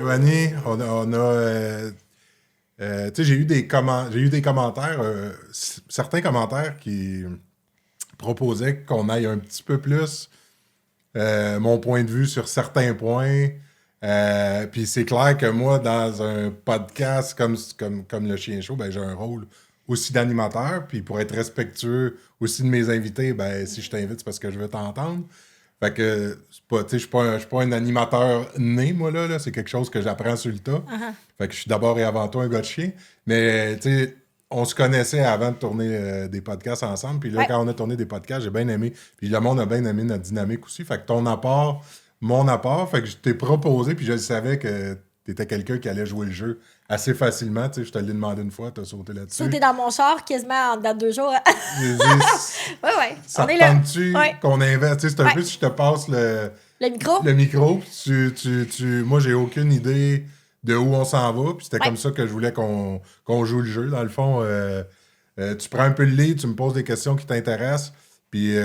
Joanie, tu sais, j'ai eu des commentaires, certains commentaires qui proposaient qu'on aille un petit peu plus mon point de vue sur certains points. Puis c'est clair que moi, dans un podcast comme Le Chien Chaud, ben, j'ai un rôle aussi d'animateur. Puis pour être respectueux aussi de mes invités, ben, si je t'invite, c'est parce que je veux t'entendre. Fait que je suis pas un animateur né, moi, là. C'est quelque chose que j'apprends sur le tas. Uh-huh. Fait que je suis d'abord et avant tout un gars de chien. Mais, tu sais, on se connaissait avant de tourner des podcasts ensemble. Puis là, quand on a tourné des podcasts, j'ai bien aimé. Puis le monde a bien aimé notre dynamique aussi. Fait que ton apport, mon apport, fait que je t'ai proposé, puis je savais que t'étais quelqu'un qui allait jouer le jeu assez facilement. Tu sais, je te l'ai demandé une fois, t'as sauté là-dessus. Sauter dans mon char quasiment en date 2 jours. J'ai dit, ouais. ça On te est là. tente-tu qu'on investe? Tu sais, c'est un peu si je te passe le micro. le micro, puis moi, j'ai aucune idée de où on s'en va, puis c'était comme ça que je voulais qu'on joue le jeu. Dans le fond, tu prends un peu le lead, tu me poses des questions qui t'intéressent, puis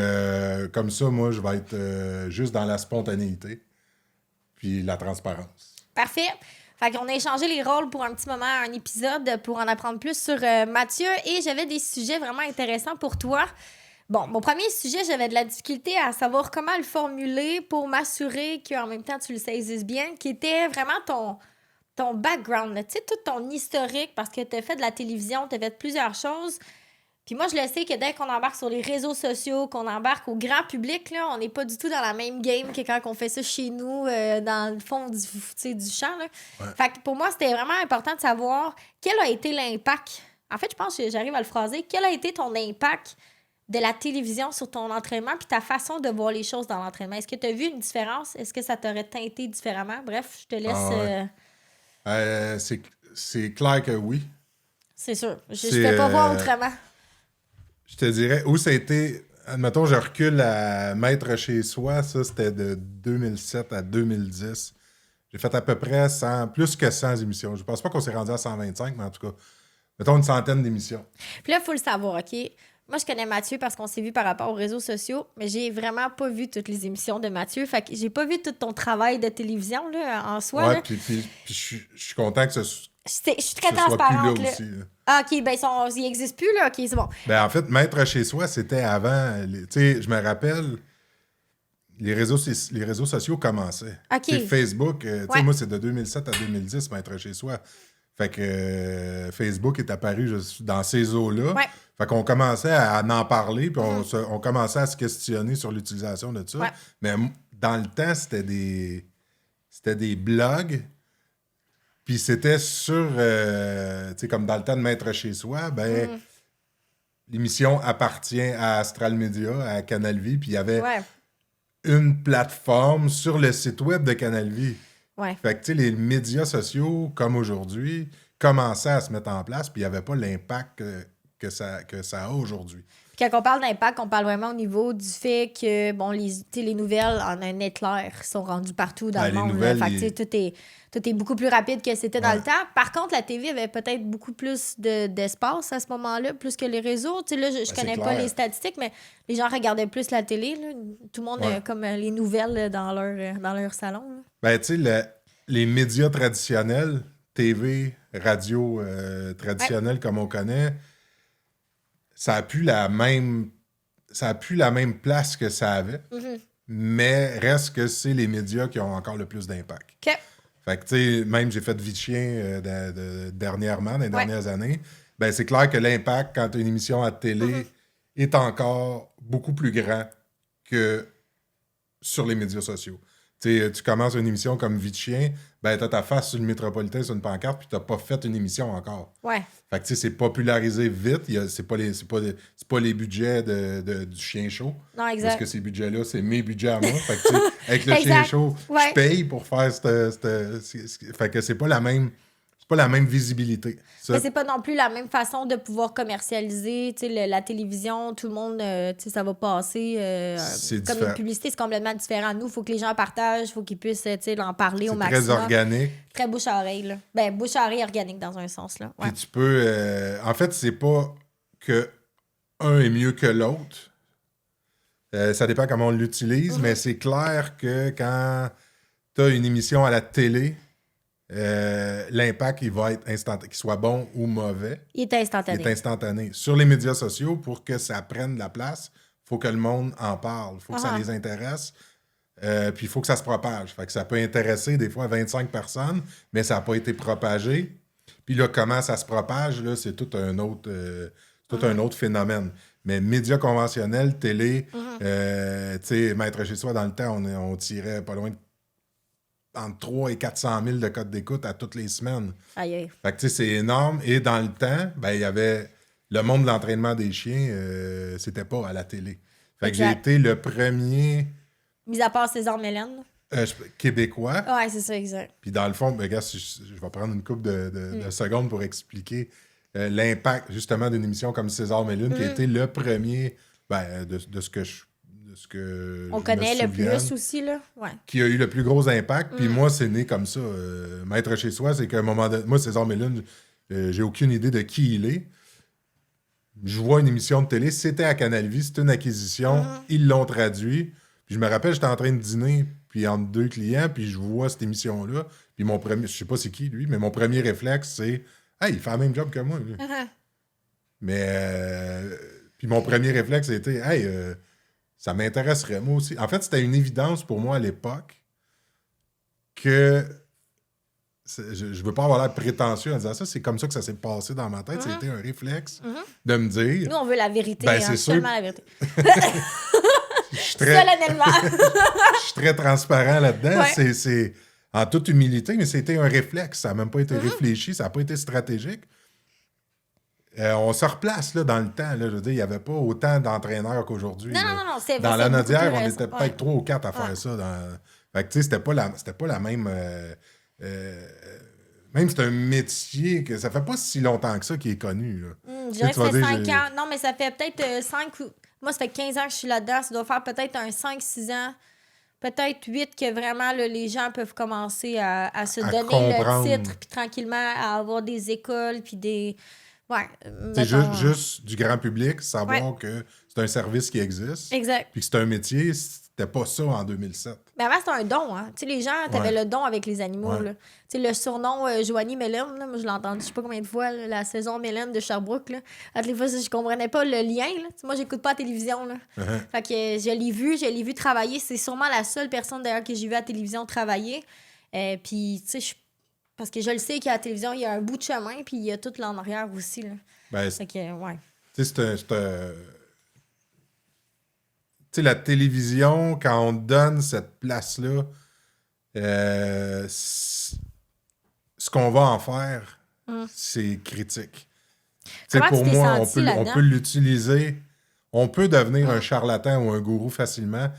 comme ça, moi, je vais être juste dans la spontanéité, puis la transparence. Parfait. Fait qu'on a échangé les rôles pour un petit moment, un épisode, pour en apprendre plus sur Mathieu, et j'avais des sujets vraiment intéressants pour toi. Bon, mon premier sujet, j'avais de la difficulté à savoir comment le formuler pour m'assurer qu'en même temps, tu le saisisses bien, qui était vraiment ton background, tu sais, tout ton historique, parce que tu as fait de la télévision, tu as fait plusieurs choses. Puis moi, je le sais que dès qu'on embarque sur les réseaux sociaux, qu'on embarque au grand public, là, on n'est pas du tout dans la même game que quand on fait ça chez nous, dans le fond du champ. Là. Ouais. Fait que pour moi, c'était vraiment important de savoir quel a été l'impact. En fait, je pense que j'arrive à le phraser. Quel a été ton impact de la télévision sur ton entraînement puis ta façon de voir les choses dans l'entraînement? Est-ce que tu as vu une différence? Est-ce que ça t'aurait teinté différemment? Bref, je te laisse... C'est clair que oui. C'est sûr. Je ne peux pas voir autrement. Je te dirais, où ça a été... Admettons, je recule à Maître chez soi, ça, c'était de 2007 à 2010. J'ai fait à peu près plus que 100 émissions. Je pense pas qu'on s'est rendu à 125, mais en tout cas, mettons une centaine d'émissions. Puis là, il faut le savoir, OK? Moi, je connais Mathieu parce qu'on s'est vu par rapport aux réseaux sociaux, mais j'ai vraiment pas vu toutes les émissions de Mathieu. Fait que j'ai pas vu tout ton travail de télévision là, en soi. Ouais, là. puis je suis content que Je suis très ce soit plus transparente. là Là. aussi. Là. Ah, OK, ben ils n'existent plus, là. OK, c'est bon. Ben, en fait, Maître chez soi, c'était avant... Tu sais, je me rappelle, les réseaux sociaux commençaient. OK. T'sais, Facebook, tu sais, Ouais. moi, c'est de 2007 à 2010, Maître chez soi. Fait que Facebook est apparu dans ces eaux-là. Ouais. Fait qu'on commençait à en parler, puis on commençait à se questionner sur l'utilisation de ça. Ouais. Mais dans le temps, c'était des blogs, puis c'était sur... tu sais, comme dans le temps de Maître chez soi, ben... L'émission appartient à Astral Media, à Canal Vie, puis il y avait une plateforme sur le site web de Canal Vie. Ouais. Fait que, tu sais, les médias sociaux, comme aujourd'hui, commençaient à se mettre en place, puis il n'y avait pas l'impact que ça a aujourd'hui. Puis quand on parle d'impact, on parle vraiment au niveau du fait que, bon, les nouvelles en un éclair sont rendues partout dans le monde. Nouvelles, fait que, tout est beaucoup plus rapide que c'était dans le temps. Par contre, la TV avait peut-être beaucoup plus d'espace à ce moment-là, plus que les réseaux. Tu sais, là, je connais pas les statistiques, mais les gens regardaient plus la télé. Là. Tout le monde a comme les nouvelles dans leur salon. Là. Ben, tu sais, les médias traditionnels, TV, radio traditionnelle comme on connaît, ça a plus la même place que ça avait, mais reste que c'est les médias qui ont encore le plus d'impact. OK. Fait que, tu sais, même j'ai fait Vie de chien dernièrement, dans les dernières années, ben c'est clair que l'impact quand une émission à télé est encore beaucoup plus grand que sur les médias sociaux. Tu commences une émission comme Vie de chien, ben t'as ta face sur le métropolitain sur une pancarte, puis t'as pas fait une émission encore. Ouais. Fait que, tu sais, c'est popularisé vite. C'est pas les budgets du chien chaud. Non, exact. Parce que ces budgets-là, c'est mes budgets à moi. Fait que, tu sais, avec le chien chaud, je paye pour faire fait que c'est pas la même visibilité. Ça. Mais c'est pas non plus la même façon de pouvoir commercialiser, tu sais, la télévision, tout le monde, tu sais, ça va passer. Comme une publicité, c'est complètement différent. Nous, il faut que les gens partagent, il faut qu'ils puissent, tu sais, en parler au maximum. C'est très organique. Très bouche-à-oreille, là. Ben, bouche-à-oreille organique dans un sens, là. Ouais. Puis tu peux... en fait, c'est pas que un est mieux que l'autre. Ça dépend comment on l'utilise, mais c'est clair que quand tu as une émission à la télé, l'impact, il va être instantané, qu'il soit bon ou mauvais. Il est instantané. Il est instantané. Sur les médias sociaux, pour que ça prenne de la place, il faut que le monde en parle. Il faut que ça les intéresse. Puis il faut que ça se propage. Fait que ça peut intéresser des fois 25 personnes, mais ça n'a pas été propagé. Puis là, comment ça se propage, là, c'est tout un autre phénomène. Mais médias conventionnels, télé, tu sais, Maître chez soi, dans le temps, on tirait pas loin de entre 3 et 400 000 de codes d'écoute à toutes les semaines. Aïe, aïe. Fait que tu sais, c'est énorme. Et dans le temps, ben il y avait le monde de l'entraînement des chiens, c'était pas à la télé. Fait que j'ai été le premier Mis à part César Mélène. Québécois. Ouais, c'est ça, exact. Puis dans le fond, ben, regarde, je vais prendre une couple de secondes pour expliquer l'impact justement d'une émission comme César Mélune, qui a été le premier de ce que on je connaît me le souvienne, plus aussi, là. Ouais. qui a eu le plus gros impact. Puis moi, c'est né comme ça. Maître chez soi, c'est qu'à un moment donné, moi, César Mélune, j'ai aucune idée de qui il est. Je vois une émission de télé, c'était à Canal Vie, c'était une acquisition, ils l'ont traduit. Puis je me rappelle, j'étais en train de dîner, puis entre deux clients, puis je vois cette émission-là. Puis mon premier, je sais pas c'est qui lui, mais mon premier réflexe, c'est hey, il fait le même job que moi, lui. Mais puis mon premier réflexe, c'était hey, ça m'intéresserait moi aussi. En fait, c'était une évidence pour moi à l'époque que je veux pas avoir l'air prétentieux en disant ça, c'est comme ça que ça s'est passé dans ma tête. C'était un réflexe de me dire. Nous, on veut la vérité, ben, c'est sûr. seulement la vérité. Je suis très, solennellement. je suis très transparent là-dedans. Ouais. C'est en toute humilité, mais c'était un réflexe. Ça n'a même pas été réfléchi, ça n'a pas été stratégique. On se replace là, dans le temps. Là, je veux dire, il n'y avait pas autant d'entraîneurs qu'aujourd'hui. Non, c'est dans c'est la beaucoup Nodière, plus on récent. était peut-être 3 ou 4 à faire ça. Fait que, tu sais, c'était pas la même... même c'est un métier que ça fait pas si longtemps que ça qui est connu. Là. Je dirais que ça vas fait dire, 5 ans. Non, mais ça fait peut-être 5 ou... Moi, ça fait 15 ans que je suis là-dedans. Ça doit faire peut-être un 5-6 ans. Peut-être 8 que vraiment là, les gens peuvent commencer à se donner comprendre. le titre, puis tranquillement à avoir des écoles, puis des... Ouais. C'est mettons, juste du grand public, savoir que c'est un service qui existe. Exact. Puis que c'est un métier, c'était pas ça en 2007. Mais avant, c'était un don, hein. Tu sais, les gens, t'avais le don avec les animaux, là. Tu sais, le surnom Joanie Mélène, là, moi, je l'ai entendu je sais pas combien de fois, là, la saison Mélène de Sherbrooke, là. À toutes les fois, je comprenais pas le lien, là. Tu sais, moi, j'écoute pas la télévision, là. Fait que je l'ai vu travailler. C'est sûrement la seule personne, d'ailleurs, que j'ai vu à la télévision travailler. Puis, tu sais, parce que je le sais qu'à la télévision, il y a un bout de chemin, puis il y a tout l'en arrière aussi, là. Ben, Fait que, ouais. Tu sais, tu sais, la télévision, quand on donne cette place-là, ce qu'on va en faire, c'est critique. Tu sais, Comment pour tu t'es moi, senti on peut l'utiliser. On peut devenir un charlatan ou un gourou facilement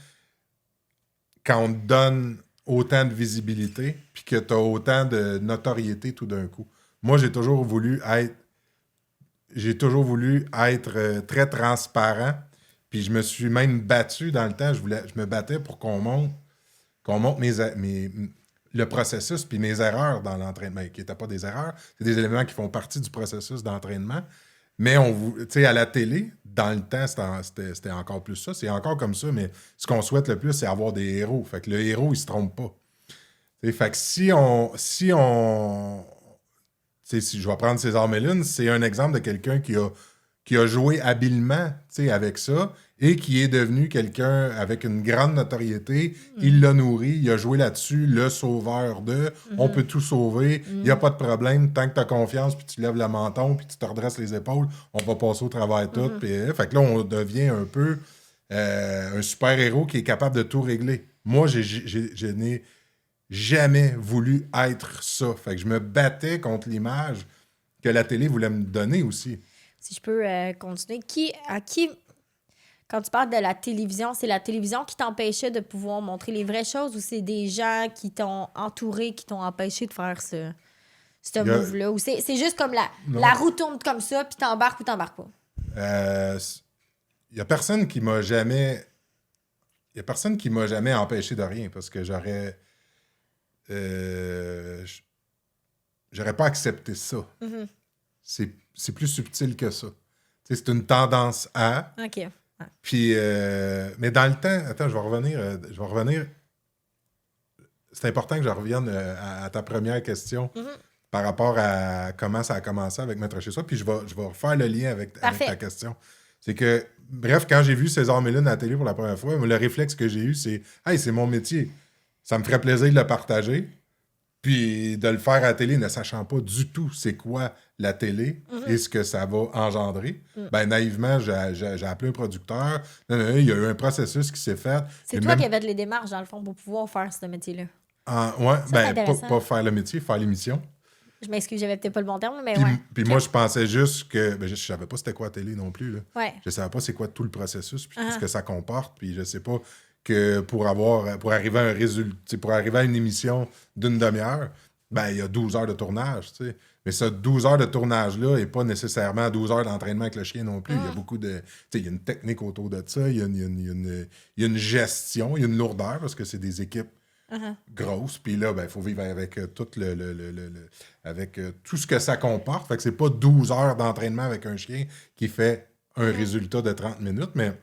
quand on te donne autant de visibilité puis que tu as autant de notoriété tout d'un coup. Moi, j'ai toujours voulu être très transparent. Puis je me suis même battu dans le temps. Je me battais pour qu'on monte le processus puis mes erreurs dans l'entraînement, qui n'étaient pas des erreurs. C'est des éléments qui font partie du processus d'entraînement. Mais tu sais, à la télé, dans le temps, c'était encore plus ça. C'est encore comme ça, mais ce qu'on souhaite le plus, c'est avoir des héros. Fait que le héros, il se trompe pas. T'sais, fait que si je vais prendre César Mélune, c'est un exemple de quelqu'un qui a joué habilement avec ça et qui est devenu quelqu'un avec une grande notoriété. Il l'a nourri, il a joué là-dessus, le sauveur on peut tout sauver, il n'y a pas de problème, tant que tu as confiance, puis tu lèves le menton, puis tu te redresses les épaules, on va passer au travers de tout. Fait que là, on devient un peu un super-héros qui est capable de tout régler. Moi, je n'ai jamais voulu être ça. Fait que je me battais contre l'image que la télé voulait me donner aussi. Si je peux continuer. Quand tu parles de la télévision, c'est la télévision qui t'empêchait de pouvoir montrer les vraies choses ou c'est des gens qui t'ont entouré, qui t'ont empêché de faire ce move-là? Ou c'est juste comme la roue tourne comme ça, puis t'embarques ou t'embarques pas? Il y a personne qui m'a jamais... Il y a personne qui m'a jamais empêché de rien parce que j'aurais pas accepté ça. C'est plus subtil que ça. T'sais, c'est une tendance à... OK. Ouais. Puis, mais dans le temps... Attends, je vais revenir. c'est important que je revienne à ta première question par rapport à comment ça a commencé avec Maître chez soi, puis je vais refaire le lien avec ta question. C'est que, bref, quand j'ai vu César Mélune à la télé pour la première fois, le réflexe que j'ai eu, c'est « Hey, c'est mon métier. Ça me ferait plaisir de le partager. » Puis de le faire à la télé, ne sachant pas du tout c'est quoi la télé et ce que ça va engendrer. Ben naïvement, j'ai appelé un producteur. Non, il y a eu un processus qui s'est fait. C'est toi qui avais les démarches, dans le fond, pour pouvoir faire ce métier-là. Ouais, ben pas faire le métier, faire l'émission. Je m'excuse, j'avais peut-être pas le bon terme, mais puis, ouais. Puis moi, je pensais juste que... Ben, je savais pas c'était quoi la télé non plus. Là. Ouais. Je savais pas c'est quoi tout le processus, puis ce que ça comporte, puis je sais pas que pour arriver à un résultat, pour arriver à une émission d'une demi-heure, ben il y a 12 heures de tournage, tu sais. Mais ce 12 heures de tournage-là n'est pas nécessairement 12 heures d'entraînement avec le chien non plus. Il y a beaucoup de... Tu sais, il y a une technique autour de ça, il y a une gestion, il y a une lourdeur, parce que c'est des équipes grosses. Puis là, ben il faut vivre avec tout avec tout ce que ça comporte. Fait que c'est pas 12 heures d'entraînement avec un chien qui fait un résultat de 30 minutes, mais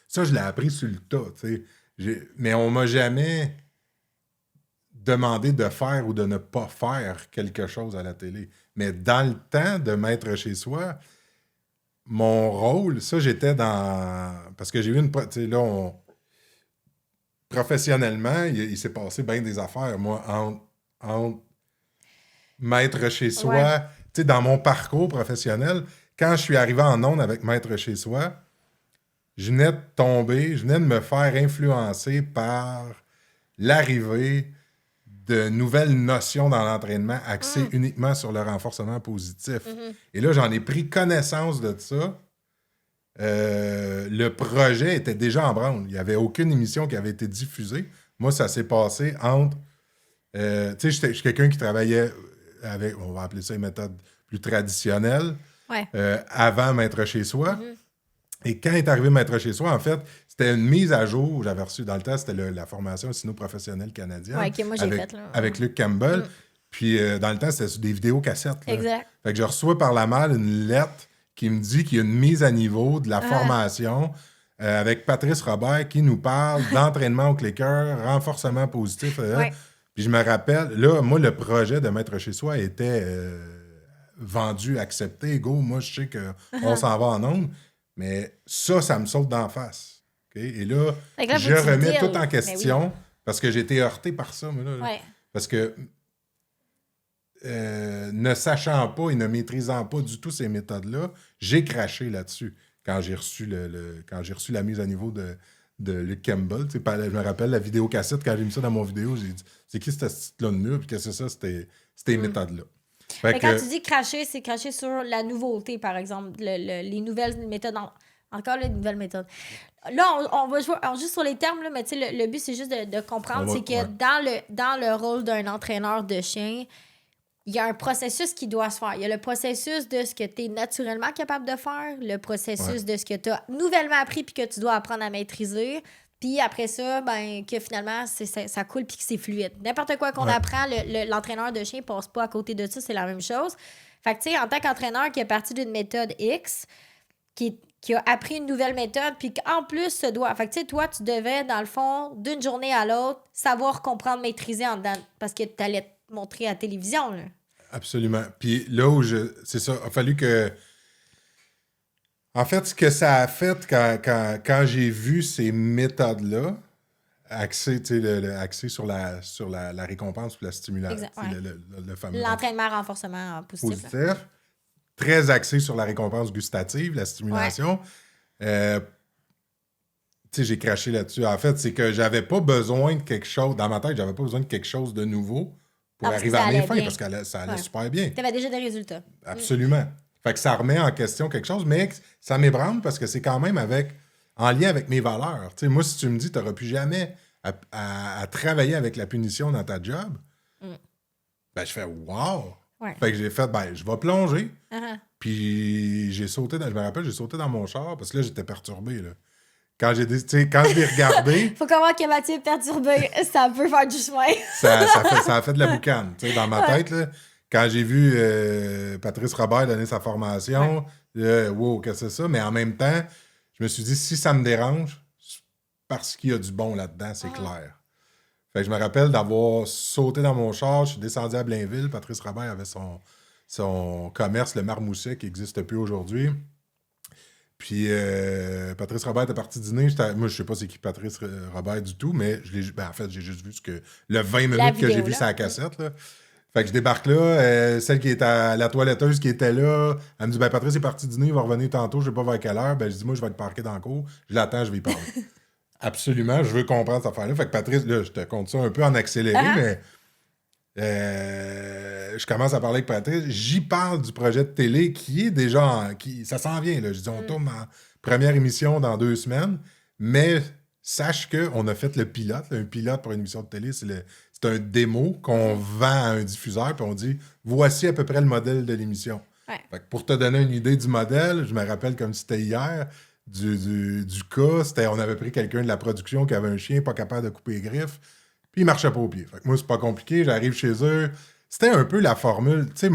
ça, je l'ai appris sur le tas, tu sais. Mais on m'a jamais demandé de faire ou de ne pas faire quelque chose à la télé. Mais dans le temps de Maître chez soi, mon rôle, ça, j'étais dans... Parce que j'ai eu une... Tu sais, là, professionnellement, il s'est passé bien des affaires, moi, entre Maître chez soi. Tu sais, dans mon parcours professionnel, quand je suis arrivé en ondes avec Maître chez soi, je venais de me faire influencer par l'arrivée de nouvelles notions dans l'entraînement axées uniquement sur le renforcement positif. Et là, j'en ai pris connaissance de ça. Le projet était déjà en branle. Il n'y avait aucune émission qui avait été diffusée. Moi, ça s'est passé entre... tu sais, je suis quelqu'un qui travaillait avec, on va appeler ça une méthode plus traditionnelle, avant Maître chez soi. Et quand est arrivé Maître chez soi, en fait, c'était une mise à jour. J'avais reçu dans le temps, c'était la formation sino-professionnelle canadienne. Ouais, que moi j'ai faite. Avec Luc Campbell. Puis dans le temps, c'était sur des vidéocassettes. Exact. Fait que je reçois par la malle une lettre qui me dit qu'il y a une mise à niveau de la formation avec Patrice Robert qui nous parle d'entraînement au clicker, renforcement positif. Puis je me rappelle, là, moi, le projet de Maître chez soi était vendu, accepté. Go, moi, je sais qu'on s'en va en ondes. Mais ça me saute d'en face. Okay? Et là, je remets tout en question parce que j'ai été heurté par ça. Mais là, parce que ne sachant pas et ne maîtrisant pas du tout ces méthodes-là, j'ai craché là-dessus quand j'ai reçu quand j'ai reçu la mise à niveau de Luc Campbell. Je me rappelle la vidéocassette, quand j'ai mis ça dans mon vidéo, j'ai dit « C'est qui cette petite-là de nul? » Puis qu'est-ce que c'est ça? C'était ces méthodes-là. Mais quand tu dis cracher, c'est cracher sur la nouveauté, par exemple, les nouvelles méthodes. Encore les nouvelles méthodes. Là, on va jouer juste sur les termes, là, mais le but, c'est juste de comprendre, c'est que dans le rôle d'un entraîneur de chien, il y a un processus qui doit se faire. Il y a le processus de ce que tu es naturellement capable de faire, le processus de ce que tu as nouvellement appris puis que tu dois apprendre à maîtriser. Puis après ça, ben que finalement, ça coule puis que c'est fluide. N'importe quoi qu'on apprend, l'entraîneur de chien passe pas à côté de ça, c'est la même chose. Fait que, tu sais, en tant qu'entraîneur qui est parti d'une méthode X, qui a appris une nouvelle méthode, puis qu'en plus se doit... Fait que, tu sais, toi, tu devais, dans le fond, d'une journée à l'autre, savoir comprendre, maîtriser en dedans, parce que tu allais te montrer à la télévision, là. Absolument. Puis là où c'est ça, il a fallu que... En fait, ce que ça a fait quand j'ai vu ces méthodes-là, axées sur la récompense ou la stimulation, le fameux... L'entraînement renforcement positif. Très axé sur la récompense gustative, la stimulation. J'ai craché là-dessus. En fait, c'est que j'avais pas besoin de quelque chose... Dans ma tête, j'avais pas besoin de quelque chose de nouveau pour arriver à mes fins, parce que ça allait super bien. Tu avais déjà des résultats. Absolument. Fait que ça remet en question quelque chose, mais ça m'ébranle parce que c'est quand même en lien avec mes valeurs. T'sais, moi, si tu me dis tu n'auras plus jamais à travailler avec la punition dans ta job, ben je fais « wow! » Fait que j'ai fait « je vais plonger. Puis j'ai sauté, je me rappelle, j'ai sauté dans mon char parce que là, j'étais perturbé. Là. Quand je l'ai regardé... Faut comprendre que Mathieu est perturbé, ça peut faire du chemin. ça a fait de la boucane. Dans ma tête, là, quand j'ai vu Patrice Robert donner sa formation, wow, qu'est-ce que c'est ça? Mais en même temps, je me suis dit, si ça me dérange, c'est parce qu'il y a du bon là-dedans, c'est clair. Fait que je me rappelle d'avoir sauté dans mon char, je suis descendu à Blainville. Patrice Robert avait son commerce, le Marmousset, qui n'existe plus aujourd'hui. Puis Patrice Robert était parti dîner. Moi, je sais pas c'est qui Patrice Robert du tout, mais en fait, j'ai juste vu le 20 minutes que j'ai vu sa cassette. Là. Fait que je débarque là. Celle qui est à la toiletteuse qui était là, elle me dit Patrice est parti dîner, il va revenir tantôt, je sais pas vers quelle heure. Je dis moi, je vais être parqué dans le cours. Je l'attends, je vais y parler. Absolument, je veux comprendre cette affaire-là. Fait que Patrice, là, je te compte ça un peu en accéléré, mais je commence à parler avec Patrice. J'y parle du projet de télé qui est déjà... ça s'en vient, là. Je dis, on tourne en première émission dans 2 semaines, mais sache qu'on a fait le pilote. Un pilote pour une émission de télé, c'est un démo qu'on vend à un diffuseur, puis on dit, voici à peu près le modèle de l'émission. Ouais. Fait que pour te donner une idée du modèle, je me rappelle comme si c'était hier... Du cas, on avait pris quelqu'un de la production qui avait un chien pas capable de couper les griffes, puis il marchait pas au pied. Fait que moi, c'est pas compliqué, j'arrive chez eux. C'était un peu la formule. Tu sais,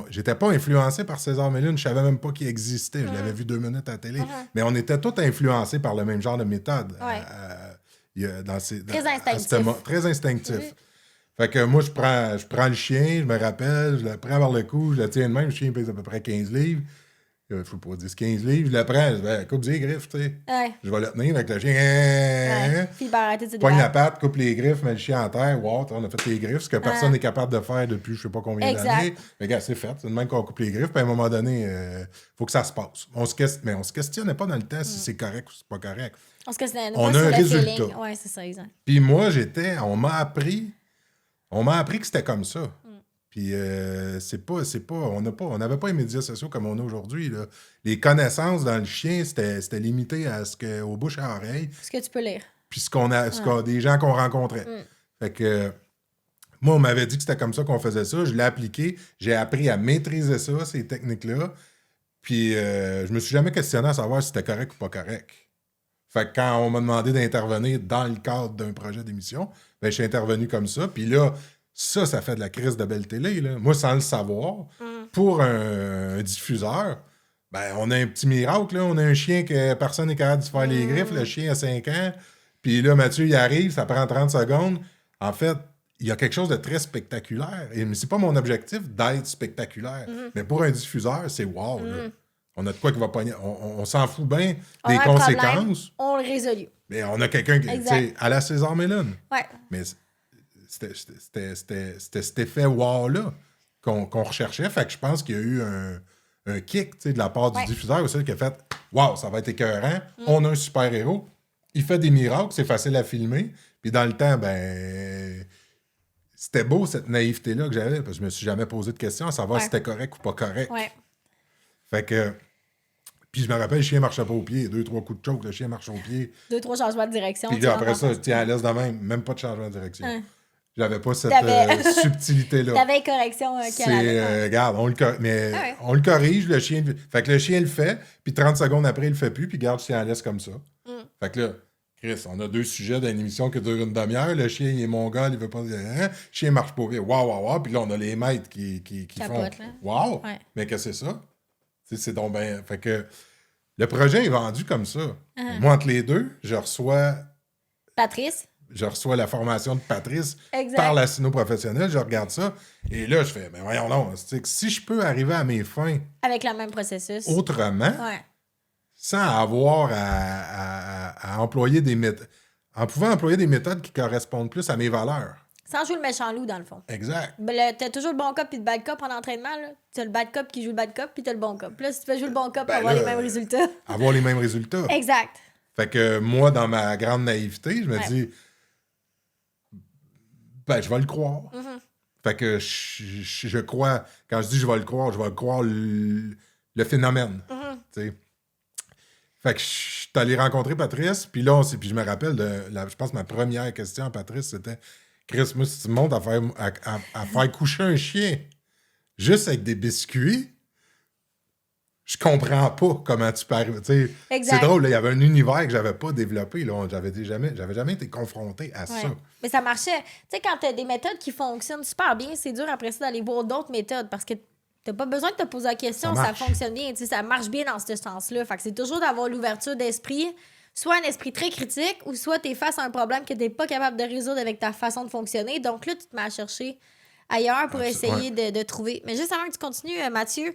j'étais pas influencé par César Méline, je savais même pas qu'il existait. Je l'avais vu 2 minutes à la télé. Mais on était tous influencés par le même genre de méthode. Très instinctif. Très instinctif. Fait que moi, je prends le chien, je me rappelle, je le prends par le cou, je le tiens de même, le chien pèse à peu près 15 livres. Il faut pas dire 15 livres, je le prends, je dis, coupe les griffes, tu sais. Ouais. Je vais le tenir avec le chien. Puis il va arrêter de se Pogne la débattre. patte, coupe les griffes, met le chien en terre. Wow, on a fait les griffes, ce que personne n'est capable de faire depuis je sais pas combien d'années. Mais gars, c'est fait. C'est de même qu'on coupe les griffes. Puis à un moment donné, faut que ça se passe. Mais on se questionnait pas dans le temps si c'est correct ou c'est pas correct. On se questionnait On pas a sur un le résultat. feeling. Ouais, c'est ça, exact. Puis moi, on m'a appris que c'était comme ça. Puis on n'avait pas les médias sociaux comme on a aujourd'hui. Là. Les connaissances dans le chien, c'était limité au bouche à oreille. Ce que tu peux lire. Puis des gens qu'on rencontrait. Fait que moi, on m'avait dit que c'était comme ça qu'on faisait ça. Je l'ai appliqué. J'ai appris à maîtriser ça, ces techniques-là. Puis je me suis jamais questionné à savoir si c'était correct ou pas correct. Fait que quand on m'a demandé d'intervenir dans le cadre d'un projet d'émission, ben, je suis intervenu comme ça. Puis là, ça fait de la crise de belle télé. Là. Moi, sans le savoir, pour un diffuseur, ben, on a un petit miracle. Là. On a un chien que personne n'est capable de se faire les griffes. Le chien a 5 ans. Puis là, Mathieu, il arrive, ça prend 30 secondes. En fait, il y a quelque chose de très spectaculaire. Mais c'est pas mon objectif d'être spectaculaire. Mais pour un diffuseur, c'est wow. Là. On a de quoi qui va pogner. On s'en fout bien des conséquences. On le résout. Mais on a quelqu'un qui, tu sais, à la César Méline. Ouais. Mais c'était cet effet wow-là qu'on recherchait. Fait que je pense qu'il y a eu un kick de la part du diffuseur aussi qui a fait « Wow, ça va être écœurant. On a un super-héros. Il fait des miracles. C'est facile à filmer. » Puis dans le temps, ben... C'était beau, cette naïveté-là que j'avais, parce que je me suis jamais posé de questions à savoir si c'était correct ou pas correct. Ouais. Fait que... Puis je me rappelle, le chien marchait pas au pied. 2-3 coups de choke, le chien marche au pied. 2-3 changements de direction. Puis là, après ça, je tiens à l'aise de même pas de changement de direction. J'avais pas cette subtilité-là. T'avais une correction regarde, on le corrige, le chien... Fait que le chien le fait, puis 30 secondes après, il le fait plus, puis garde, je tiens à l'aise comme ça. Fait que là, Chris, on a 2 sujets dans une émission qui dure une demi-heure. Le chien, il est mongol, il veut pas... Le chien marche pas bien. Waouh. Puis là, on a les maîtres qui capote, font... là. Waouh! Ouais. Mais qu'est-ce que c'est ça? C'est donc bien... Fait que le projet est vendu comme ça. Moi, entre les deux, je reçois la formation de Patrice par la cyno professionnelle, je regarde ça, et là, je fais, mais voyons non, c'est que si je peux arriver à mes fins... Avec le même processus. Autrement, sans avoir à employer des méthodes... En pouvant employer des méthodes qui correspondent plus à mes valeurs. Sans jouer le méchant loup, dans le fond. Exact. T'as toujours le bon cop puis le bad cop en entraînement. T'as le bad cop qui joue le bad cop puis t'as le bon cop. Là, si tu fais jouer le bon cop, avoir les mêmes résultats. Avoir les mêmes résultats. Exact. Fait que moi, dans ma grande naïveté, je me dis, ben, je vais le croire. Fait que je crois, quand je dis je vais le croire le phénomène. T'sais. Fait que je suis allé rencontrer Patrice, puis là, puis je me rappelle, je pense que ma première question à Patrice, c'était Chris, moi, si tu me montres à faire coucher un chien juste avec des biscuits, je comprends pas comment tu peux arriver. C'est drôle, il y avait un univers que j'avais pas développé. J'avais jamais été confronté à ça. Mais ça marchait. Tu sais, quand t'as des méthodes qui fonctionnent super bien, c'est dur après ça d'aller voir d'autres méthodes parce que t'as pas besoin de te poser la question, ça fonctionne bien. Ça marche bien dans ce sens-là. Fait que c'est toujours d'avoir l'ouverture d'esprit soit un esprit très critique ou soit tu es face à un problème que tu n'es pas capable de résoudre avec ta façon de fonctionner. Donc là, tu te mets à chercher ailleurs pour essayer de trouver. Mais juste avant que tu continues, Mathieu,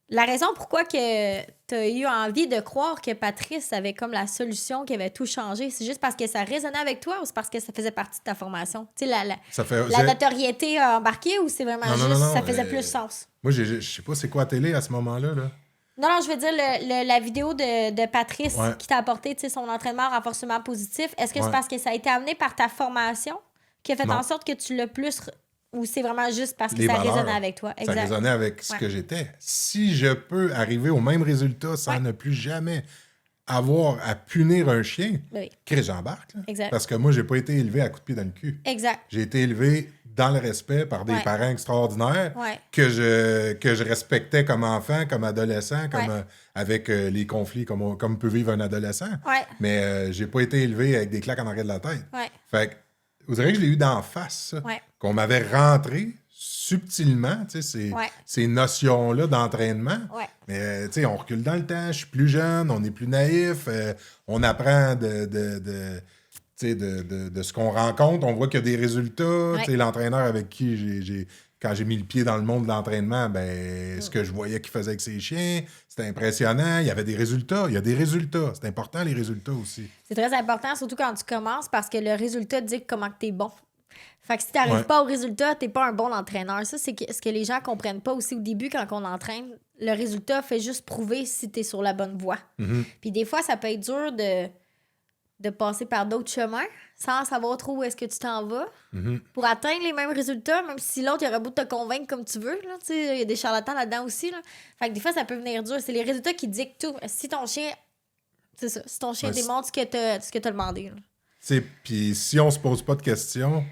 la raison pourquoi que tu as eu envie de croire que Patrice avait comme la solution qui avait tout changé, c'est juste parce que ça résonnait avec toi ou c'est parce que ça faisait partie de ta formation? Tu sais, la notoriété embarquée ou c'est vraiment ça faisait plus sens? Moi, je sais pas c'est quoi la télé à ce moment-là. Là. Non, je veux dire la vidéo de Patrice qui t'a apporté son entraînement en renforcement positif. Est-ce que c'est parce que ça a été amené par ta formation qui a fait en sorte que tu l'as plus... Ou c'est vraiment juste parce que ça résonnait avec toi? Exact. Ça résonnait avec ce que j'étais. Si je peux arriver au même résultat sans ne plus jamais avoir à punir un chien, Chris, j'embarque. Parce que moi, j'ai pas été élevé à coups de pied dans le cul. Exact. J'ai été élevé dans le respect par des parents extraordinaires que je respectais comme enfant, comme adolescent, comme avec les conflits comme peut vivre un adolescent. Mais j'ai pas été élevé avec des claques en arrière de la tête. Fait que vous direz que je l'ai eu d'en face, ça. Qu'on m'avait rentré subtilement, ces notions-là d'entraînement. Mais on recule dans le temps, je suis plus jeune, on est plus naïf, on apprend de ce qu'on rencontre, on voit qu'il y a des résultats. L'entraîneur avec qui quand j'ai mis le pied dans le monde de l'entraînement, ce que je voyais qu'il faisait avec ses chiens, c'était impressionnant. Il y avait des résultats. Il y a des résultats. C'est important, les résultats aussi. C'est très important, surtout quand tu commences, parce que le résultat dit comment tu es bon. Fait que si tu n'arrives pas au résultat, tu n'es pas un bon entraîneur. Ça, c'est ce que les gens ne comprennent pas aussi au début quand on entraîne. Le résultat fait juste prouver si tu es sur la bonne voie. Puis des fois, ça peut être dur de passer par d'autres chemins sans savoir trop où est-ce que tu t'en vas pour atteindre les mêmes résultats, même si l'autre, il aurait beau te convaincre comme tu veux. Il y a des charlatans là-dedans aussi. Là. Fait que des fois, ça peut venir dur. C'est les résultats qui dictent tout. Si ton chien... C'est ça. Si ton chien démontre ce que tu as demandé. Puis si on se pose pas de questions...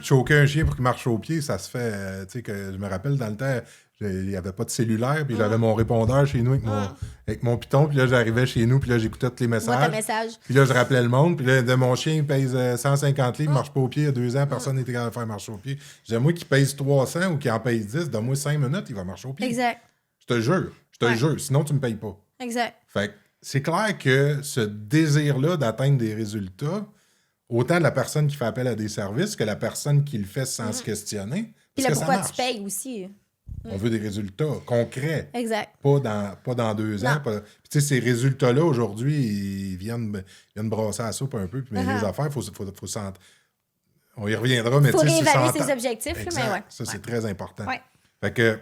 choquer un chien pour qu'il marche au pied, ça se fait... que je me rappelle, dans le temps... Il n'y avait pas de cellulaire, puis j'avais mon répondeur chez nous avec mon piton, puis là, j'arrivais chez nous, puis là, j'écoutais tous les messages. Puis là, je rappelais le monde, puis là, mon chien, il pèse 150 livres, il marche pas au pied. Il y a 2 ans, personne n'était capable de faire marcher au pied. Je disais, moi, qui pèse 300 ou qui en pèse 10, donne-moi 5 minutes, il va marcher au pied. Exact. Je te jure, sinon, tu me payes pas. Exact. Fait que c'est clair que ce désir-là d'atteindre des résultats, autant de la personne qui fait appel à des services que la personne qui le fait sans se questionner. Puis là, pourquoi tu payes aussi? On veut des résultats concrets. Exact. Pas dans 2 ans. Puis ces résultats-là, aujourd'hui, ils viennent brasser la soupe un peu. Puis mais les affaires, il faut s'entendre. On y reviendra, mais tu sais, c'est réévaluer ses objectifs. Exact. Mais ça, c'est très important. Fait que,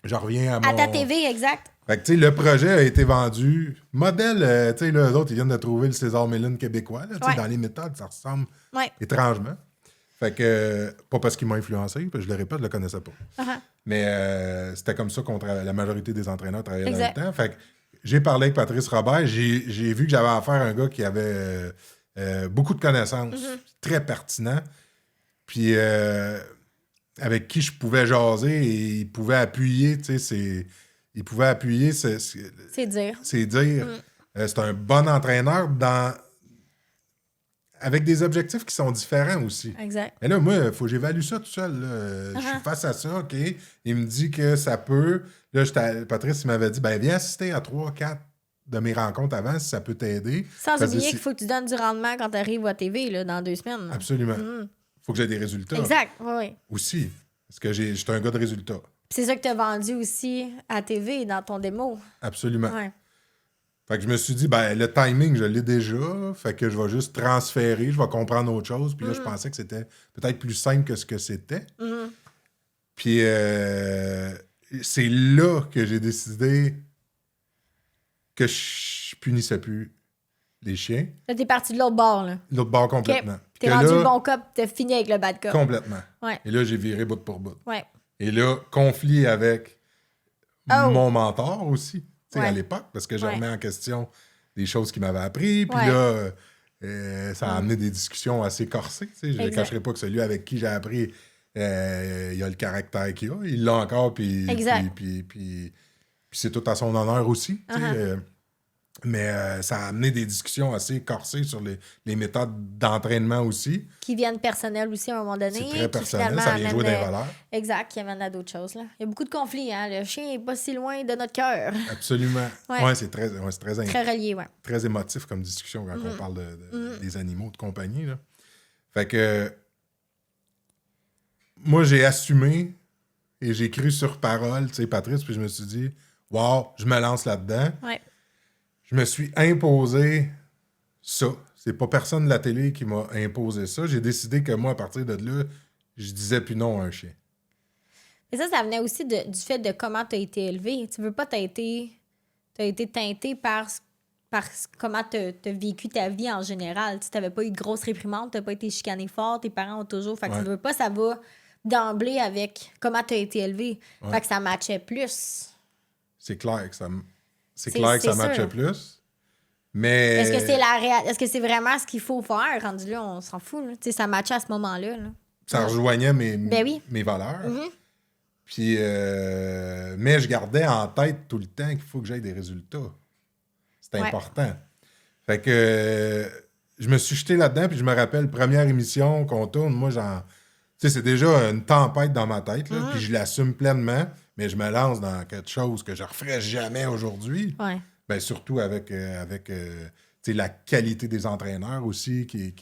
je reviens à ta TV, exact. Fait que, le projet a été vendu. Modèle, tu sais, les autres, ils viennent de trouver le César Mélène québécois. Là, dans les méthodes, ça ressemble étrangement. Fait que, pas parce qu'il m'a influencé, parce que je le répète, je le connaissais pas. Mais c'était comme ça la majorité des entraîneurs travaillaient dans le temps. Fait que j'ai parlé avec Patrice Robert, j'ai vu que j'avais affaire à un gars qui avait beaucoup de connaissances, très pertinent, puis avec qui je pouvais jaser et il pouvait appuyer, tu sais, il pouvait appuyer c'est dire. C'est un bon entraîneur avec des objectifs qui sont différents aussi. Exact. Mais là, moi, il faut que j'évalue ça tout seul. Je suis face à ça, OK. Il me dit que ça peut. Là, Patrice, il m'avait dit, viens assister à 3-4 de mes rencontres avant, si ça peut t'aider. Sans oublier qu'il faut que tu donnes du rendement quand tu arrives à TV là, dans 2 semaines. Absolument. Il faut que j'ai des résultats. Exact, oui. Aussi. Parce que j'étais un gars de résultats. C'est ça que tu as vendu aussi à TV dans ton démo. Absolument. Ouais. Fait que je me suis dit, le timing, je l'ai déjà. Fait que je vais juste transférer, je vais comprendre autre chose. Puis là, je pensais que c'était peut-être plus simple que ce que c'était. Puis c'est là que j'ai décidé que je punissais plus les chiens. Là, t'es parti de l'autre bord, là. L'autre bord complètement. Okay. T'es rendu le bon cop, t'as fini avec le bad cop. Complètement. Ouais. Et là, j'ai viré bout pour bout. Ouais. Et là, conflit avec mon mentor aussi. À l'époque, parce que je remets en question des choses qu'il m'avait appris. Puis là, ça a amené des discussions assez corsées. Je ne cacherai pas que celui avec qui j'ai appris, il a le caractère qu'il a. Il l'a encore, puis c'est tout à son honneur aussi. Mais ça a amené des discussions assez corsées sur les méthodes d'entraînement aussi. Qui viennent personnelles aussi à un moment donné. C'est très personnel, finalement ça vient jouer dans les valeurs. Exact, qui amène à d'autres choses. Là. Il y a beaucoup de conflits. Hein? Le chien n'est pas si loin de notre cœur. Absolument. Ouais. C'est très relié, ouais. Très émotif comme discussion quand on parle des animaux de compagnie. Là. Fait que moi, j'ai assumé et j'ai cru sur parole, tu sais, Patrice, puis je me suis dit, wow, je me lance là-dedans. Ouais. Je me suis imposé ça. C'est pas personne de la télé qui m'a imposé ça. J'ai décidé que moi, à partir de là, je disais plus non à un chien. Et ça venait aussi du fait de comment tu as été élevé. Tu veux pas, tu as été teinté par comment tu as vécu ta vie en général. Tu n'avais pas eu de grosses réprimandes, tu n'as pas été chicané fort, tes parents ont toujours. Fait que tu veux pas, ça va d'emblée avec comment tu as été élevé. Ouais. Fait que ça matchait plus. C'est clair que ça matchait plus. Mais... Est-ce que c'est vraiment ce qu'il faut faire? Rendu là, on s'en fout. Ça matchait à ce moment-là. Là. Ça rejoignait mes valeurs. Mm-hmm. Puis, mais je gardais en tête tout le temps qu'il faut que j'aie des résultats. C'est important. Fait que je me suis jeté là-dedans, puis je me rappelle, première émission qu'on tourne, moi, c'est déjà une tempête dans ma tête, là, puis je l'assume pleinement, mais je me lance dans quelque chose que je ne referais jamais aujourd'hui. Ouais. Ben, surtout avec la qualité des entraîneurs aussi, qui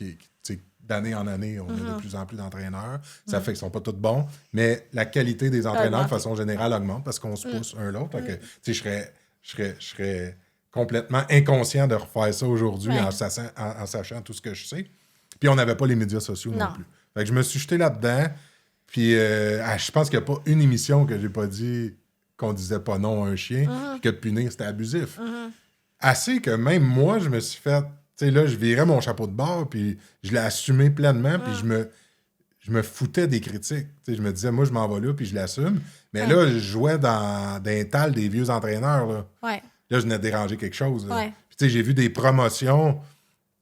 d'année en année, on a de plus en plus d'entraîneurs. Ça fait qu'ils ne sont pas tous bons, mais la qualité des entraîneurs, de façon générale, augmente parce qu'on se pousse un l'autre. Je serais complètement inconscient de refaire ça aujourd'hui en sachant tout ce que je sais. Puis on n'avait pas les médias sociaux non plus. Fait que je me suis jeté là-dedans. Puis je pense qu'il n'y a pas une émission que j'ai pas dit qu'on disait pas non à un chien, puis que de punir, c'était abusif. Assez que même moi, je me suis fait... Tu sais, là, je virais mon chapeau de bord, puis je l'ai assumé pleinement, puis je me foutais des critiques. Tu sais, je me disais, moi, je m'en vais là, puis je l'assume. Mais là, je jouais dans un tal des vieux entraîneurs, là. Ouais. Là, je venais de déranger quelque chose. Puis, tu sais, j'ai vu des promotions,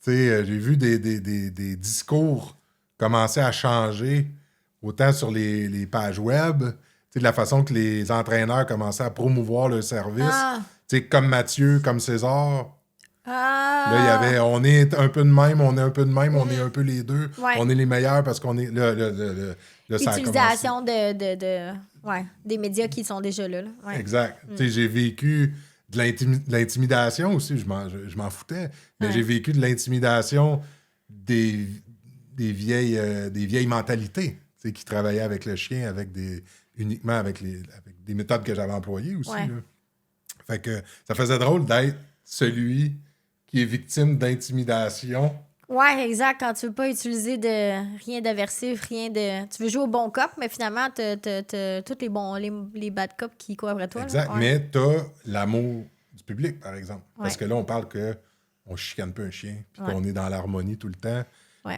tu sais, j'ai vu des discours commencer à changer, autant sur les pages web, tu sais, de la façon que les entraîneurs commençaient à promouvoir leur service. Tu sais, comme Mathieu, comme César. Là, il y avait, on est un peu de même, on est un peu de même, on est un peu les deux. On est les meilleurs parce qu'on est... L'utilisation des médias qui sont déjà là. Ouais. Exact. Tu sais, j'ai vécu de l'intimidation aussi, je m'en foutais, mais j'ai vécu de l'intimidation des vieilles mentalités, tu sais, qui travaillaient avec le chien, uniquement avec des méthodes que j'avais employées aussi. Là. Fait que ça faisait drôle d'être celui qui est victime d'intimidation. Ouais, exact. Quand tu veux pas utiliser rien d'aversif, rien de... Tu veux jouer au bon cop, mais finalement, t'as tous les bad cops qui courent après toi. Exact. Là. Mais t'as l'amour du public, par exemple. Parce que là, on parle qu'on chicane pas un chien, puis qu'on est dans l'harmonie tout le temps,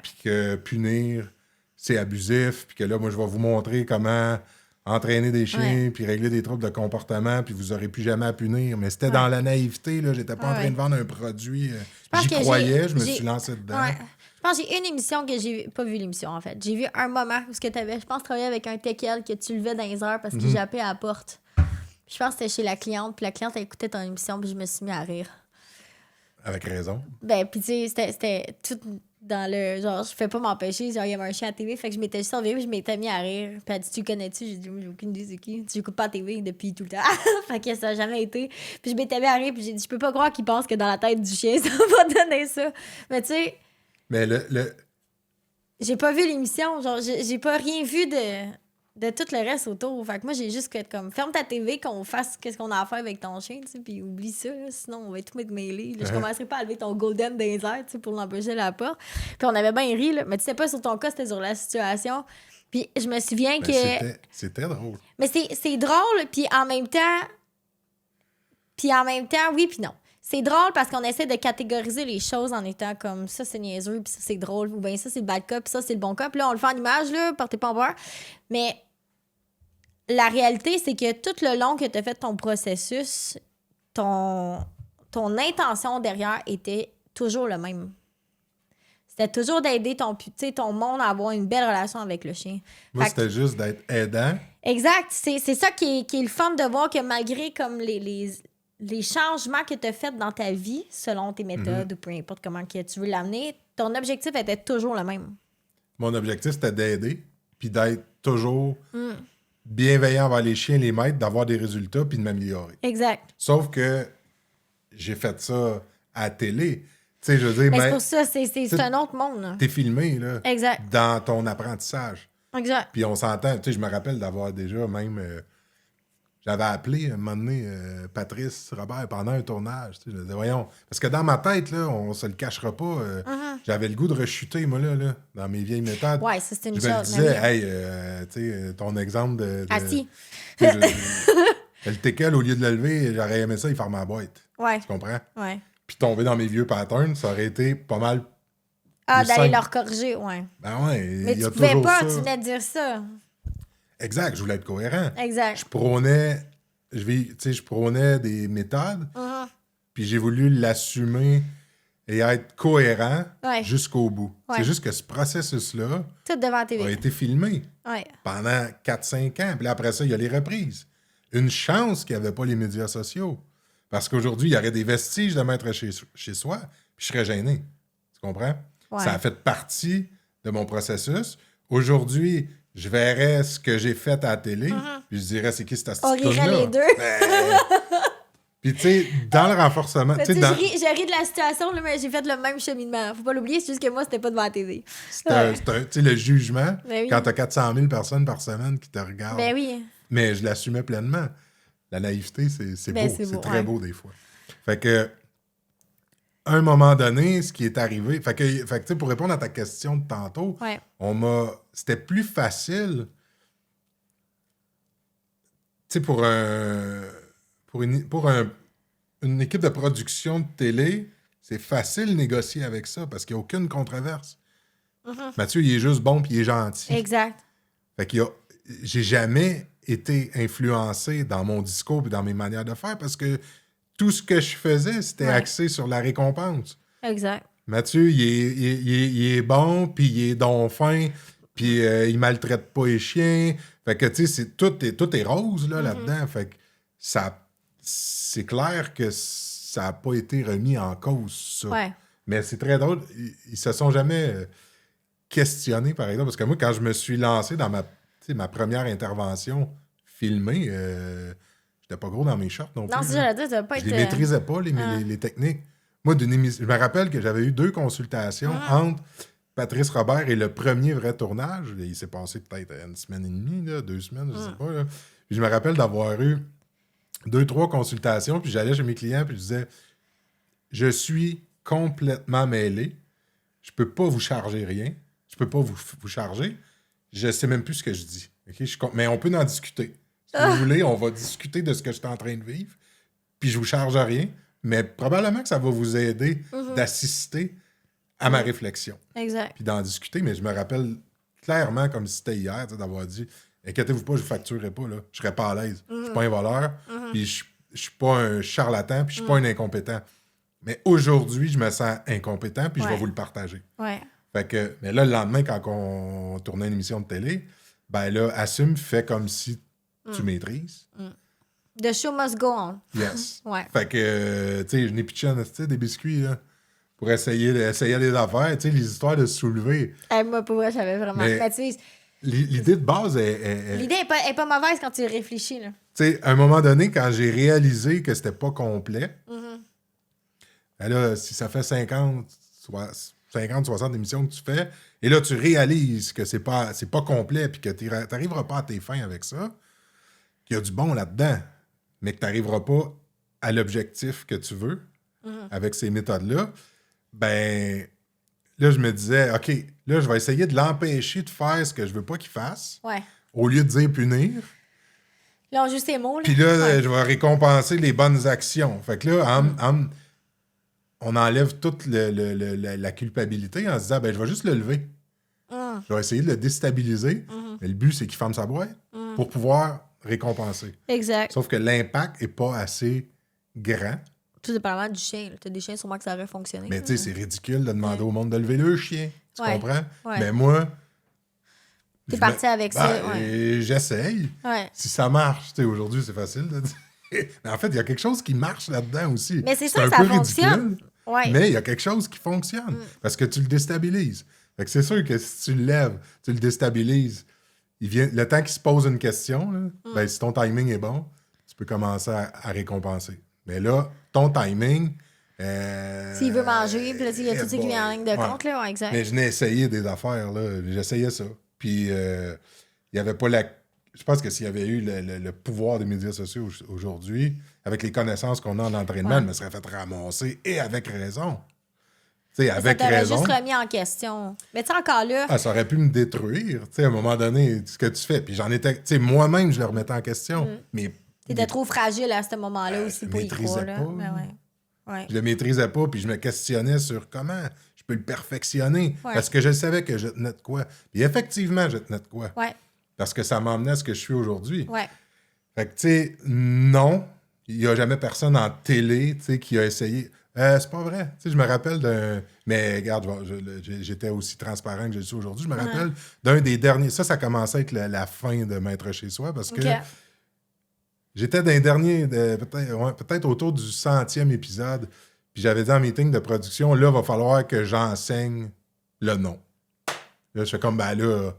puis que punir, c'est abusif, puis que là, moi, je vais vous montrer comment entraîner des chiens, puis régler des troubles de comportement, puis vous aurez plus jamais à punir. Mais c'était dans la naïveté, là. J'étais pas en train de vendre un produit. J'y croyais, je me suis lancé dedans. Ouais. Je pense que j'ai une émission que j'ai pas vu l'émission, en fait. J'ai vu un moment où tu avais, je pense, travaillé avec un teckel que tu levais dans les heures parce qu'il jappait à la porte. Puis je pense que c'était chez la cliente, puis la cliente, elle écoutait ton émission, puis je me suis mis à rire. Avec raison. Ben, puis tu sais, c'était tout dans le... Genre, je fais pas m'empêcher. Genre, il y avait un chien à la TV, fait que je m'étais surveillée, puis je m'étais mis à rire. Puis elle dit, tu connais-tu? J'ai dit, j'ai aucune idée c'est qui. Tu écoutes pas la TV depuis tout le temps. Fait que ça a jamais été. Puis je m'étais mis à rire, puis j'ai dit, je peux pas croire qu'il pense que dans la tête du chien, ça va donner ça. Mais tu sais... Mais J'ai pas vu l'émission. Genre, j'ai pas rien vu de tout le reste autour. Fait que moi, j'ai juste que être comme, ferme ta TV, qu'on fasse qu'est-ce qu'on a à faire avec ton chien, tu sais, puis oublie ça, là, sinon on va tout mettre mêlé. Là, je commencerai pas à lever ton golden dans les airs, tu sais, pour l'empêcher de la porte. Puis on avait bien ri, là, mais tu sais pas sur ton cas, c'était sur la situation. Puis je me souviens que... C'était drôle. Mais c'est drôle, puis en même temps, oui, puis non. C'est drôle parce qu'on essaie de catégoriser les choses en étant comme ça, c'est niaiseux, puis ça, c'est drôle, ou bien ça, c'est le bad cop, puis ça, c'est le bon cop. Puis là, on le fait en image, là, portez pas en peur. Mais la réalité, c'est que tout le long que tu as fait ton processus, ton intention derrière était toujours le même. C'était toujours d'aider ton monde à avoir une belle relation avec le chien. Moi, c'était juste d'être aidant. Exact. C'est ça qui est le fun de voir que malgré comme les changements que tu as faits dans ta vie, selon tes méthodes ou peu importe comment que tu veux l'amener, ton objectif était toujours le même. Mon objectif, c'était d'aider, puis d'être toujours bienveillant envers les chiens, les maîtres, d'avoir des résultats, puis de m'améliorer. Exact. Sauf que j'ai fait ça à la télé. Tu sais, je veux dire, Mais c'est pour ça, c'est un autre monde. Là. T'es filmé, là, Exact. dans ton apprentissage. Exact. Puis on s'entend, tu sais, je me rappelle d'avoir déjà même... j'avais appelé un moment donné Patrice Robert pendant un tournage. Tu sais, je disais, voyons, parce que dans ma tête, là, on se le cachera pas, j'avais le goût de rechuter, moi, là, dans mes vieilles méthodes. Ouais, ça, c'est une Je me chose. disais, hey, tu sais, ton exemple de Assis. tu sais, le teckel, au lieu de le lever, j'aurais aimé ça, il ferme ma boîte. Ouais. Tu comprends? Ouais. Puis tomber dans mes vieux patterns, ça aurait été pas mal. Ah, plus d'aller simple. leur corriger, ouais. Ben ouais, Mais il y a tu pouvais toujours pas, ça. tu venais de dire ça. Exact, je voulais être cohérent. Exact. Je prônais, je prônais des méthodes, puis j'ai voulu l'assumer et être cohérent Ouais. jusqu'au bout. Ouais. C'est juste que ce processus-là Tout devant la a TV. été filmé Ouais. pendant 4-5 ans. Puis là, après ça, il y a les reprises. Une chance qu'il n'y avait pas les médias sociaux. Parce qu'aujourd'hui, il y aurait des vestiges de m'être chez soi, puis je serais gêné. Tu comprends? Ouais. Ça a fait partie de mon processus. Aujourd'hui, je verrais ce que j'ai fait à la télé, puis je dirais, c'est qui cette On astuce-là? rirait les deux. Puis, tu sais, dans le renforcement... Mais tu sais, tu sais, dans... je ris de la situation, là, mais j'ai fait le même cheminement. Faut pas l'oublier, c'est juste que moi, c'était pas devant la TV. tu sais, le jugement, Ben oui. quand t'as 400 000 personnes par semaine qui te regardent. Ben oui. Mais je l'assumais pleinement. La naïveté, c'est Ben, beau. c'est C'est beau, très ouais. beau des fois. Fait que, à un moment donné, ce qui est arrivé... Fait que tu sais, pour répondre à ta question de tantôt, Ouais. C'était plus facile... Tu sais, pour une équipe de production de télé, c'est facile de négocier avec ça parce qu'il n'y a aucune controverse. Mathieu, il est juste bon puis il est gentil. Exact. Fait qu'il y a... J'ai jamais été influencé dans mon discours et dans mes manières de faire parce que tout ce que je faisais, c'était Ouais. axé sur la récompense. Exact. Mathieu, il est bon, puis il est donc fin, puis il maltraite pas les chiens. Fait que, tu sais, tout est rose là-dedans. Fait que c'est clair que ça n'a pas été remis en cause, ça. Ouais. Mais c'est très drôle. Ils se sont jamais questionnés, par exemple, parce que moi, quand je me suis lancé dans ma première intervention filmée, j'étais pas gros dans mes shorts non plus. Non, si là. j'allais dire, ça va pas Je être. les maîtrisais pas, les techniques. Moi, je me rappelle que j'avais eu 2 consultations entre Patrice Robert et le premier vrai tournage. Il s'est passé peut-être une semaine et demie, là, 2 semaines, je sais pas. Là. Puis je me rappelle d'avoir eu 2-3 consultations, puis j'allais chez mes clients, puis je disais, je suis complètement mêlé. Je peux pas vous charger rien. Je peux pas vous charger. Je sais même plus ce que je dis. OK? Mais on peut en discuter. Si vous voulez, on va discuter de ce que je suis en train de vivre. Puis je vous charge rien. Mais probablement que ça va vous aider d'assister à ma réflexion. Exact. Puis d'en discuter. Mais je me rappelle clairement, comme si c'était hier, d'avoir dit, inquiétez-vous pas, je vous facturerai pas. Là. Je serai pas à l'aise. Je suis pas un voleur. Puis je suis pas un charlatan. Puis je suis pas un incompétent. Mais aujourd'hui, je me sens incompétent. Puis je vais vous le partager. Ouais. Fait que, mais là, le lendemain, quand on tournait une émission de télé, ben là, assume, fais comme si tu maîtrises. The show must go on. Yes. Ouais. Fait que, tu sais, je n'ai pitché des biscuits, là, pour essayer des affaires, tu sais, les histoires de se soulever. Hey, moi, pour vrai, j'avais vraiment. Mais- Mais tu sais, L'idée de base est l'idée est pas mauvaise quand tu y réfléchis, là. tu sais, à un moment donné, quand j'ai réalisé que c'était pas complet, ben là, si ça fait 50-60 émissions que tu fais, et là, tu réalises que c'est pas complet, puis que tu n'arriveras pas à tes fins avec ça, qu'il y a du bon là-dedans, mais que tu n'arriveras pas à l'objectif que tu veux avec ces méthodes-là, ben là, je me disais, OK, là, je vais essayer de l'empêcher de faire ce que je veux pas qu'il fasse, Ouais. au lieu de dire punir. Là, on joue ces mots, là. Puis là, Ouais. je vais récompenser les bonnes actions. Fait que là, on enlève toute la culpabilité en se disant, ben, je vais juste le lever. Je vais essayer de le déstabiliser. Mais le but, c'est qu'il ferme sa boîte pour pouvoir récompenser. Exact. Sauf que l'impact n'est pas assez grand. Tout dépendamment du chien. T'as des chiens, sûrement que ça aurait fonctionné. Mais là. tu sais, c'est ridicule de demander au monde de lever le chien. Tu Ouais. comprends? Ouais. Mais moi... T'es je parti avec ça, ben, j'essaye. Ouais. Si ça marche, tu sais, aujourd'hui, c'est facile de dire. Mais en fait, il y a quelque chose qui marche là-dedans aussi. Mais c'est ça, un ça peu fonctionne. ridicule, Ouais. mais il y a quelque chose qui fonctionne. Parce que tu le déstabilises. Fait que c'est sûr que si tu le lèves, tu le déstabilises, le temps qu'il se pose une question, là, ben, si ton timing est bon, tu peux commencer à récompenser. Mais là, ton timing... S'il veut manger, puis là, il y a toutes ses clients en ligne de ouais. compte, là, ouais, exact. Mais je n'ai essayé des affaires, là. J'essayais ça. Puis, il n'y avait pas la... Je pense que s'il y avait eu le pouvoir des médias sociaux aujourd'hui, avec les connaissances qu'on a en entraînement, je me serais fait ramasser, et avec raison. Tu sais, avec ça t'aurait raison. juste remis en question. Mais tu sais, encore là... Ah, ça aurait pu me détruire, tu sais, à un moment donné, ce que tu fais. Puis j'en étais... Tu sais, moi-même, je le remettais en question. Mais... T'étais trop fragile à ce moment-là aussi pour y maîtrisais croire, là. pas. Ben ouais. Ouais. Je le maîtrisais pas, puis je me questionnais sur comment je peux le perfectionner. Ouais. Parce que je savais que je tenais de quoi. Puis effectivement, je tenais de quoi. Ouais. Parce que ça m'emmenait à ce que je suis aujourd'hui. Ouais. Fait que, tu sais, non, il n'y a jamais personne en télé, tu sais, qui a essayé. C'est pas vrai. Tu sais, je me rappelle d'un... Mais regarde, j'étais aussi transparent que je le suis aujourd'hui. Je me rappelle d'un des derniers... Ça commençait à être la fin de Maître chez soi, parce que j'étais dans les derniers... peut-être autour du 100e épisode, puis j'avais dit en meeting de production, là, il va falloir que j'enseigne le nom. Là, je fais comme, ben là...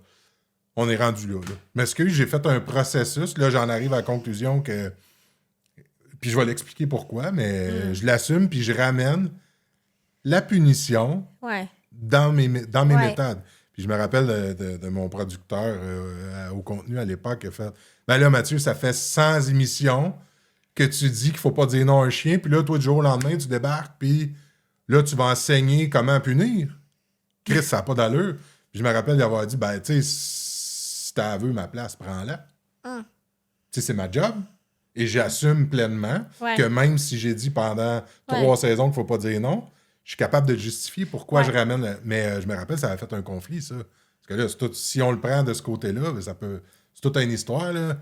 On est rendu là. Mais ce que j'ai fait un processus, là, j'en arrive à la conclusion que... Puis je vais l'expliquer pourquoi, mais je l'assume, puis je ramène la punition dans mes méthodes. Puis je me rappelle de mon producteur au contenu à l'époque qui a fait « Ben là, Mathieu, ça fait 100 émissions que tu dis qu'il faut pas dire non à un chien, puis là, toi, du jour au lendemain, tu débarques, puis là, tu vas enseigner comment punir. Chris, ça n'a pas d'allure. » Puis je me rappelle d'avoir dit « Ben, tu sais, si t'as à veux ma place, prends-la. Tu sais, c'est ma job. » Et j'assume pleinement que même si j'ai dit pendant 3 saisons qu'il ne faut pas dire non, je suis capable de justifier pourquoi je ramène... Mais je me rappelle, ça avait fait un conflit, ça. Parce que là, si on le prend de ce côté-là, ça peut... C'est toute une histoire, là.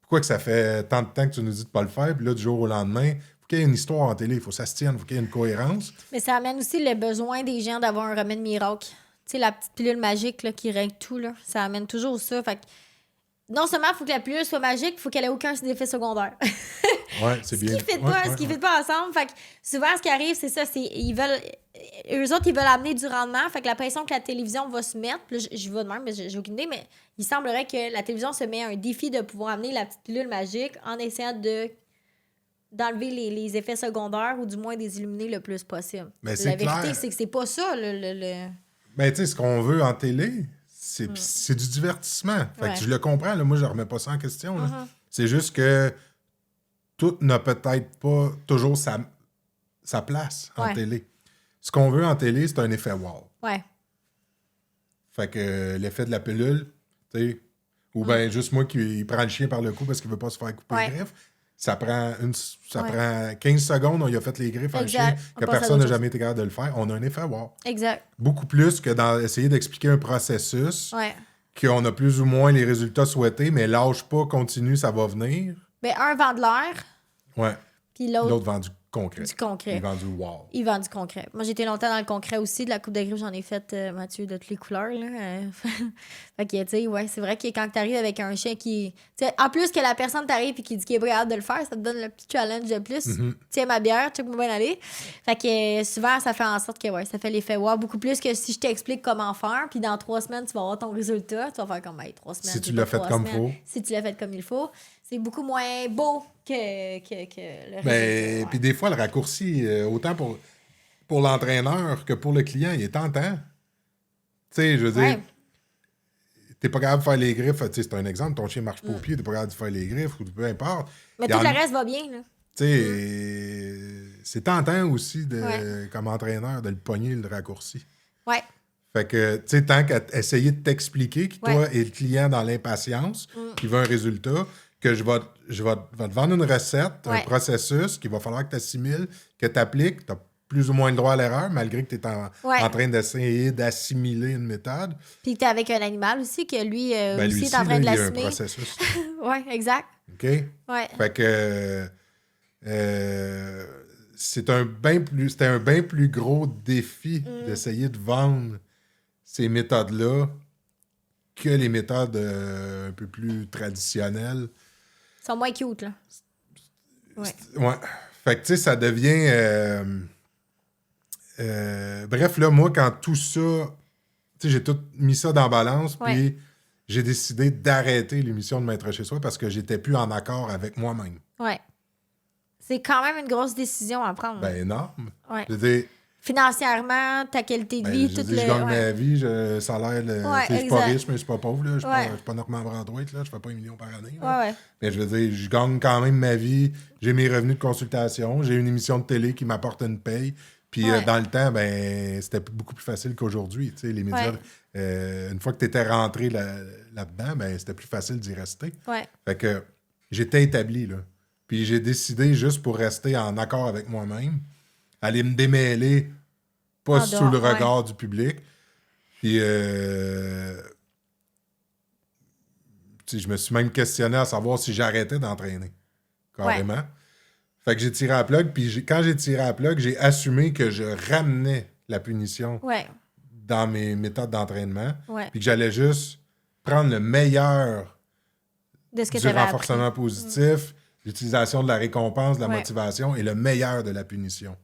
Pourquoi que ça fait tant de temps que tu nous dis de ne pas le faire, puis là, du jour au lendemain, il faut qu'il y ait une histoire en télé, il faut que ça se tienne, il faut qu'il y ait une cohérence. Mais ça amène aussi le besoin des gens d'avoir un remède miracle. Tu sais, la petite pilule magique là, qui règle tout, là, ça amène toujours ça. Fait que non seulement il faut que la pilule soit magique, il faut qu'elle ait aucun effet secondaire. Ouais, c'est bien. Ce qui ne fit pas ensemble. Fait que souvent, ce qui arrive, c'est ça, c'est eux autres, ils veulent amener du rendement. Fait que la pression que la télévision va se mettre, puis là, je vais de même, mais j'ai aucune idée, mais il semblerait que la télévision se met un défi de pouvoir amener la petite pilule magique en essayant d'enlever les effets secondaires ou du moins des éliminer le plus possible. Mais la vérité, c'est que c'est pas ça. Ben, tu sais, ce qu'on veut en télé, c'est du divertissement. Fait que je le comprends, là, moi, je remets pas ça en question. Là. C'est juste que tout n'a peut-être pas toujours sa place en télé. Ce qu'on veut en télé, c'est un effet wow. Ouais. Fait que l'effet de la pilule, tu sais, ou bien juste moi qui prend le chien par le cou parce qu'il veut pas se faire couper les griffes, ça prend 15 secondes, on y a fait les griffes à un chien, que personne n'a jamais été capable de le faire. On a un effet wow. Exact. Beaucoup plus que d'essayer d'expliquer un processus qu'on a plus ou moins les résultats souhaités, mais lâche pas, continue, ça va venir. Mais un vend de l'air. Ouais. Puis l'autre vend du concret. Du concret. Il vend du wow. Il vend du concret. Moi, j'ai été longtemps dans le concret aussi. De la coupe de griffes, j'en ai fait, Mathieu, de toutes les couleurs. Là. Fait que, tu sais, ouais, c'est vrai que quand t'arrives avec un chien qui... T'sais, en plus que la personne t'arrive et qui dit qu'il est prêt de le faire, ça te donne le petit challenge de plus. Tiens ma bière, check-moi bien aller. Fait que souvent, ça fait en sorte que, ça fait l'effet wow. Beaucoup plus que si je t'explique comment faire, puis dans 3 semaines, tu vas avoir ton résultat. Tu vas faire comme, 3 semaines. Si tu l'as fait comme il faut. Si tu l'as fait comme il faut. C'est beaucoup moins beau que le résultat. Puis des fois, le raccourci, autant pour l'entraîneur que pour le client, il est tentant. Tu sais, je veux dire, t'es pas capable de faire les griffes. Tu sais, c'est un exemple, ton chien marche pas au pied, t'es pas capable de faire les griffes ou peu importe. Mais tout le reste va bien, là. Tu sais, c'est tentant aussi, comme entraîneur, de le pogner, le raccourci. Ouais. Fait que, tu sais, tant qu'à essayer de t'expliquer que toi et le client dans l'impatience, qui veut un résultat, que je vais te vendre une recette, un processus qu'il va falloir que tu assimiles, que tu appliques. Tu as plus ou moins le droit à l'erreur, malgré que tu es en train d'essayer d'assimiler une méthode. Puis que tu es avec un animal aussi, que lui, lui aussi est en train de l'assimiler. Il y a un processus. Oui, exact. OK? Ouais. Fait que c'était un bien plus gros défi d'essayer de vendre ces méthodes-là que les méthodes un peu plus traditionnelles. Ils sont moins cute, là. Ouais. Ouais. Fait que, tu sais, ça devient... bref, là, moi, quand tout ça... Tu sais, j'ai tout mis ça dans la balance, Ouais. puis j'ai décidé d'arrêter l'émission de Maître chez soi parce que j'étais plus en accord avec moi-même. Ouais. C'est quand même une grosse décision à prendre. Ben, énorme. Ouais. Je veux dire, Financièrement, ta qualité de ben, vie, je tout dis, le... je gagne ouais. ma vie, salaire, Ouais, tu sais, je suis pas exact. riche, mais je suis pas pauvre, là. Je suis Ouais. pas Normand Brandouette, là. Je fais pas 1 million par année, Ouais, là. ouais. Mais je veux dire, je gagne quand même ma vie. J'ai mes revenus de consultation. J'ai une émission de télé qui m'apporte une paye. Puis Ouais. dans le temps, ben, c'était beaucoup plus facile qu'aujourd'hui. Tu sais, les médias, une fois que tu étais rentré là-dedans, ben, c'était plus facile d'y rester. Ouais. Fait que j'étais établi, là. Puis j'ai décidé, juste pour rester en accord avec moi-même, aller me démêler, pas En sous dehors, le regard du public. Puis, tu sais, je me suis même questionné à savoir si j'arrêtais d'entraîner. Carrément. Fait que j'ai tiré à la plug, puis quand j'ai tiré à la plug, j'ai assumé que je ramenais la punition Ouais. dans mes méthodes d'entraînement, Ouais. puis que j'allais juste prendre le meilleur De ce que du tu avais renforcement positif, l'utilisation de la récompense, de la Ouais. motivation et le meilleur de la punition.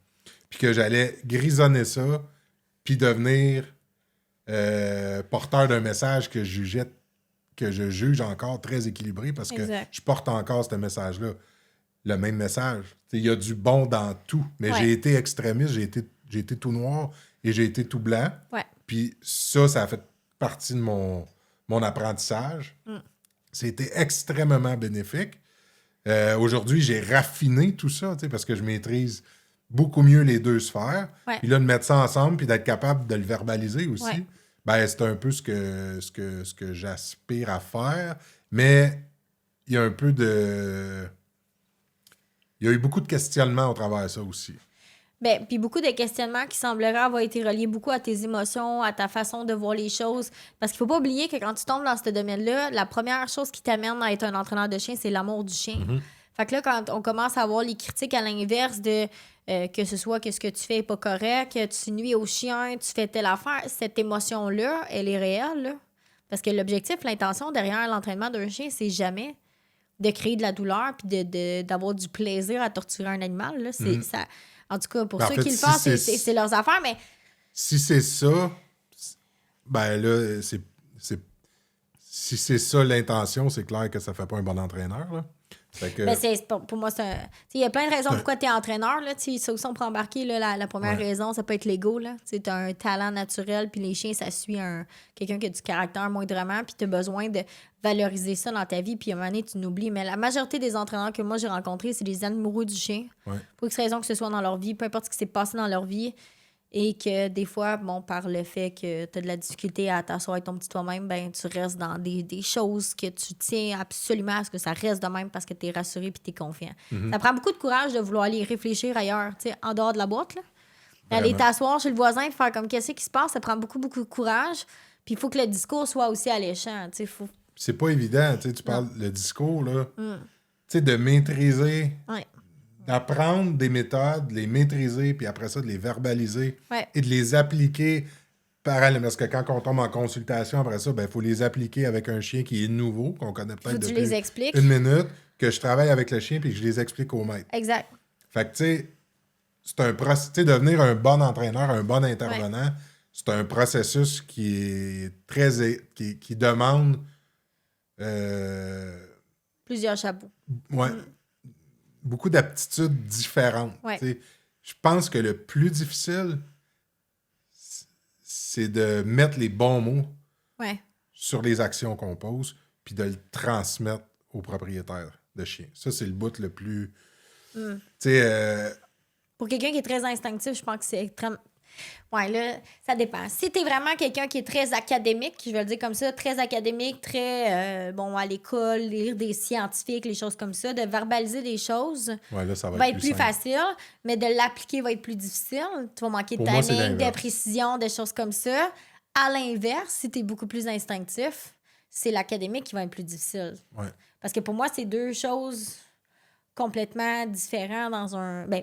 Puis que j'allais grisonner ça, puis devenir porteur d'un message que je juge encore très équilibré parce que Exact. je porte encore ce message-là. Le même message. Il y a du bon dans tout. Mais Ouais. j'ai été extrémiste, j'ai été tout noir et j'ai été tout blanc. Ouais. Puis ça a fait partie de mon apprentissage. C'était extrêmement bénéfique. Aujourd'hui, j'ai raffiné tout ça, parce que je maîtrise beaucoup mieux les deux sphères. Ouais. Puis là, de mettre ça ensemble puis d'être capable de le verbaliser aussi, Ouais. ben, c'est un peu ce que j'aspire à faire. Mais il y a un peu de... Il y a eu beaucoup de questionnements au travers de ça aussi. Ben, puis beaucoup de questionnements qui sembleraient avoir été reliés beaucoup à tes émotions, à ta façon de voir les choses. Parce qu'il faut pas oublier que quand tu tombes dans ce domaine-là, la première chose qui t'amène à être un entraîneur de chien, c'est l'amour du chien. Fait que là, quand on commence à avoir les critiques à l'inverse de que ce soit que ce que tu fais est pas correct, que tu nuis au chien, tu fais telle affaire, cette émotion-là, elle est réelle, là. Parce que l'objectif, l'intention derrière l'entraînement d'un chien, c'est jamais de créer de la douleur puis d'avoir du plaisir à torturer un animal, là. C'est ça. En tout cas, pour Ben, en ceux fait, qui le si font, c'est- c'est leurs affaires, mais Si c'est ça, ben là, si c'est ça l'intention, c'est clair que ça fait pas un bon entraîneur, là. Fait que, ben, pour moi, c'est un... Il y a plein de raisons pourquoi tu es entraîneur. Là. Ça aussi, on peut embarquer. Là, la première raison, ça peut être l'ego. Tu as un talent naturel, puis les chiens, ça suit quelqu'un qui a du caractère moindrement, puis tu as besoin de valoriser ça dans ta vie, puis à un moment donné, tu n'oublies. Mais la majorité des entraîneurs que moi, j'ai rencontrés, c'est des amoureux du chien. Ouais. Pour X raison que ce soit dans leur vie, peu importe ce qui s'est passé dans leur vie. Et que des fois, bon, par le fait que tu as de la difficulté à t'asseoir avec ton petit toi-même, ben tu restes dans des choses que tu tiens absolument à ce que ça reste de même parce que tu es rassuré et tu es confiant. Ça prend beaucoup de courage de vouloir aller réfléchir ailleurs, tu sais, en dehors de la boîte. Là. Aller t'asseoir chez le voisin et faire comme qu'est-ce qui se passe, ça prend beaucoup, beaucoup de courage. Puis il faut que le discours soit aussi alléchant. Tu sais, faut... C'est pas évident, tu parles le discours, là. Tu sais, de maîtriser... Ouais. D'apprendre des méthodes, les maîtriser, puis après ça, de les verbaliser et de les appliquer parallèlement. Parce que quand on tombe en consultation, après ça, il faut les appliquer avec un chien qui est nouveau, qu'on connaît peut-être depuis les expliques. 1 minute, que je travaille avec le chien puis que je les explique au maître. Exact. Fait que, tu sais, c'est un processus. Devenir un bon entraîneur, un bon intervenant, c'est un processus qui est qui demande... plusieurs chapeaux. Ouais. Beaucoup d'aptitudes différentes. Ouais. Je pense que le plus difficile, c'est de mettre les bons mots sur les actions qu'on pose, puis de le transmettre au propriétaire de chien. Ça, c'est le bout le plus... Tu sais... Pour quelqu'un qui est très instinctif, je pense que c'est extrêmement... Ouais, là, ça dépend. Si t'es vraiment quelqu'un qui est très académique, je vais le dire comme ça, très académique, très, à l'école, lire des scientifiques, les choses comme ça, de verbaliser des choses là, ça va être plus simple. facile, mais de l'appliquer va être plus difficile. Tu vas manquer de Pour moi, c'est timing, de l'inverse. précision, des choses comme ça. À l'inverse, si t'es beaucoup plus instinctif, c'est l'académique qui va être plus difficile. Ouais. Parce que pour moi, c'est deux choses complètement différentes dans un... Ben,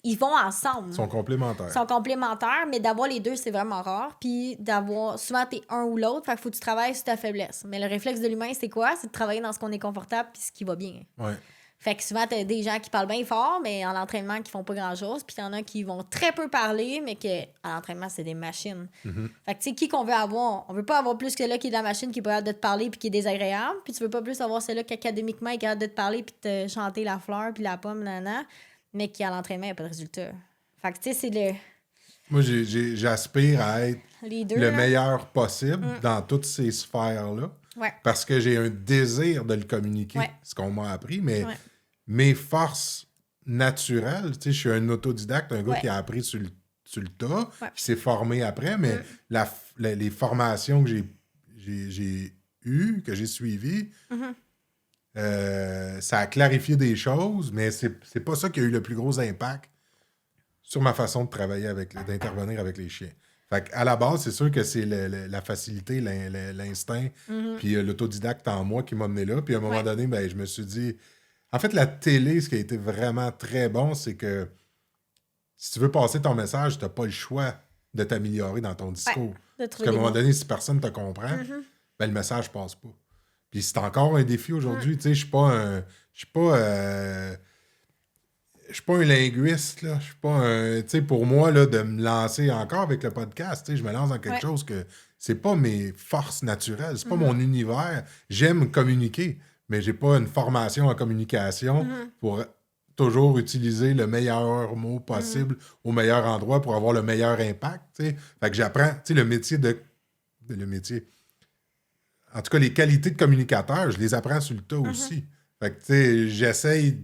ils vont ensemble. Ils sont complémentaires. Ils sont complémentaires, mais d'avoir les deux, c'est vraiment rare. Puis d'avoir... Souvent, t'es un ou l'autre, fait qu'il faut que tu travailles sur ta faiblesse. Mais le réflexe de l'humain, c'est quoi? C'est de travailler dans ce qu'on est confortable puis ce qui va bien. Ouais. Fait que souvent, t'as des gens qui parlent bien fort, mais en entraînement, qui font pas grand-chose. Puis t'en as qui vont très peu parler, mais que à l'entraînement, c'est des machines. Fait que, tu sais, qui qu'on veut avoir? On veut pas avoir plus que là qui est de la machine, qui est pas capable de te parler puis qui est désagréable. Puis tu veux pas plus avoir celui-là qui, académiquement, est capable de te parler puis de te chanter la fleur puis la pomme, mais qui, à l'entraînement, il a pas de résultat. Fait que, tu sais, c'est Moi, j'aspire à être les deux. le là. meilleur possible dans toutes ces sphères-là. Ouais. Parce que j'ai un désir de le communiquer, Ouais. ce qu'on m'a appris, mais Ouais. mes forces naturelles, tu sais, je suis un autodidacte, un gars Ouais. qui a appris sur le tas, Ouais. qui s'est formé après, mais les formations que j'ai eues, que j'ai suivies, ça a clarifié des choses, mais c'est pas ça qui a eu le plus gros impact sur ma façon de travailler d'intervenir avec les chiens. Fait qu'à la base, c'est sûr que c'est la facilité, l'instinct, puis l'autodidacte en moi qui m'a mené là. Puis à un moment donné, ben, je me suis dit... En fait, la télé, ce qui a été vraiment très bon, c'est que si tu veux passer ton message, tu n'as pas le choix de t'améliorer dans ton discours. Parce qu'à un moment donné, si personne ne te comprend, ben, le message passe pas. Puis c'est encore un défi aujourd'hui. Tu sais, je suis pas je suis pas un linguiste, là. Je suis pas un... Tu sais, pour moi, là, de me lancer encore avec le podcast, tu sais, je me lance dans quelque chose que c'est pas mes forces naturelles, c'est pas mon univers. J'aime communiquer, mais j'ai pas une formation en communication pour toujours utiliser le meilleur mot possible au meilleur endroit pour avoir le meilleur impact, tu sais. Fait que j'apprends, tu sais, le métier. En tout cas, les qualités de communicateur, je les apprends sur le tas aussi. Fait que, tu sais, j'essaye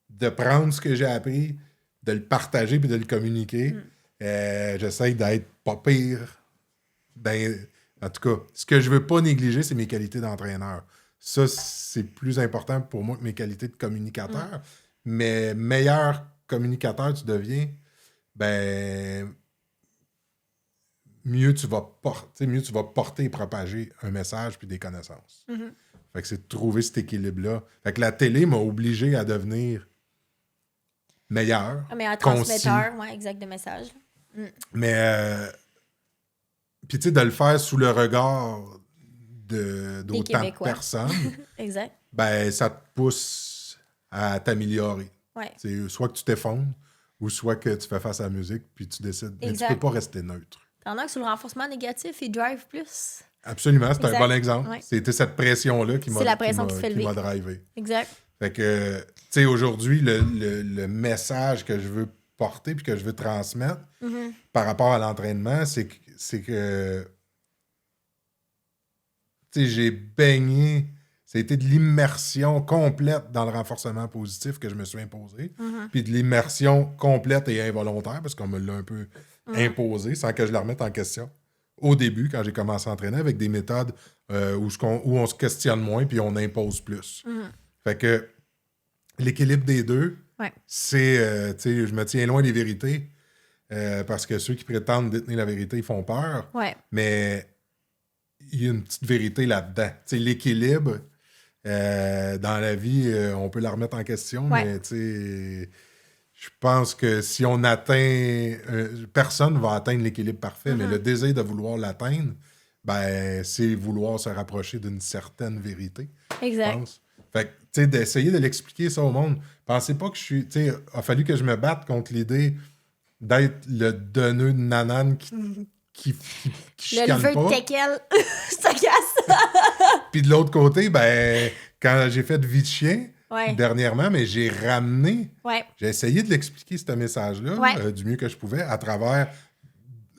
de prendre ce que j'ai appris, de le partager puis de le communiquer. J'essaye d'être pas pire. En tout cas, ce que je veux pas négliger, c'est mes qualités d'entraîneur. Ça, c'est plus important pour moi que mes qualités de communicateur. Mais meilleur communicateur tu deviens, ben mieux tu vas porter et propager un message puis des connaissances. Fait que c'est de trouver cet équilibre-là. Fait que la télé m'a obligé à devenir meilleur, mais un concis. transmetteur, exact, de message. Mais, puis tu sais, de le faire sous le regard d'autant de personnes, exact. Ben, ça te pousse à t'améliorer. Ouais. C'est soit que tu t'effondres, ou soit que tu fais face à la musique, puis tu décides. Mais tu peux pas rester neutre. T'en as que sur le renforcement négatif, il drive plus. Absolument, c'est un bon exemple. Ouais. C'était cette pression-là qui m'a drivé. Exact. Fait que, tu sais, aujourd'hui, le message que je veux porter puis que je veux transmettre par rapport à l'entraînement, c'est que tu sais, j'ai baigné, ça a été de l'immersion complète dans le renforcement positif que je me suis imposé, puis de l'immersion complète et involontaire, parce qu'on me l'a un peu imposé sans que je la remette en question. Au début, quand j'ai commencé à entraîner, avec des méthodes où on se questionne moins puis on impose plus. Fait que l'équilibre des deux, c'est, tu sais, je me tiens loin des vérités, parce que ceux qui prétendent détenir la vérité, ils font peur. Mais il y a une petite vérité là-dedans. Tu sais, l'équilibre, dans la vie, on peut la remettre en question, mais tu sais, je pense que si on atteint... personne ne va atteindre l'équilibre parfait, mais le désir de vouloir l'atteindre, ben, c'est vouloir se rapprocher d'une certaine vérité. Exact. Je pense. Fait que, tu sais, d'essayer de l'expliquer ça au monde. Pensez pas que je suis... Tu sais, il a fallu que je me batte contre l'idée d'être le donneux de nanane qui chicane pas. Le vœu de teckel, ça casse. Puis de l'autre côté, ben, quand j'ai fait vie de chien, dernièrement, mais j'ai ramené, j'ai essayé de l'expliquer, ce message-là, du mieux que je pouvais, à travers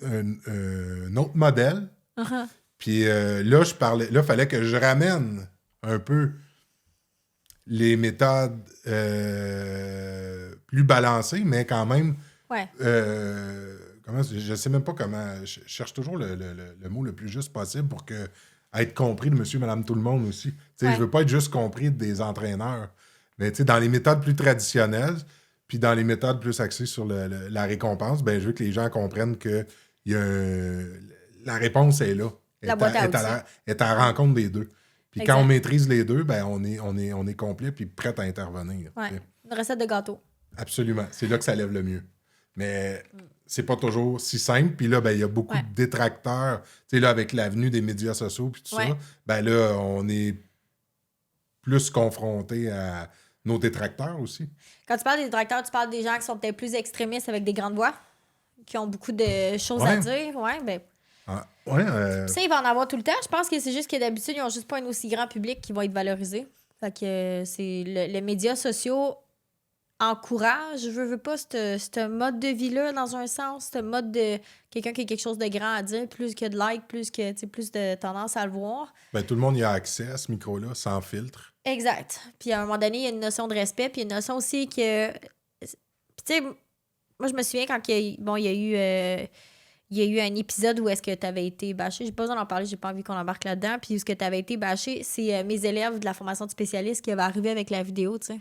un autre modèle. Puis là, il fallait que je ramène un peu les méthodes plus balancées, mais quand même... je sais même pas comment... Je cherche toujours le mot le plus juste possible pour être compris de monsieur, madame, tout le monde aussi. Je veux pas être juste compris des entraîneurs. Mais dans les méthodes plus traditionnelles, puis dans les méthodes plus axées sur la récompense, ben, je veux que les gens comprennent que la réponse est là. Elle est à la rencontre des deux. Puis quand on maîtrise les deux, ben, on est complet puis prêt à intervenir. Une recette de gâteau. Absolument. C'est là que ça lève le mieux. Mais c'est pas toujours si simple. Puis là, ben, il y a beaucoup de détracteurs. Tu sais, là, avec l'avenue des médias sociaux puis tout ça, ben là, on est plus confronté à nos détracteurs aussi. Quand tu parles des détracteurs, tu parles des gens qui sont peut-être plus extrémistes avec des grandes voix, qui ont beaucoup de choses à dire. Ouais, ben. Ça, il va en avoir tout le temps. Je pense que c'est juste que d'habitude, ils n'ont juste pas un aussi grand public qui va être valorisé. Fait que c'est les médias sociaux encouragent, je veux pas, ce mode de vie-là, dans un sens, ce mode de quelqu'un qui a quelque chose de grand à dire, plus que de likes, plus de tendance à le voir. Ben, tout le monde y a accès à ce micro-là, sans filtre. Exact. Puis à un moment donné, il y a une notion de respect, puis une notion aussi que... Puis tu sais, moi, je me souviens quand il y a eu un épisode où est-ce que tu avais été bâché. J'ai pas besoin d'en parler, j'ai pas envie qu'on embarque là-dedans. Puis où est-ce que tu avais été bâché, c'est mes élèves de la formation de spécialiste qui avaient arrivé avec la vidéo, tu sais.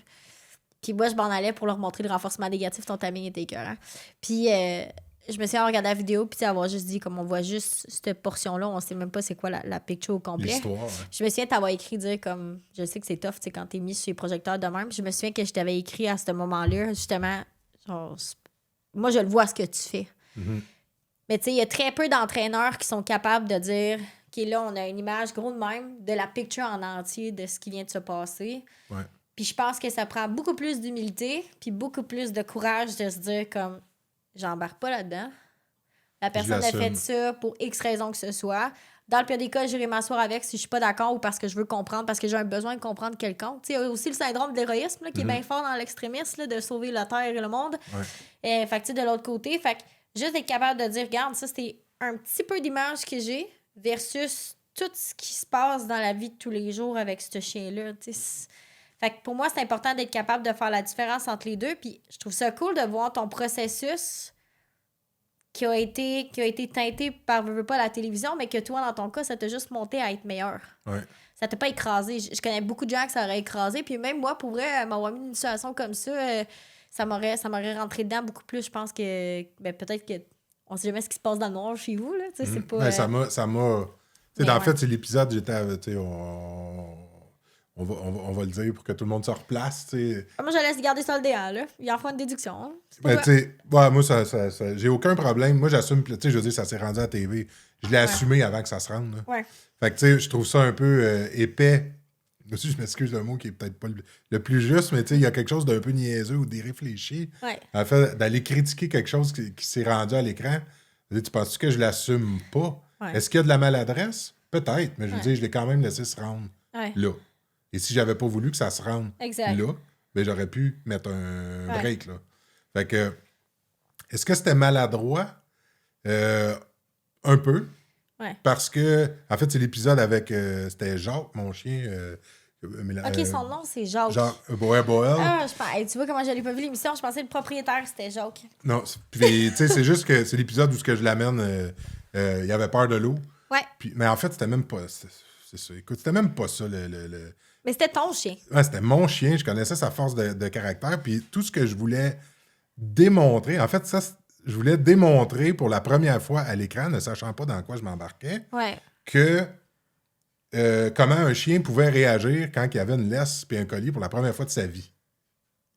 Puis moi, je m'en allais pour leur montrer le renforcement négatif. Ton timing était écœurant. Puis je me suis regardé la vidéo, puis avoir juste dit, comme on voit juste cette portion-là, on sait même pas c'est quoi la picture au complet. L'histoire, ouais. Je me souviens t'avoir écrit, dire comme, je sais que c'est tough, tu sais, quand t'es mis sur les projecteurs de même. Je me souviens que je t'avais écrit à ce moment-là, justement, genre, moi, je le vois ce que tu fais. Mm-hmm. Mais tu sais, il y a très peu d'entraîneurs qui sont capables de dire, OK, là, on a une image gros de même, de la picture en entier de ce qui vient de se passer. Ouais. Puis je pense que ça prend beaucoup plus d'humilité, puis beaucoup plus de courage de se dire comme, j'embarque pas là-dedans. La personne a fait ça pour X raison que ce soit. Dans le pire des cas, j'irai m'asseoir avec si je suis pas d'accord ou parce que je veux comprendre, parce que j'ai un besoin de comprendre quelqu'un. Tu sais, il y a aussi le syndrome de l'héroïsme là, qui est bien fort dans l'extrémisme, là, de sauver la Terre et le monde. Ouais. Fait que tu sais, de l'autre côté, fait que juste être capable de dire, regarde, ça c'était un petit peu d'image que j'ai versus tout ce qui se passe dans la vie de tous les jours avec ce chien-là. Tu sais, fait que pour moi, c'est important d'être capable de faire la différence entre les deux. Puis je trouve ça cool de voir ton processus qui a été teinté par, veux pas, la télévision, mais que toi, dans ton cas, ça t'a juste monté à être meilleur. Ouais. Ça t'a pas écrasé. Je connais beaucoup de gens que ça aurait écrasé. Puis même moi, pour vrai, m'avoir mis dans une situation comme ça, ça m'aurait rentré dedans beaucoup plus. Je pense que peut-être que on sait jamais ce qui se passe dans le noir chez vous. Là. C'est pas, Ben, ça m'a... En fait, c'est l'épisode, j'étais... On va le dire pour que tout le monde se replace, tu sais. Moi, je laisse garder ça le déant, là. Il en faut une déduction. Hein. Ben, tu sais, moi, ça, j'ai aucun problème. Moi, j'assume, tu sais, je veux dire, ça s'est rendu à la TV. Je l'ai assumé avant que ça se rende. Là. Ouais. Fait que, tu sais, je trouve ça un peu épais. Aussi, je m'excuse d'un mot qui est peut-être pas le plus juste, mais tu sais, il y a quelque chose d'un peu niaiseux ou déréfléchi. Ouais. En fait, d'aller critiquer quelque chose qui s'est rendu à l'écran. Tu penses que je l'assume pas? Ouais. Est-ce qu'il y a de la maladresse? Peut-être, mais je veux dire, je l'ai quand même laissé se rendre là. Et si j'avais pas voulu que ça se rende là, ben j'aurais pu mettre un break, là. Fait que, est-ce que c'était maladroit? Un peu. Ouais. Parce que, en fait, c'est l'épisode avec... c'était Jacques, mon chien. OK, son nom, c'est Jacques. Jacques Boel. Ah, tu vois comment j'avais pas vu l'émission? Je pensais que le propriétaire, c'était Jacques. Non, puis, tu sais, c'est juste que c'est l'épisode où je l'amène, il avait peur de l'eau. Ouais. Puis, mais en fait, c'était même pas... C'est ça. Écoute, c'était même pas ça, Mais c'était ton chien. Ouais, c'était mon chien. Je connaissais sa force de caractère. Puis tout ce que je voulais démontrer, en fait, ça, je voulais démontrer pour la première fois à l'écran, ne sachant pas dans quoi je m'embarquais, que comment un chien pouvait réagir quand il y avait une laisse et un collier pour la première fois de sa vie.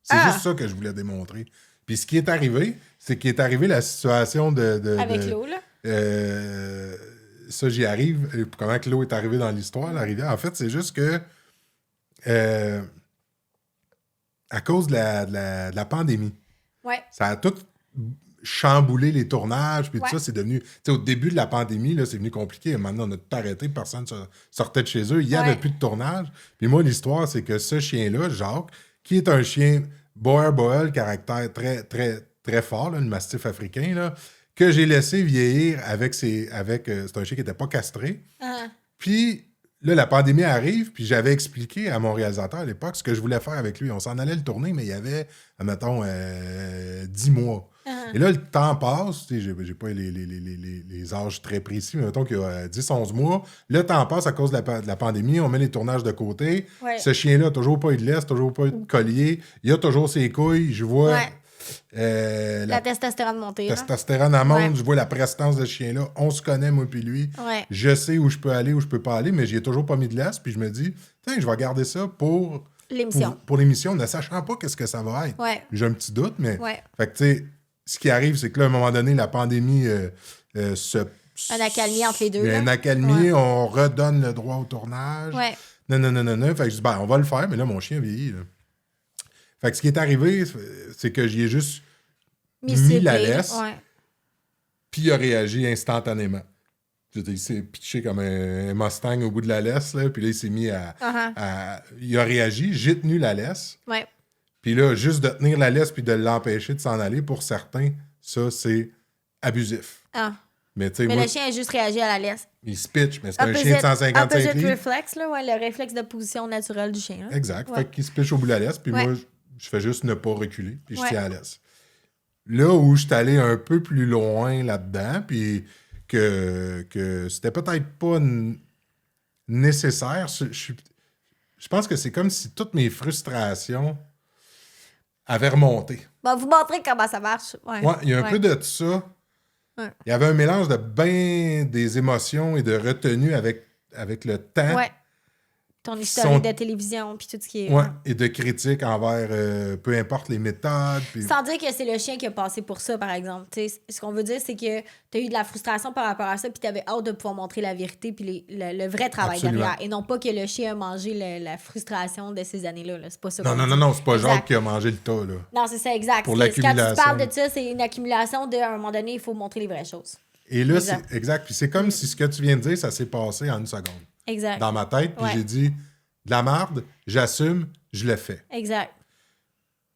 C'est juste ça que je voulais démontrer. Puis ce qui est arrivé, c'est qu'il est arrivé la situation avec l'eau, là. Ça, j'y arrive. Comment que l'eau est arrivée dans l'histoire, la rivière. En fait, c'est juste que à cause de la pandémie, ça a tout chamboulé les tournages, puis tout ça, c'est devenu... Tu sais, au début de la pandémie, là, c'est venu compliqué. Maintenant, on a tout arrêté, personne sortait de chez eux. Il n'y avait plus de tournage. Puis moi, l'histoire, c'est que ce chien-là, Jacques, qui est un chien boer, caractère très, très, très fort, là, une mastif africain, là, que j'ai laissé vieillir avec... c'est un chien qui n'était pas castré. Puis... Là, la pandémie arrive, puis j'avais expliqué à mon réalisateur à l'époque ce que je voulais faire avec lui. On s'en allait le tourner, mais il y avait, admettons, 10 mois. Et là, le temps passe. Tu sais, j'ai pas les âges très précis, mais mettons qu'il y a 10-11 mois. Le temps passe à cause de la pandémie. On met les tournages de côté. Ce chien-là n'a toujours pas eu de laisse, toujours pas eu de collier. Il a toujours ses couilles. Je vois... la testostérone montée. La testostérone à monte, je vois la prestance de ce chien-là. On se connaît, moi puis lui. Je sais où je peux aller, où je peux pas aller, mais j'y ai toujours pas mis de laisse. Puis je me dis, tiens, je vais garder ça pour l'émission. Pour l'émission, ne sachant pas qu'est-ce que ça va être. J'ai un petit doute, mais... Fait que, tu sais, ce qui arrive, c'est que là, à un moment donné, la pandémie un accalmie entre les deux. Il y a un accalmie, on redonne le droit au tournage. Non. Fait que je dis, on va le faire, mais là, mon chien vieillit, là. Fait que ce qui est arrivé, c'est que j'y ai juste mis sur la play, laisse, ouais. puis il a réagi instantanément. Il s'est pitché comme un Mustang au bout de la laisse, là, puis là, il s'est mis il a réagi, j'ai tenu la laisse. Ouais. Puis là, juste de tenir la laisse puis de l'empêcher de s'en aller, pour certains, ça, c'est abusif. Ah. Mais, tu sais, Mais moi, le chien a juste réagi à la laisse. il se pitch, mais c'est un chien de 155 opposite livres. reflex, là, ouais, le réflexe de position naturelle du chien. Là. Exact. Ouais. Fait qu'il se pitch au bout de la laisse, puis Ouais. moi, je fais juste ne pas reculer, puis je Ouais. tiens à la laisse. Là où je suis allé un peu plus loin là-dedans, puis que c'était peut-être pas nécessaire, je pense que c'est comme si toutes mes frustrations avaient remonté. Bon, vous montrez comment ça marche. Ouais, Ouais, il y a un peu de ça. Ouais. Il y avait un mélange de bien des émotions et de retenue avec le temps. Ouais. Ton historique de télévision, puis tout ce qui est... Ouais, et de critiques envers peu importe les méthodes. Puis... Sans dire que c'est le chien qui a passé pour ça, par exemple. T'sais, ce qu'on veut dire, c'est que tu as eu de la frustration par rapport à ça, puis tu avais hâte de pouvoir montrer la vérité, puis le vrai travail Absolument. derrière. Et non pas que le chien a mangé la frustration de ces années-là. Là. C'est pas ça. Non, c'est pas Exact. Jacques qui a mangé le tas, là. Non, c'est ça, exact. Pour Quand tu l'accumulation. parles de ça, c'est une accumulation de, à un moment donné, il faut montrer les vraies choses. Et là, Exact. c'est exact. Puis c'est comme si ce que tu viens de dire, ça s'est passé en une seconde. Exact. Dans ma tête, puis Ouais. j'ai dit, de la marde, j'assume, je le fais. Exact.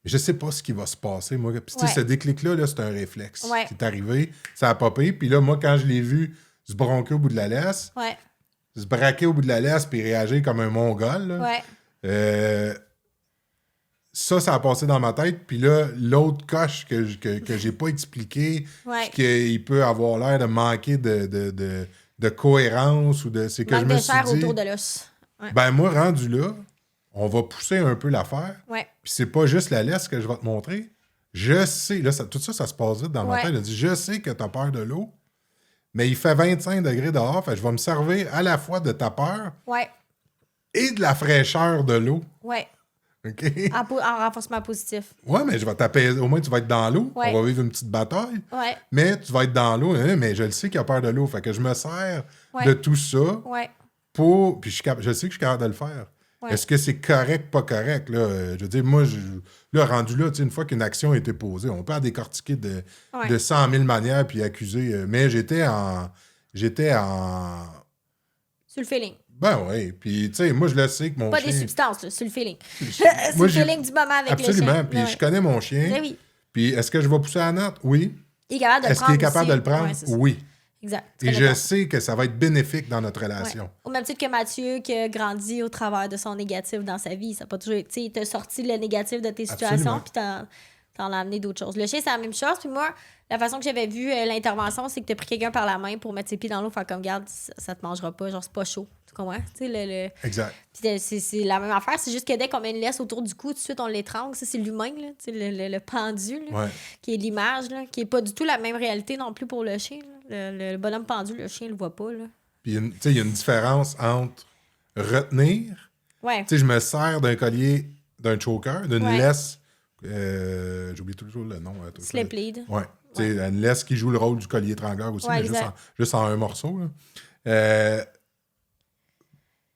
Je sais pas ce qui va se passer, moi. Puis, tu sais, Ouais. ce déclic-là, là, c'est un réflexe Ouais. qui est arrivé. Ça a popé. Puis là, moi, quand je l'ai vu se bronquer au bout de la laisse, Ouais. se braquer au bout de la laisse puis réagir comme un mongol, là, Ouais. ça a passé dans ma tête. Puis là, l'autre coche que j'ai pas expliqué, Ouais. puis qu'il peut avoir l'air de manquer de cohérence ou de... C'est que Manque je me de suis chair dit, autour de l'os. Ouais. ben moi, rendu là, on va pousser un peu l'affaire. Ouais. Puis c'est pas juste la laisse que je vais te montrer. Je sais, là, tout ça se passe vite dans ma Ouais. tête. Je dis, je sais que t'as peur de l'eau, mais il fait 25 degrés dehors, fait que je vais me servir à la fois de ta peur Ouais. et de la fraîcheur de l'eau. Ouais. OK? En renforcement positif. Ouais, mais je vais t'apaiser. Au moins, tu vas être dans l'eau. Ouais. On va vivre une petite bataille. Ouais. Mais tu vas être dans l'eau, hein, mais je le sais qu'il a peur de l'eau. Fait que je me sers Ouais. de tout ça Ouais. pour. Puis je sais que je suis capable de le faire. Ouais. Est-ce que c'est correct, pas correct? Là? Je veux dire, moi, là, rendu là, tu sais, une fois qu'une action a été posée, on peut la décortiquer Ouais. de 100 000 manières puis accuser. Mais j'étais en. Sur le feeling. Ben oui. Puis, tu sais, moi, je le sais que mon Pas chien. des substances, là, sur le feeling. Moi, C'est le j'ai- feeling du moment avec le Absolument. chien. Puis, Ouais. je connais mon chien. Ben oui. Puis, est-ce que je vais pousser la note? Oui. Il est capable de le Est-ce prendre qu'il est capable aussi. de le prendre? Ouais, c'est ça. Oui. Exact. Tu Et connais je ton- sais que ça va être bénéfique dans notre relation. Ouais. Au même titre que Mathieu, qui a grandi au travers de son négatif dans sa vie. Ça a pas toujours été. Tu sais, il t'a sorti le négatif de tes situations, Absolument. puis t'en as amené d'autres choses. Le chien, c'est la même chose. Puis moi, la façon que j'avais vu l'intervention, c'est que t'as pris quelqu'un par la main pour mettre ses pieds dans l'eau, faire comme, garde, ça te mangera pas, genre, c'est pas chaud. Tu comprends? Tu sais, Exact. Puis c'est la même affaire, c'est juste que dès qu'on met une laisse autour du cou, tout de suite, on l'étrangle. Ça, c'est l'humain, là. Tu sais, le pendu, là, Ouais. qui est l'image, là, qui est pas du tout la même réalité non plus pour le chien. Là. Le bonhomme pendu, le chien, le voit pas, là. Puis, tu sais, il y a une différence entre retenir. Ouais. Tu sais, je me sers d'un collier, d'un choker, d'une Ouais. laisse. J'oublie toujours le nom. Slip lead. Ouais. Tu sais, une laisse qui joue le rôle du collier étrangleur aussi, Ouais, mais exact. juste en un morceau. Là.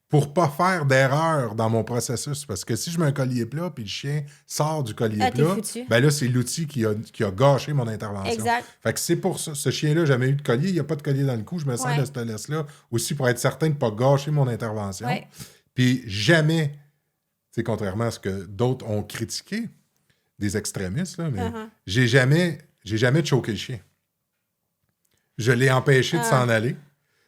Pour pas faire d'erreur dans mon processus. Parce que si je mets un collier plat puis le chien sort du collier Ah, t'es plat, foutu. ben là, c'est l'outil qui a gâché mon intervention. Exact. Fait que c'est pour ça. Ce chien-là, j'ai jamais eu de collier. Il n'y a pas de collier dans le cou. Je me sers Ouais. de cette laisse-là aussi pour être certain de ne pas gâcher mon intervention. Ouais. Puis jamais, tu sais, contrairement à ce que d'autres ont critiqué, des extrémistes, là, mais Uh-huh. j'ai jamais choqué le chien. Je l'ai empêché de Ah. s'en aller.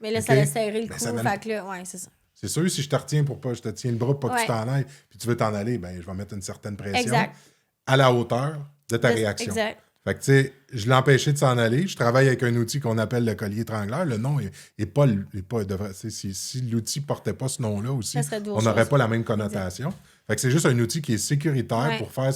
Mais là, Ok. ça a serré le Ben, cou. ça donne- Fait que là, ouais, c'est ça. C'est sûr, si je te retiens je te tiens le bras pour pas que Ouais. tu t'en ailles, puis tu veux t'en aller, ben je vais mettre une certaine pression Exact. à la hauteur de ta réaction. Exact. Fait que, tu sais, je l'ai empêché de s'en aller. Je travaille avec un outil qu'on appelle le collier étrangleur. Le nom est pas... si l'outil portait pas ce nom-là aussi, Ça serait d'autres on n'aurait choses. pas la même connotation. Fait que c'est juste un outil qui est sécuritaire Ouais. pour faire...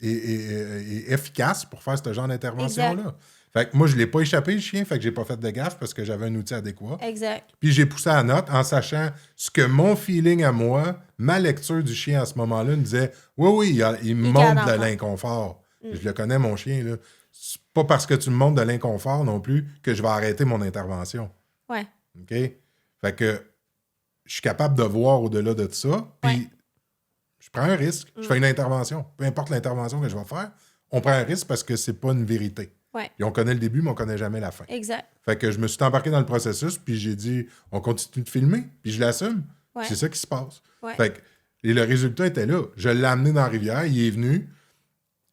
Et efficace pour faire ce genre d'intervention-là. Fait que moi, je l'ai pas échappé, le chien, fait que j'ai pas fait de gaffe parce que j'avais un outil adéquat. Exact. Puis j'ai poussé la note en sachant ce que mon feeling à moi, ma lecture du chien à ce moment-là me disait oui, il me montre garde de enfant. l'inconfort. Je le connais, mon chien. Là. C'est pas parce que tu me montres de l'inconfort non plus que je vais arrêter mon intervention. Ouais. OK? Fait que je suis capable de voir au-delà de ça. Puis Ouais. Je prends un risque. Je fais une intervention. Peu importe l'intervention que je vais faire, on prend un risque parce que c'est pas une vérité. Ouais. Et on connaît le début, mais on connaît jamais la fin. Exact. Fait que je me suis embarqué dans le processus, puis j'ai dit, on continue de filmer, puis je l'assume. Ouais. C'est ça qui se passe. Ouais. Fait que, et le résultat était là. Je l'ai amené dans la rivière, il est venu.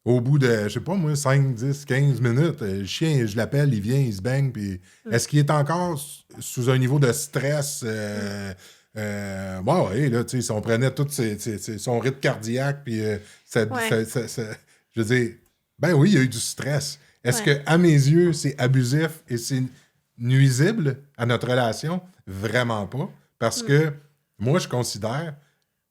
Au bout de, je sais pas moi, 5, 10, 15 minutes, le chien, je l'appelle, il vient, il se baigne, puis est-ce qu'il est encore sous un niveau de stress? Ouais, là, tu sais, si on prenait tout son rythme cardiaque, puis je veux dire, ben oui, il y a eu du stress. Est-ce que, à mes yeux, c'est abusif et c'est nuisible à notre relation? Vraiment pas. Parce que moi, je considère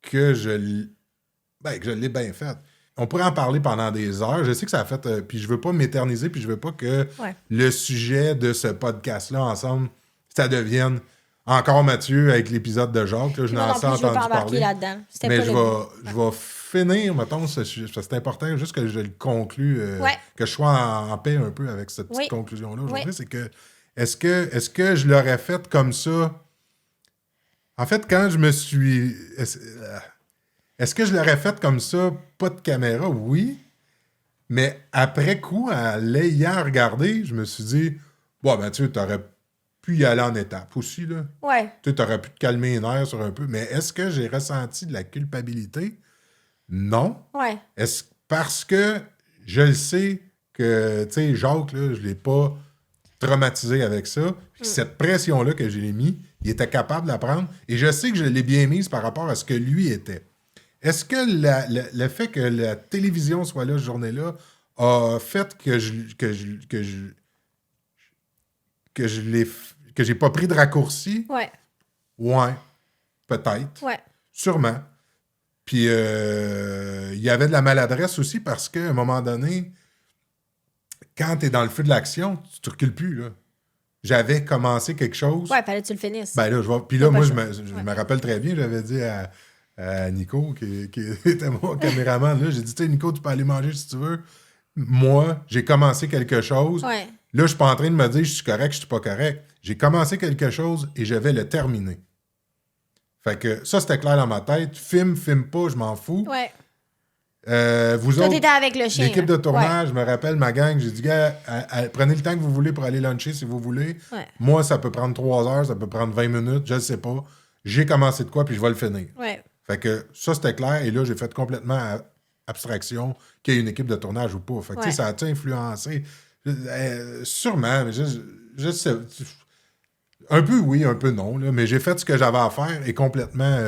que je l'ai bien fait. On pourrait en parler pendant des heures. Je sais que ça a fait... puis je veux pas m'éterniser, puis je veux pas que le sujet de ce podcast-là, ensemble, ça devienne encore Mathieu avec l'épisode de Jacques. Là, je n'en ai entendu parler. Là-dedans. Mais je vais finir, mettons, c'est important, juste que je le conclue, que je sois en paix un peu avec cette petite conclusion-là aujourd'hui. C'est que est-ce que je l'aurais fait comme ça? En fait, quand je me suis... Est-ce que je l'aurais fait comme ça, pas de caméra? Oui. Mais après coup, en l'ayant regardé, je me suis dit, bon, ben, tu aurais pu y aller en étapes aussi, là. Ouais. Tu aurais pu te calmer les nerfs sur un peu. Mais est-ce que j'ai ressenti de la culpabilité? Non. Ouais. Est-ce parce que je le sais que, tu sais, Jacques, là, je l'ai pas traumatisé avec ça. Puis cette pression-là que j'ai mis, il était capable de la prendre. Et je sais que je l'ai bien mise par rapport à ce que lui était. Est-ce que le fait que la télévision soit là, cette journée-là, a fait que j'ai pas pris de raccourci? Ouais. Ouais. Peut-être. Ouais. Sûrement. Puis, il y avait de la maladresse aussi parce qu'à un moment donné, quand tu es dans le feu de l'action, tu ne recules plus, là. J'avais commencé quelque chose. Ouais, fallait que tu le finisses. Ben là, puis là, moi, je me rappelle très bien, j'avais dit à Nico, qui était mon caméraman, là, j'ai dit, tu sais, Nico, tu peux aller manger si tu veux. Moi, j'ai commencé quelque chose. Ouais. Là, je suis pas en train de me dire, je suis correct, je suis pas correct. J'ai commencé quelque chose et je vais le terminer. Fait que ça, c'était clair dans ma tête. Filme pas, je m'en fous. Ouais. Vous Toi, autres, t'étais avec le chien. l'équipe de là. tournage, je me rappelle, ma gang, j'ai dit, gars, prenez le temps que vous voulez pour aller luncher si vous voulez. Ouais. Moi, ça peut prendre 3 heures, ça peut prendre 20 minutes, je ne sais pas. J'ai commencé de quoi, puis je vais le finir. Ouais. Fait que ça, c'était clair. Et là, j'ai fait complètement abstraction qu'il y ait une équipe de tournage ou pas. Fait que, tu sais, ça a-tu influencé? Sûrement, mais je sais... Un peu oui, un peu non, là, mais j'ai fait ce que j'avais à faire et complètement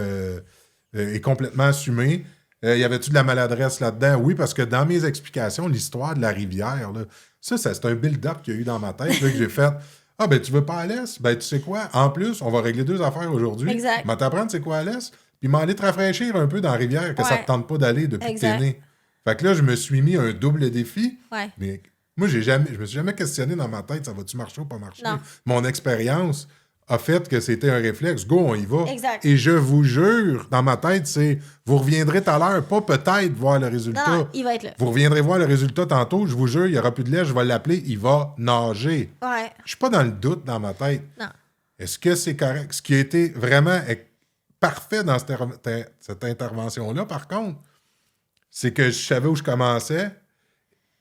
assumé. Y avait-tu de la maladresse là-dedans? Oui, parce que dans mes explications, l'histoire de la rivière, là, ça c'est un build-up qu'il y a eu dans ma tête là, que j'ai fait. Ah, ben tu veux pas à l'est? Ben tu sais quoi? En plus, on va régler 2 affaires aujourd'hui. Exact. Je vais t'apprendre c'est quoi à l'est, puis m'aller te rafraîchir un peu dans la rivière que ça te tente pas d'aller depuis que t'es né. Fait que là, je me suis mis un double défi. Ouais. Mais moi, je me suis jamais questionné dans ma tête, ça va-tu marcher ou pas marcher? Non. Mon expérience a fait que c'était un réflexe. Go, on y va. Exact. Et je vous jure, dans ma tête, c'est vous reviendrez tout à l'heure, pas peut-être voir le résultat. Non, il va être là. Vous reviendrez voir le résultat tantôt, je vous jure, il n'y aura plus de lait, je vais l'appeler, il va nager. Ouais. Je suis pas dans le doute dans ma tête. Non. Est-ce que c'est correct? Ce qui a été vraiment parfait dans cette intervention-là, par contre, c'est que je savais où je commençais,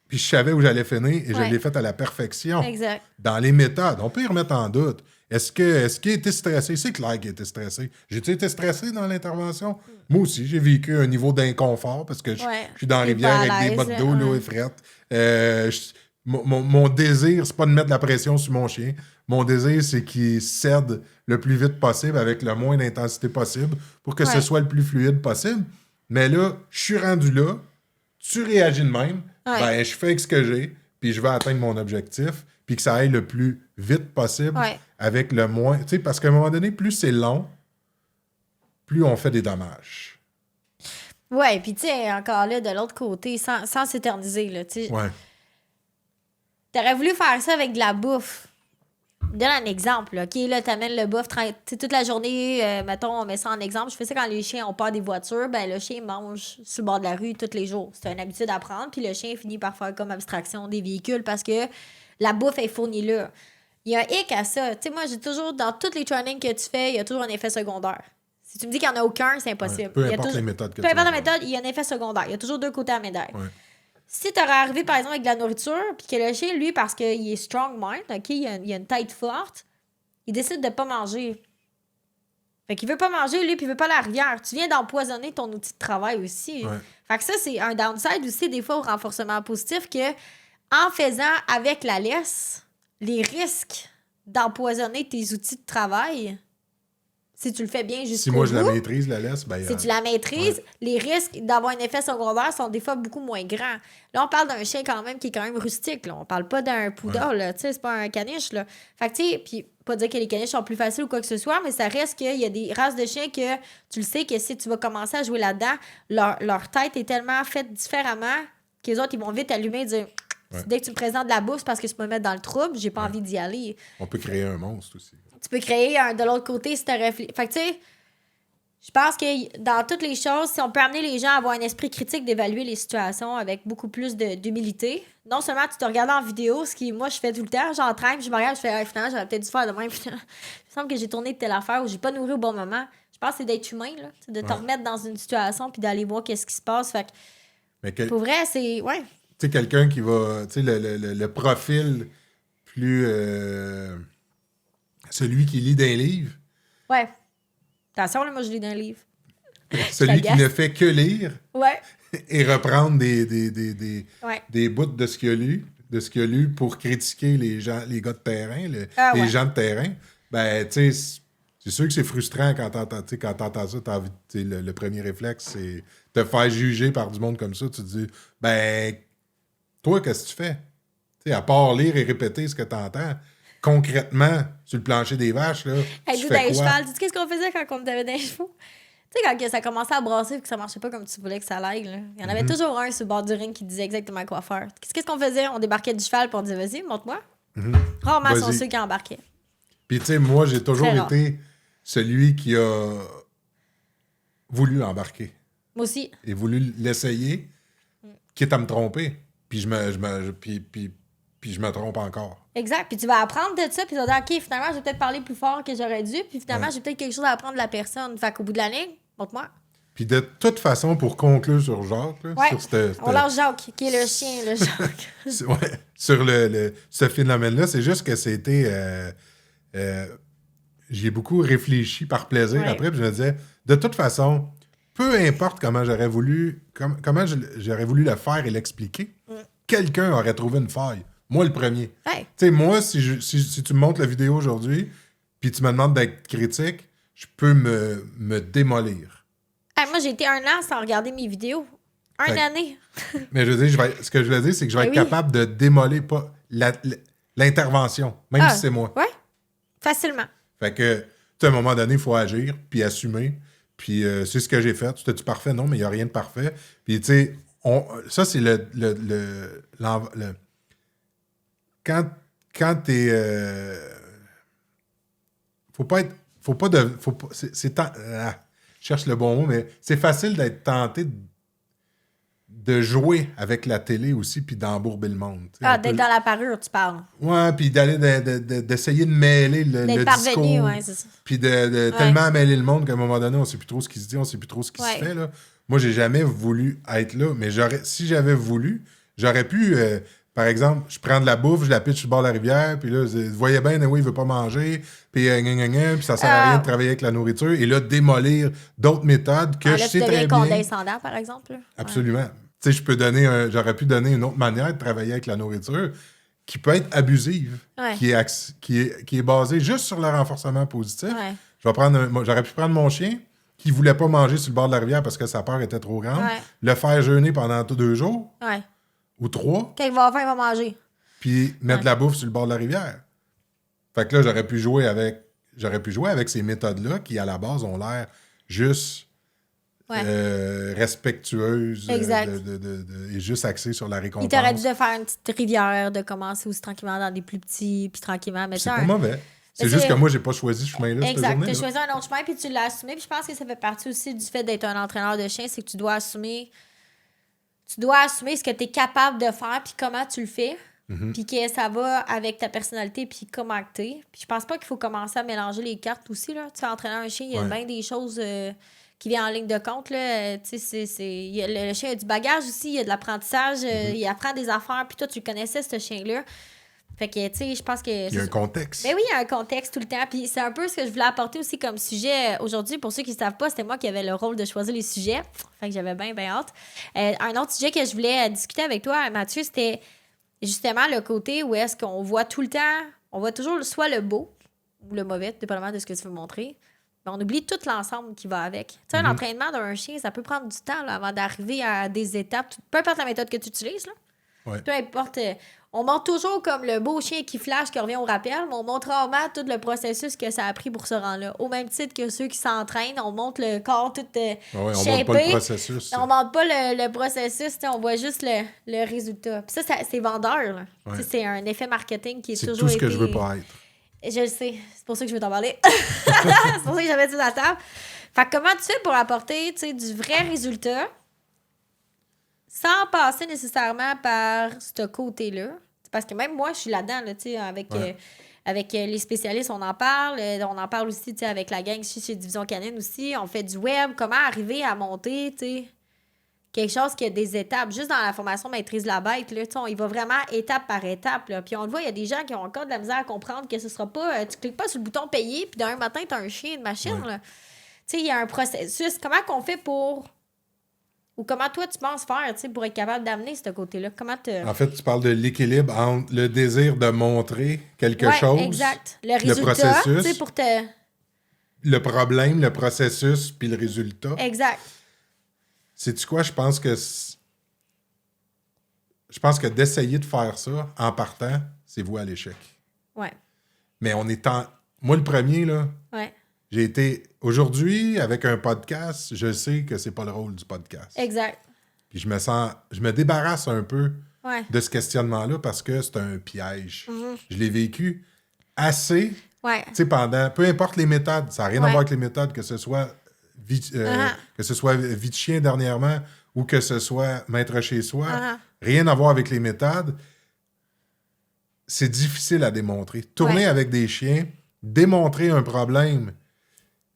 puis je savais où j'allais finir, et je l'ai fait à la perfection. Exact. Dans les méthodes, on peut y remettre en doute. Est-ce qu'il a été stressé? C'est clair qu'il a été stressé. J'ai-tu été stressé dans l'intervention? Moi aussi, j'ai vécu un niveau d'inconfort parce que je suis dans la rivière avec des bottes d'eau, l'eau est frette. Mon désir, c'est pas de mettre de la pression sur mon chien. Mon désir, c'est qu'il cède le plus vite possible avec le moins d'intensité possible pour que ce soit le plus fluide possible. Mais là, je suis rendu là, tu réagis de même, ben je fais ce que j'ai, puis je vais atteindre mon objectif, puis que ça aille le plus vite possible avec le moins... Tu sais, parce qu'à un moment donné, plus c'est long, plus on fait des dommages. Ouais, puis tu sais, encore là, de l'autre côté, sans s'éterniser, là, tu sais. Ouais. T'aurais voulu faire ça avec de la bouffe. Donne un exemple, là. OK, là, t'amènes le bouffe toute la journée, mettons, on met ça en exemple. Je fais ça quand les chiens ont peur des voitures, ben le chien mange sur le bord de la rue tous les jours. C'est une habitude à prendre, puis le chien finit par faire comme abstraction des véhicules parce que la bouffe est fournie là. Il y a un hic à ça. Tu sais, moi, j'ai toujours, dans tous les trainings que tu fais, il y a toujours un effet secondaire. Si tu me dis qu'il n'y en a aucun, c'est impossible. Ouais, peu importe les méthodes que peu tu importe vas la méthode, il y a un effet secondaire. Il y a toujours deux côtés à la médaille. Ouais. Si tu aurais arrivé, par exemple, avec de la nourriture, puis que le chien, lui, parce qu'il est strong mind, OK, il a une tête forte, il décide de pas manger. Fait qu'il veut pas manger, lui, puis il veut pas la rivière. Tu viens d'empoisonner ton outil de travail aussi. Ouais. Fait que ça, c'est un downside aussi, des fois, au renforcement positif, que en faisant avec la laisse, les risques d'empoisonner tes outils de travail, si tu le fais bien jusqu'au bout... Si moi, je la maîtrise, la laisse, ben... Si tu la maîtrises, les risques d'avoir un effet secondaire sont des fois beaucoup moins grands. Là, on parle d'un chien quand même qui est quand même rustique. Là. On parle pas d'un poodle, là. Tu sais, c'est pas un caniche, là. Fait que, tu sais, puis pas dire que les caniches sont plus faciles ou quoi que ce soit, mais ça reste qu'il y a des races de chiens que tu le sais que si tu vas commencer à jouer là-dedans, leur tête est tellement faite différemment que les autres, ils vont vite allumer et dire... Ouais. Dès que tu me présentes de la bouffe, c'est parce que tu peux me mettre dans le trouble, j'ai pas envie d'y aller. On peut créer un monstre aussi. Tu peux créer de l'autre côté si tu réfléchi. Fait que, tu sais, je pense que dans toutes les choses, si on peut amener les gens à avoir un esprit critique d'évaluer les situations avec beaucoup plus d'humilité, non seulement tu te regardes en vidéo, ce qui, moi, je fais tout le temps, j'entraîne, je me regarde, je fais, finalement, j'aurais peut-être dû faire de même. Il me semble que j'ai tourné de telle affaire ou j'ai pas nourri au bon moment. Je pense que c'est d'être humain, là, de te remettre dans une situation puis d'aller voir qu'est-ce qui se passe. Fait que, Mais pour vrai, c'est... Ouais. Tu sais, quelqu'un qui va... Tu sais, le profil plus... celui qui lit des livres. Ouais. Attention, là, moi, je lis dans un livre. Celui qui ne fait que lire Ouais. et reprendre Ouais. des bouts de ce qu'il a lu pour critiquer les gens, les gars de terrain, les gens de terrain. Ben, tu sais, c'est sûr que c'est frustrant quand t'entends ça. T'as envie, le premier réflexe, c'est te faire juger par du monde comme ça. Tu te dis, ben, toi, qu'est-ce que tu fais? Tu sais, à part lire et répéter ce que t'entends, concrètement, sur le plancher des vaches, là, Hey, tu nous, dans fais les quoi? chevals, tu sais qu'est-ce qu'on faisait quand on avait des chevaux? Tu sais, quand ça commençait à brasser et que ça marchait pas comme tu voulais que ça aille, là, il y en avait toujours un sur le bord du ring qui disait exactement quoi faire. Qu'est-ce qu'on faisait? On débarquait du cheval et on disait, vas-y, montre-moi. Rarement sont Vas-y. ceux qui embarquaient. Puis, tu sais, moi, j'ai toujours Très rare. été celui qui a voulu embarquer Moi aussi. et voulu l'essayer, quitte à me tromper. Puis je me trompe encore. Exact. Puis tu vas apprendre de ça, puis tu vas dire, OK, finalement, j'ai peut-être parlé plus fort que j'aurais dû, puis finalement, j'ai peut-être quelque chose à apprendre de la personne. Fait qu'au bout de la ligne, montre-moi. Puis de toute façon, pour conclure sur Jacques, là, Ouais. sur cette- On lance Jacques, qui est le chien, le Jacques. ouais, sur ce phénomène-là, c'est juste que c'était... j'y ai beaucoup réfléchi par plaisir Ouais. après, puis je me disais, de toute façon, peu importe comment j'aurais voulu j'aurais voulu le faire et l'expliquer, quelqu'un aurait trouvé une faille. Moi, le premier. Hey. Tu sais, moi, si tu me montres la vidéo aujourd'hui, puis tu me demandes d'être critique, je peux me démolir. Hey, moi, j'ai été 1 an sans regarder mes vidéos. Fait- Une année. Mais je veux dire, ce que je veux dire, c'est que je vais Ben être oui. capable de démolir pas l'intervention, même Ah, si c'est moi. Ouais. Facilement. Fait que, tu sais, à un moment donné, il faut agir, puis assumer. Puis c'est ce que j'ai fait. C'était-tu parfait? Non, mais il n'y a rien de parfait. Puis, tu sais, ça, c'est quand t'es... faut pas être... je cherche le bon mot, mais c'est facile d'être tenté de jouer avec la télé aussi, puis d'embourber le monde. Tu sais, Ah, un peu d'être dans la parure, tu parles. Ouais, puis d'essayer de mêler le D'être parvenu, discours. ouais, c'est ça. Puis de tellement mêler le monde qu'à un moment donné, on sait plus trop ce qui se dit, on sait plus trop ce qui se Ouais. fait. Là. Moi, j'ai jamais voulu être là, mais si j'avais voulu, j'aurais pu, par exemple, je prends de la bouffe, je la pitche sur le bord de la rivière, puis là, vous voyez bien, oui, il veut pas manger, puis puis ça sert à rien de travailler avec la nourriture, et là, démolir d'autres méthodes que Ah, je là, sais tu très deviens bien. condescendant, par exemple. Là. Absolument. Tu sais, j'aurais pu donner une autre manière de travailler avec la nourriture qui peut être abusive, Ouais. qui est basée juste sur le renforcement positif. Ouais. J'aurais pu prendre mon chien qui voulait pas manger sur le bord de la rivière parce que sa peur était trop grande, Ouais. le faire jeûner pendant 2 jours Ouais. ou 3, Quand il va avoir faim, il va manger. puis mettre de la bouffe sur le bord de la rivière. Fait que là, j'aurais pu jouer avec ces méthodes-là qui, à la base, ont l'air juste respectueuses Exact. et juste axées sur la récompense. Il t'aurait dit de faire une petite rivière, de commencer aussi tranquillement dans des plus petits, puis tranquillement. Mais C'est ça, pas mauvais. C'est Mais juste c'est- que moi, j'ai pas choisi ce chemin-là cette exact. Tu journée. as choisi un autre chemin, puis tu l'as assumé. Puis je pense que ça fait partie aussi du fait d'être un entraîneur de chien, c'est que tu dois assumer ce que tu es capable de faire, puis comment tu le fais. puis que ça va avec ta personnalité, puis comment que t'es. Puis je pense pas qu'il faut commencer à mélanger les cartes aussi, là. Tu sais, entraîner un chien, il y a bien des choses qui viennent en ligne de compte, là. Tu sais, le chien a du bagage aussi, il y a de l'apprentissage, il apprend des affaires, puis toi, tu connaissais, ce chien-là. Fait que, tu sais, je pense que... Il y a un contexte. Ben oui, il y a un contexte tout le temps. Puis c'est un peu ce que je voulais apporter aussi comme sujet aujourd'hui. Pour ceux qui ne savent pas, c'était moi qui avais le rôle de choisir les sujets. Fait que j'avais bien hâte. Un autre sujet que je voulais discuter avec toi, Mathieu, c'était justement le côté où est-ce qu'on voit tout le temps... On voit toujours soit le beau ou le mauvais, dépendamment de ce que tu veux montrer. Mais on oublie tout l'ensemble qui va avec. Tu sais, un entraînement d'un chien, ça peut prendre du temps là, avant d'arriver à des étapes. Peu importe la méthode que tu utilises, là. Ouais. Peu importe... on montre toujours comme le beau chien qui flash, qui revient au rappel, mais on montre rarement tout le processus que ça a pris pour se rendre là. Au même titre que ceux qui s'entraînent, on montre le corps tout on montre shapé. pas le processus. On montre pas le processus, on voit juste le résultat. Puis ça c'est vendeur. Là. Ouais. C'est un effet marketing qui est toujours tout ce que je veux pas être. Je le sais. C'est pour ça que je veux t'en parler. C'est pour ça que j'avais dit la table. Fait que comment tu fais pour apporter du vrai résultat sans passer nécessairement par ce côté-là? Parce que même moi, je suis là-dedans, là, avec les spécialistes, on en parle. On en parle aussi avec la gang chez Division Canine aussi. On fait du web. Comment arriver à monter quelque chose qui a des étapes? Juste dans la formation Maîtrise la bête, là, on y va vraiment étape par étape. Là. Puis on le voit, il y a des gens qui ont encore de la misère à comprendre que ce sera pas... tu cliques pas sur le bouton « Payer » puis d'un matin, tu as un chien, une machine. Ouais. Il y a un processus. Comment qu'on fait pour... Ou comment toi, tu penses faire pour être capable d'amener ce côté-là? En fait, tu parles de l'équilibre entre le désir de montrer quelque chose, exact. Le résultat, le processus, pour te... le problème, le processus, puis le résultat. Exact. Sais-tu quoi? Je pense que d'essayer de faire ça en partant, c'est voué à l'échec. Ouais. Mais on est en... Moi, le premier, là... Ouais. J'ai été... Aujourd'hui, avec un podcast, je sais que c'est pas le rôle du podcast. Exact. Puis je me débarrasse un peu de ce questionnement-là parce que c'est un piège. Je l'ai vécu assez, tu sais, pendant... Peu importe les méthodes, ça n'a rien à voir avec les méthodes, que ce soit vie de chien dernièrement ou que ce soit maître chez soi, rien à voir avec les méthodes. C'est difficile à démontrer. Tourner avec des chiens, démontrer un problème,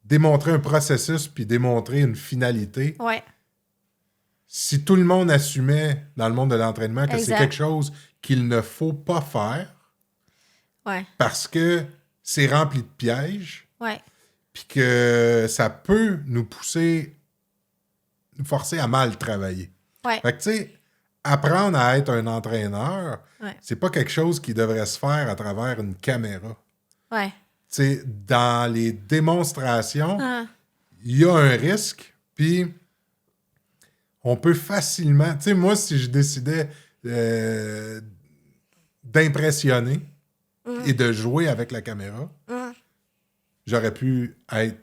démontrer un processus puis démontrer une finalité. Ouais. Si tout le monde assumait dans le monde de l'entraînement que c'est quelque chose qu'il ne faut pas faire parce que c'est rempli de pièges puis que ça peut nous forcer à mal travailler. Fait que tu sais, apprendre à être un entraîneur, c'est pas quelque chose qui devrait se faire à travers une caméra. Ouais. Tu sais, dans les démonstrations, il y a un risque, puis on peut facilement... Tu sais, moi, si je décidais d'impressionner et de jouer avec la caméra, j'aurais pu être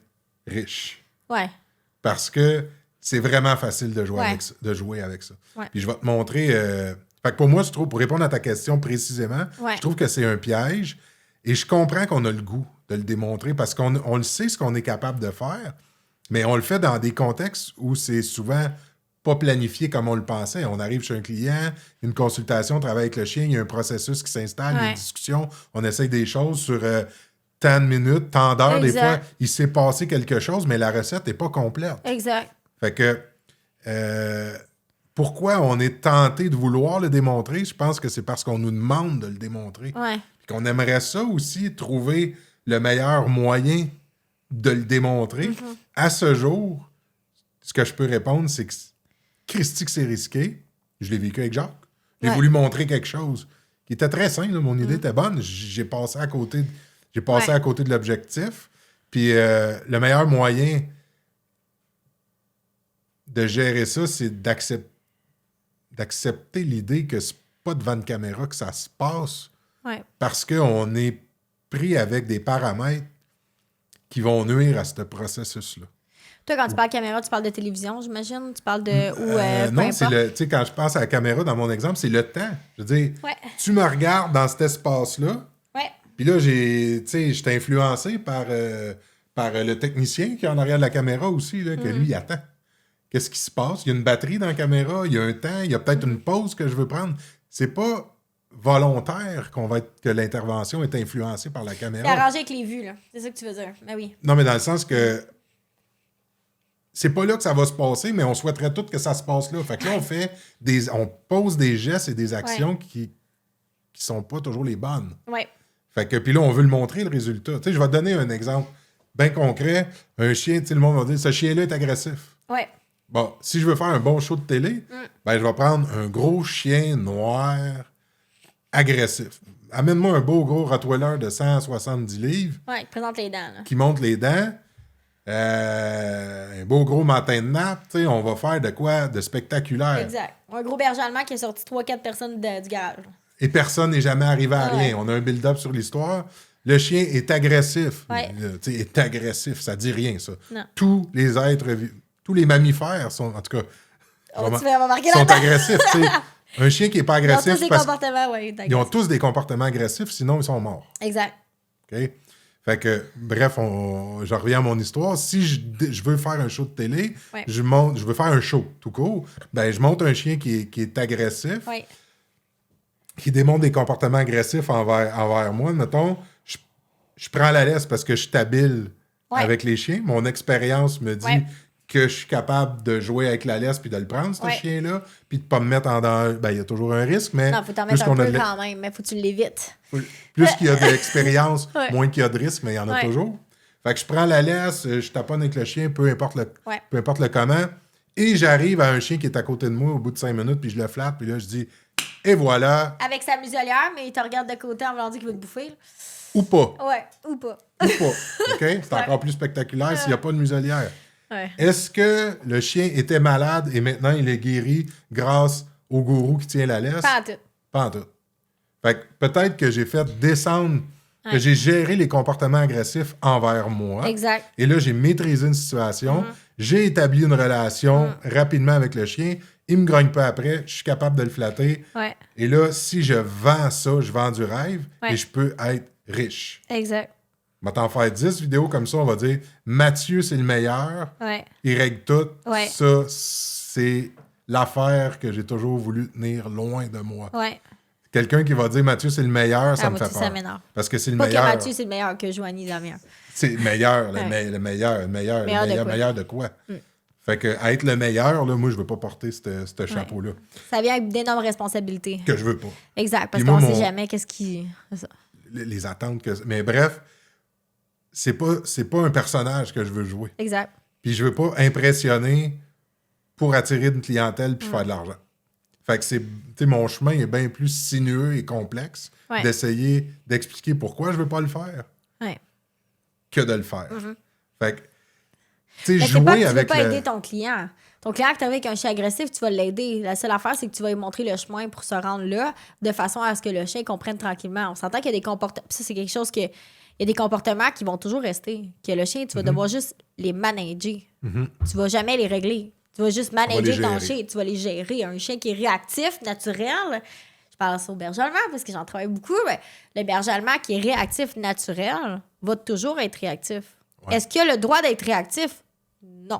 riche. Ouais. Parce que c'est vraiment facile de jouer avec ça. Ouais. Puis je vais te montrer... Fait que pour moi, je trouve, pour répondre à ta question précisément, je trouve que c'est un piège. Et je comprends qu'on a le goût de le démontrer parce qu'on le sait ce qu'on est capable de faire, mais on le fait dans des contextes où c'est souvent pas planifié comme on le pensait. On arrive chez un client, une consultation, on travaille avec le chien, il y a un processus qui s'installe, une discussion, on essaye des choses sur tant de minutes, tant d'heures. Des fois, il s'est passé quelque chose, mais la recette n'est pas complète. Exact. Fait que pourquoi on est tenté de vouloir le démontrer? Je pense que c'est parce qu'on nous demande de le démontrer. Ouais. Qu'on aimerait ça aussi, trouver le meilleur moyen de le démontrer. À ce jour, ce que je peux répondre, c'est que Christy, que c'est risqué. Je l'ai vécu avec Jacques. J'ai voulu montrer quelque chose qui était très simple. Là. Mon idée était bonne. J'ai passé à côté de l'objectif. Puis le meilleur moyen de gérer ça, c'est d'accepter l'idée que c'est pas devant une caméra que ça se passe. Parce qu'on est pris avec des paramètres qui vont nuire à ce processus-là. Toi, quand tu parles de caméra, tu parles de télévision, j'imagine? Tu parles de... non, c'est tu sais, quand je pense à la caméra, dans mon exemple, c'est le temps. Je veux dire, tu me regardes dans cet espace-là, puis là, je t'ai influencé par le technicien qui est en arrière de la caméra aussi, là, que lui, il attend. Qu'est-ce qui se passe? Il y a une batterie dans la caméra, il y a un temps, il y a peut-être une pause que je veux prendre. C'est pas volontaire que l'intervention est influencée par la C'est caméra. arrangé avec les vues, là. C'est ça que tu veux dire. Mais oui. Non, mais dans le sens que c'est pas là que ça va se passer, mais on souhaiterait tout que ça se passe là. Fait que là, on pose des gestes et des actions qui sont pas toujours les bonnes. Ouais. Fait que, puis là, on veut le montrer, le résultat. Tu sais, je vais te donner un exemple bien concret. Un chien, tu sais, le monde va dire, ce chien-là est agressif. Ouais. Bon, si je veux faire un bon show de télé, ben, je vais prendre un gros chien noir agressif. Amène-moi un beau gros Rottweiler de 170 livres Ouais, présente les dents, là. qui monte les dents. Un beau gros matin de nappe, tu sais, on va faire de quoi de spectaculaire. Exact. Un gros berger allemand qui a sorti 3-4 personnes du garage. Et personne n'est jamais arrivé à Ah rien. ouais. On a un build-up sur l'histoire. Le chien est agressif. Ouais. Tu sais, est agressif, ça dit rien, ça. Non. Tous les mammifères sont, en tout cas, Oh, tu vas remarquer sont là-dedans. agressifs. Tu sais. Un chien qui n'est pas Ils ont agressif, tous des parce comportements, ouais. qu'ils ont tous des comportements agressifs, sinon ils sont morts. Exact. OK? Fait que, bref, je reviens à mon histoire. Si je veux faire un show de télé, Ouais. je veux faire un show tout court, ben je monte un chien qui est agressif, Ouais. qui démontre des comportements agressifs envers moi. Mettons, je prends la laisse parce que je suis habile Ouais. avec les chiens. Mon expérience me dit Ouais. que je suis capable de jouer avec la laisse puis de le prendre, ce Ouais. chien-là, puis de pas me mettre en danger. Ben, il y a toujours un risque, mais Non, faut t'en plus mettre un qu'on a peu de quand même, mais faut que tu l'évites. plus qu'il y a de l'expérience, Ouais. moins qu'il y a de risque, mais il y en a Ouais. toujours. Fait que je prends la laisse, je taponne avec le chien, peu importe Ouais. le comment, et j'arrive à un chien qui est à côté de moi au bout de 5 minutes, puis je le flatte, puis là, je dis « Et voilà! Avec sa muselière, mais il te regarde de côté en voulant dire qu'il veut te bouffer. » Ou pas. Ouais, ou pas. Ou pas. OK? C'est encore plus spectaculaire s'il n'y a pas de muselière. Ouais. Est-ce que le chien était malade et maintenant il est guéri grâce au gourou qui tient la laisse? Pas en tout. Pas en tout. Fait que peut-être que j'ai fait descendre, que Ouais. j'ai géré les comportements agressifs envers moi. Exact. Et là, j'ai maîtrisé une situation. J'ai établi une relation rapidement avec le chien. Il me grogne pas après. Je suis capable de le flatter. Ouais. Et là, si je vends ça, je vends du rêve Ouais. et je peux être riche. Exact. On va t'en faire 10 vidéos comme ça. On va dire Mathieu, c'est le meilleur. Ouais. Il règle tout. Ouais. Ça, c'est l'affaire que j'ai toujours voulu tenir loin de moi. Ouais. Quelqu'un qui va dire Mathieu, c'est le meilleur, ça me moi fait aussi, peur. ça m'énerve. Parce que c'est le Pas meilleur. que Mathieu, c'est le meilleur que Joanie, la meilleure. C'est le meilleur, Ouais. le meilleur Meilleur de quoi? de quoi? Fait que être le meilleur, là, moi, je veux pas porter ce chapeau-là. Ça vient avec d'énormes responsabilités. Que je veux pas. Exact, parce Puis moi, qu'on sait mon- jamais qu'est-ce qui... C'est ça. Les attentes que. Mais bref, c'est pas un personnage que je veux jouer. Exact. Puis je veux pas impressionner pour attirer une clientèle puis faire de l'argent. Fait que tu sais, mon chemin est bien plus sinueux et complexe Ouais. d'essayer d'expliquer pourquoi je veux pas le faire Ouais. que de le faire. Fait que, tu Mais sais, c'est pas que jouer tu veux avec pas le... aider ton client. Ton client qui t'arrive avec un chien agressif, tu vas l'aider. La seule affaire, c'est que tu vas lui montrer le chemin pour se rendre là, de façon à ce que le chien comprenne tranquillement. On s'entend qu'il y a des comportements... Ça, c'est quelque chose que... Il y a des comportements qui vont toujours rester. Que le chien, tu vas devoir juste les manager. Tu vas jamais les régler. Tu vas juste manager les ton gérer. chien. Tu vas les gérer. Un chien qui est réactif, naturel... Je parle au berger allemand parce que j'en travaille beaucoup. Mais le berger allemand qui est réactif, naturel, va toujours être réactif. Ouais. Est-ce qu'il a le droit d'être réactif? Non.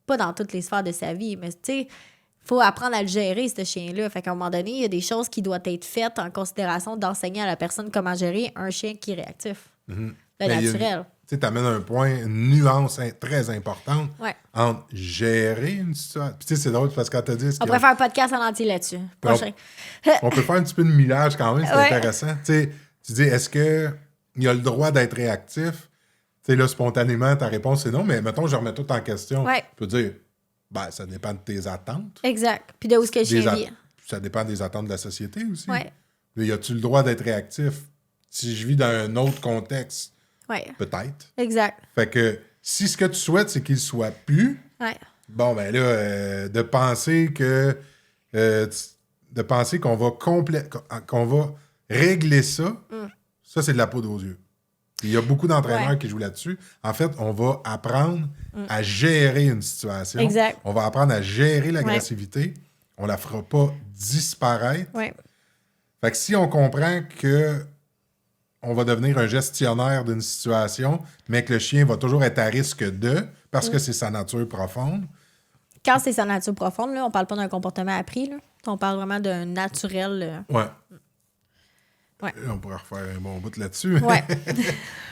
Pas dans toutes les sphères de sa vie, mais tu sais, il faut apprendre à le gérer, ce chien-là. Fait qu'à un moment donné, il y a des choses qui doivent être faites en considération d'enseigner à la personne comment gérer un chien qui est réactif. Le Mais il y a- naturel. Tu sais, t'amènes un point, une nuance très importante Ouais. entre gérer une situation... Puis tu sais, c'est drôle parce que quand t'as dit... On pourrait faire un podcast en entier là-dessus. Prochain. On peut faire un petit peu de millage quand même, c'est Ouais. intéressant. Tu sais, tu dis, est-ce qu'il a le droit d'être réactif? Tu sais, là, spontanément, ta réponse, c'est non, mais mettons, je remets tout en question. Ouais. Je peux dire, ben, ça dépend de tes attentes. Exact. Puis de où est-ce que le Des chien at- vit. Ça dépend des attentes de la société aussi. Ouais. Mais y a-tu le droit d'être réactif? Si je vis dans un autre contexte, Ouais. peut-être. Exact. Fait que si ce que tu souhaites, c'est qu'il soit plus, Ouais. bon, ben là, de penser que... de penser qu'on va qu'on va régler ça, ça, c'est de la poudre aux yeux. Il y a beaucoup d'entraîneurs Ouais. qui jouent là-dessus. En fait, on va apprendre à gérer une situation. Exact. On va apprendre à gérer l'agressivité. On la fera pas disparaître. Ouais. Fait que si on comprend que on va devenir un gestionnaire d'une situation, mais que le chien va toujours être à risque de, parce que c'est sa nature profonde, Quand c'est sa nature profonde, là, on parle pas d'un comportement appris. Là. On parle vraiment d'un naturel. ouais. Ouais. On pourrait refaire un bon bout là-dessus. Ouais.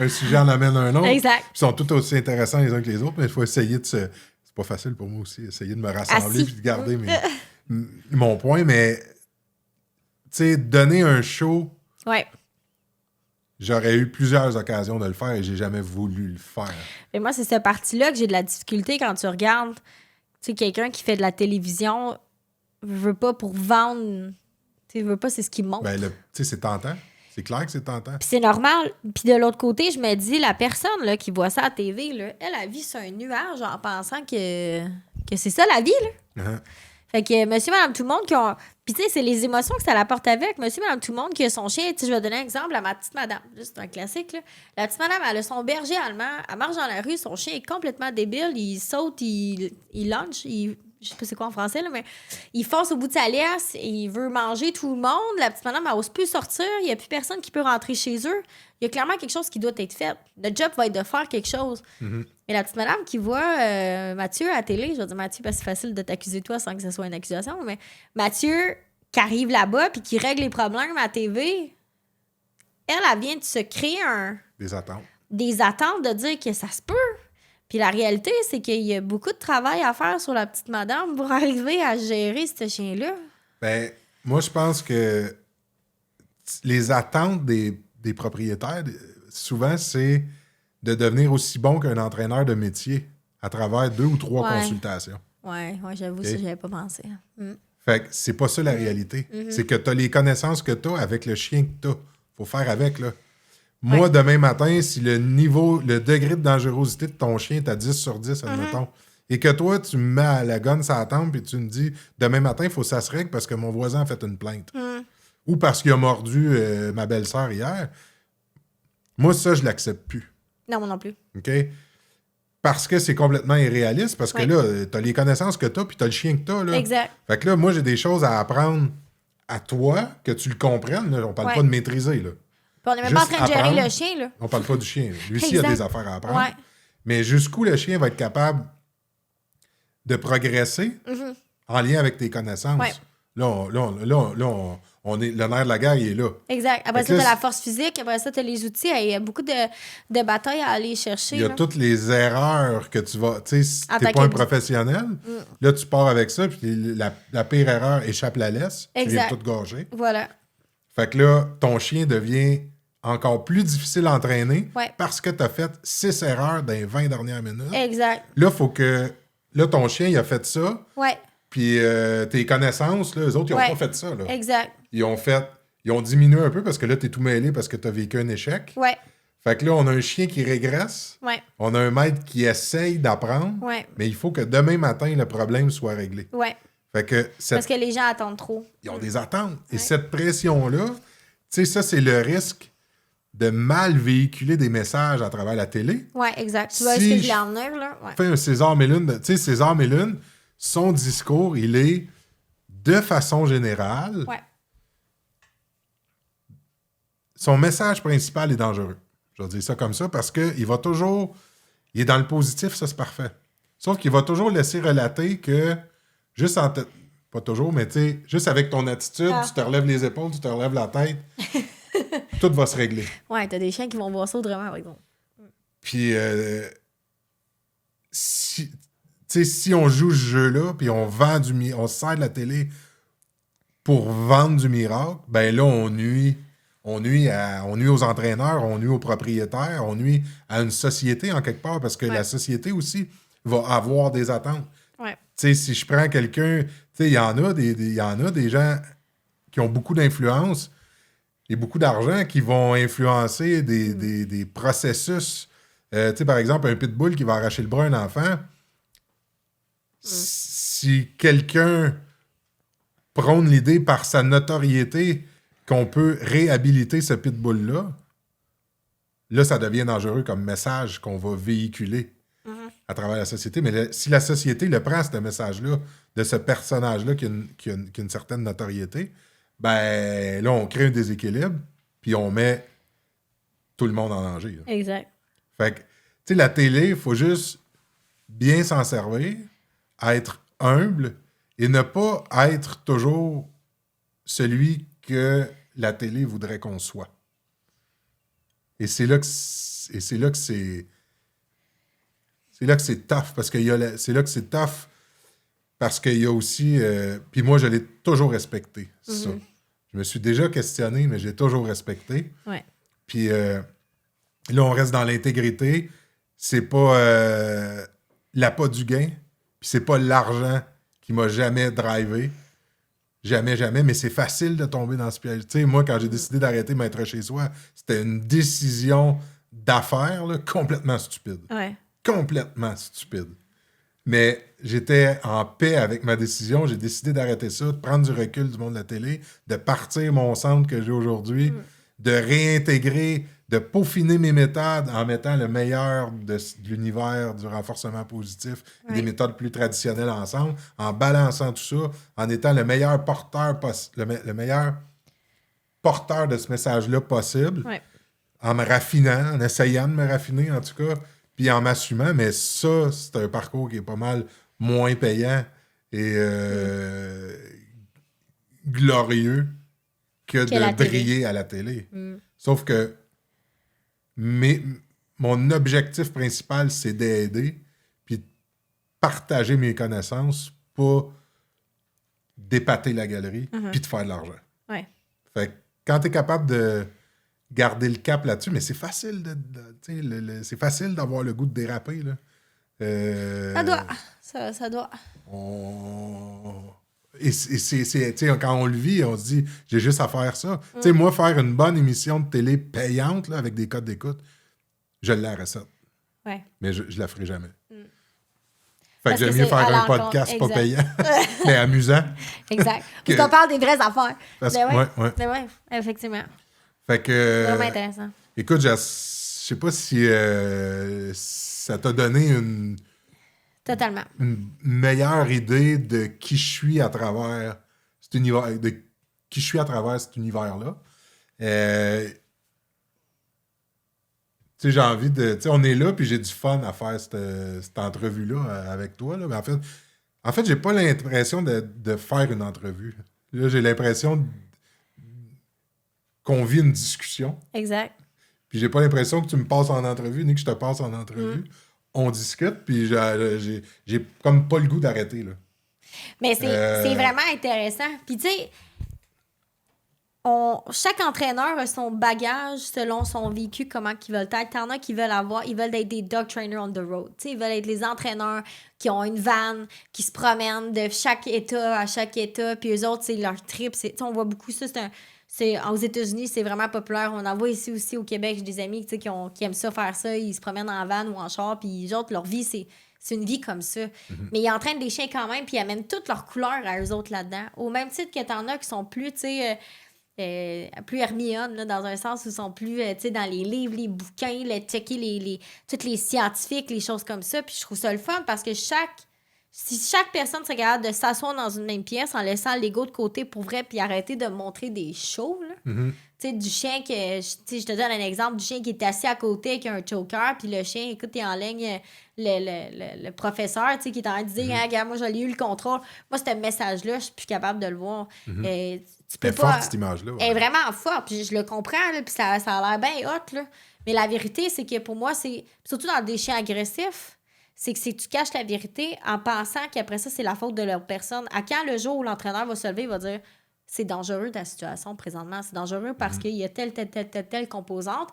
Un sujet en amène un autre. Exact. Ils sont tous aussi intéressants les uns que les autres, mais il faut essayer de se... C'est pas facile pour moi aussi, essayer de me rassembler puis de garder mon point, mais tu sais, donner un show, Ouais. j'aurais eu plusieurs occasions de le faire et j'ai jamais voulu le faire. Et moi, c'est cette partie-là que j'ai de la difficulté quand tu regardes, tu sais, quelqu'un qui fait de la télévision veut pas pour vendre, tu sais, veut pas, c'est ce qui montre. Ben, tu sais, c'est tentant. C'est clair que c'est tentant. Puis c'est normal. Puis de l'autre côté, je me dis, la personne là, qui voit ça à la TV, là, elle vit sur un nuage en pensant que c'est ça la vie. Là. Uh-huh. Fait que monsieur, madame, tout le monde qui ont... Puis tu sais, c'est les émotions que ça l'apporte avec. Monsieur, madame, tout le monde qui a son chien. Tu sais, je vais donner un exemple à ma petite madame. Juste un classique, là. La petite madame, elle a son berger allemand. Elle marche dans la rue. Son chien est complètement débile. Il saute, il lunge. Je sais pas c'est quoi en français, là, mais il fonce au bout de sa laisse. Il veut manger tout le monde. La petite madame, elle n'ose plus sortir. Il n'y a plus personne qui peut rentrer chez eux. Il y a clairement quelque chose qui doit être fait. Le job va être de faire quelque chose. Mm-hmm. Et la petite madame qui voit Mathieu à la télé, je vais dire Mathieu parce que c'est facile de t'accuser toi sans que ce soit une accusation, mais Mathieu qui arrive là-bas puis qui règle les problèmes à la TV, elle vient de se créer des attentes de dire que ça se peut. Puis la réalité, c'est qu'il y a beaucoup de travail à faire sur la petite madame pour arriver à gérer ce chien-là. Ben, moi, je pense que les attentes des propriétaires, souvent, c'est de devenir aussi bon qu'un entraîneur de métier à travers 2 ou 3 consultations. Ouais, j'avoue, ça, j'avais pas pensé. Fait que c'est pas ça la réalité. C'est que tu as les connaissances que tu as avec le chien que tu as. Faut faire avec, là. Moi, demain matin, si le degré de dangerosité de ton chien est à 10 sur 10, admettons, et que toi, tu me mets à la gonne sur la tempe et tu me dis, demain matin, il faut que ça se règle parce que mon voisin a fait une plainte. Ou parce qu'il a mordu ma belle-sœur hier. Moi, ça, je l'accepte plus. Non, moi non plus. OK? Parce que c'est complètement irréaliste, parce que là, tu as les connaissances que tu as, puis tu as le chien que tu as. Là. Exact. Fait que là, moi, j'ai des choses à apprendre à toi, que tu le comprennes. Là. On parle pas de maîtriser. Là. Puis on n'est même pas en train de gérer le chien. Là. On parle pas du chien. Lui aussi, il a des affaires à apprendre. Ouais. Mais jusqu'où le chien va être capable de progresser en lien avec tes connaissances. Ouais. On est, le nerf de la guerre, il est là. Exact. Après ça, tu as la force physique. Après ça, tu as les outils. Il y a beaucoup de batailles à aller chercher. Il y a toutes les erreurs que tu vas... Tu sais, si tu n'es pas un professionnel, là, tu pars avec ça, puis la pire erreur échappe la laisse. Exact. Tu viens tout gâcher. Voilà. Fait que là, ton chien devient encore plus difficile à entraîner parce que tu as fait 6 erreurs dans les 20 dernières minutes. Exact. Là, faut que... Là, ton chien, il a fait ça. Ouais. Puis tes connaissances, là, eux autres, ils n'ont pas fait ça. Là. Exact. Ils ont diminué un peu parce que là, tu es tout mêlé parce que tu as vécu un échec. Ouais. Fait que là, on a un chien qui régresse. Ouais. On a un maître qui essaye d'apprendre. Ouais. Mais il faut que demain matin, le problème soit réglé. Ouais. Fait que parce que les gens attendent trop. Ils ont des attentes. Et cette pression-là, tu sais, ça, c'est le risque de mal véhiculer des messages à travers la télé. Oui, exact. Tu vois ce que je voulais en venir, là? Ouais. Fait un César Mélune, tu sais, César Mélune, son discours, il est de façon générale. Ouais. Son message principal est dangereux. Je vais dire ça comme ça parce qu'il va toujours. Il est dans le positif, ça c'est parfait. Sauf qu'il va toujours laisser relater que, juste en tête. Pas toujours, mais tu sais, juste avec ton attitude, tu te relèves les épaules, tu te relèves la tête. Tout va se régler. Ouais, t'as des chiens qui vont voir ça autrement, par exemple. Puis, si on joue ce jeu-là, puis on se sert de la télé pour vendre du miracle, ben là, on nuit aux entraîneurs, on nuit aux propriétaires, on nuit à une société en quelque part, parce que la société aussi va avoir des attentes. Ouais. Tu sais, si je prends quelqu'un, tu sais, il y en a des gens qui ont beaucoup d'influence et beaucoup d'argent qui vont influencer des processus. Tu sais, par exemple, un pitbull qui va arracher le bras à un enfant. Si quelqu'un prône l'idée par sa notoriété qu'on peut réhabiliter ce pitbull-là, là, ça devient dangereux comme message qu'on va véhiculer à travers la société. Mais si la société le prend, ce message-là, de ce personnage-là qui a une certaine notoriété, ben là, on crée un déséquilibre, puis on met tout le monde en danger. Là. Exact. Fait que, tu sais, la télé, il faut juste bien s'en servir, être humble et ne pas être toujours celui que la télé voudrait qu'on soit. Et c'est là que c'est tough, parce que c'est là que c'est tough, parce qu'il y a aussi... puis moi, je l'ai toujours respecté, ça. Je me suis déjà questionné, mais j'ai toujours respecté. Ouais. Puis là, on reste dans l'intégrité. C'est pas l'appât du gain, puis c'est pas l'argent qui m'a jamais drivé. Jamais, jamais, mais c'est facile de tomber dans ce piège. Tu sais, moi, quand j'ai décidé d'arrêter Maître chez soi, c'était une décision d'affaires là, complètement stupide. Ouais. Complètement stupide. Mais j'étais en paix avec ma décision. J'ai décidé d'arrêter ça, de prendre du recul du monde de la télé, de partir mon centre que j'ai aujourd'hui, de réintégrer, de peaufiner mes méthodes en mettant le meilleur de l'univers du renforcement positif et des méthodes plus traditionnelles ensemble, en balançant tout ça, en étant le meilleur porteur le meilleur porteur de ce message-là possible, en me raffinant, en essayant de me raffiner en tout cas, puis en m'assumant. Mais ça, c'est un parcours qui est pas mal moins payant et glorieux que de briller à la télé. Sauf que mon objectif principal, c'est d'aider puis de partager mes connaissances, pas d'épater la galerie puis de faire de l'argent. Ouais. Fait que quand tu es capable de garder le cap là-dessus, mais c'est facile c'est facile d'avoir le goût de déraper, là. Ça doit. Quand on le vit, on se dit, j'ai juste à faire ça. Tu sais, moi, faire une bonne émission de télé payante là, avec des codes d'écoute, je l'ai la recette. Ouais. Mais je la ferai jamais. Fait Parce que j'aime que mieux c'est faire à un l'encontre. podcast pas Exact. payant, mais amusant. Exact. Puis on parle des vraies affaires. Ouais. Ouais, effectivement. Fait que... Vraiment intéressant. Écoute, je sais pas si ça t'a donné Totalement. une meilleure idée de qui je suis à travers cet univers, cet univers-là. Tu sais, j'ai envie de... Tu sais, on est là, puis j'ai du fun à faire cette entrevue-là avec toi. Là. Mais en fait, j'ai pas l'impression de faire une entrevue. Là, j'ai l'impression qu'on vit une discussion. Exact. Puis j'ai pas l'impression que tu me passes en entrevue, ni que je te passe en entrevue. On discute, puis j'ai comme pas le goût d'arrêter, là. Mais c'est vraiment intéressant. Puis tu sais, chaque entraîneur a son bagage selon son vécu, comment ils veulent être. T'en as qui veulent être des dog trainers on the road. Tu sais, ils veulent être les entraîneurs qui ont une vanne, qui se promènent de chaque état à chaque état. Puis eux autres, c'est leur trip. On voit beaucoup ça. Aux États-Unis, c'est vraiment populaire. On en voit ici aussi au Québec. J'ai des amis qui aiment ça, faire ça. Ils se promènent en van ou en char. Puis eux autres, leur vie, c'est une vie comme ça. Mais ils entraînent des chiens quand même. Puis ils amènent toutes leurs couleurs à eux autres là-dedans. Au même titre que t'en as qui sont plus, tu sais... plus Hermione, là, dans un sens où ils sont plus dans les livres, les bouquins, checker tous les scientifiques, les choses comme ça. Puis je trouve ça le fun parce que si chaque personne serait capable de s'asseoir dans une même pièce en laissant l'ego de côté pour vrai puis arrêter de montrer des shows, là. Tu sais, du chien je te donne un exemple du chien qui est assis à côté avec un choker, puis le chien, écoute, il enligne le professeur, tu sais, qui est en train de dire, ah, regarde, moi, j'ai eu le contrôle. Moi, ce message-là, je suis plus capable de le voir. Tu peux Elle est forte, cette image-là. Ouais. Elle est vraiment forte, puis je le comprends, là, puis ça a l'air bien hot, là. Mais la vérité, c'est que pour moi, c'est surtout dans des chiens agressifs, c'est que tu caches la vérité en pensant qu'après ça, c'est la faute de leur personne. À quand le jour où l'entraîneur va se lever, il va dire c'est dangereux ta situation présentement, c'est dangereux parce qu'il y a telle composante.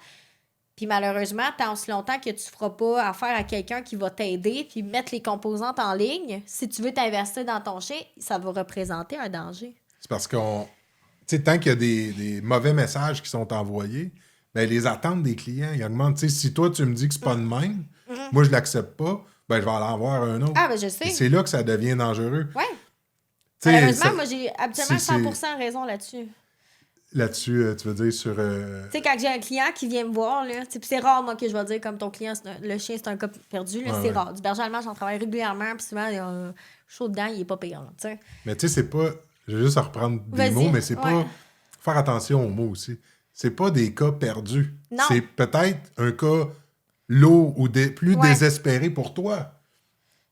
Puis malheureusement, tant aussi longtemps que tu ne feras pas affaire à quelqu'un qui va t'aider puis mettre les composantes en ligne, si tu veux t'investir dans ton chien, ça va représenter un danger. C'est parce qu'on... Tu sais, tant qu'il y a des mauvais messages qui sont envoyés, ben les attentes des clients, ils augmentent. Tu sais, si toi, tu me dis que c'est pas de même, moi, je l'accepte pas, ben je vais aller en voir un autre. Ah, ben je sais. Et c'est là que ça devient dangereux. Ouais. T'sais, malheureusement, moi, j'ai absolument 100% raison là-dessus. Là-dessus, tu veux dire sur... Tu sais, quand j'ai un client qui vient me voir, là, puis c'est rare, moi, que je vais dire comme ton client, le chien, c'est un cas perdu, là, c'est rare. Du berger allemand, j'en travaille régulièrement, puis souvent, chaud dedans, il est pas payant, tu sais. Mais tu sais, c'est pas... Je vais juste reprendre des mots, mais c'est pas... Faire attention aux mots aussi. C'est pas des cas perdus. Non. C'est peut-être un cas lourd ou plus désespéré pour toi.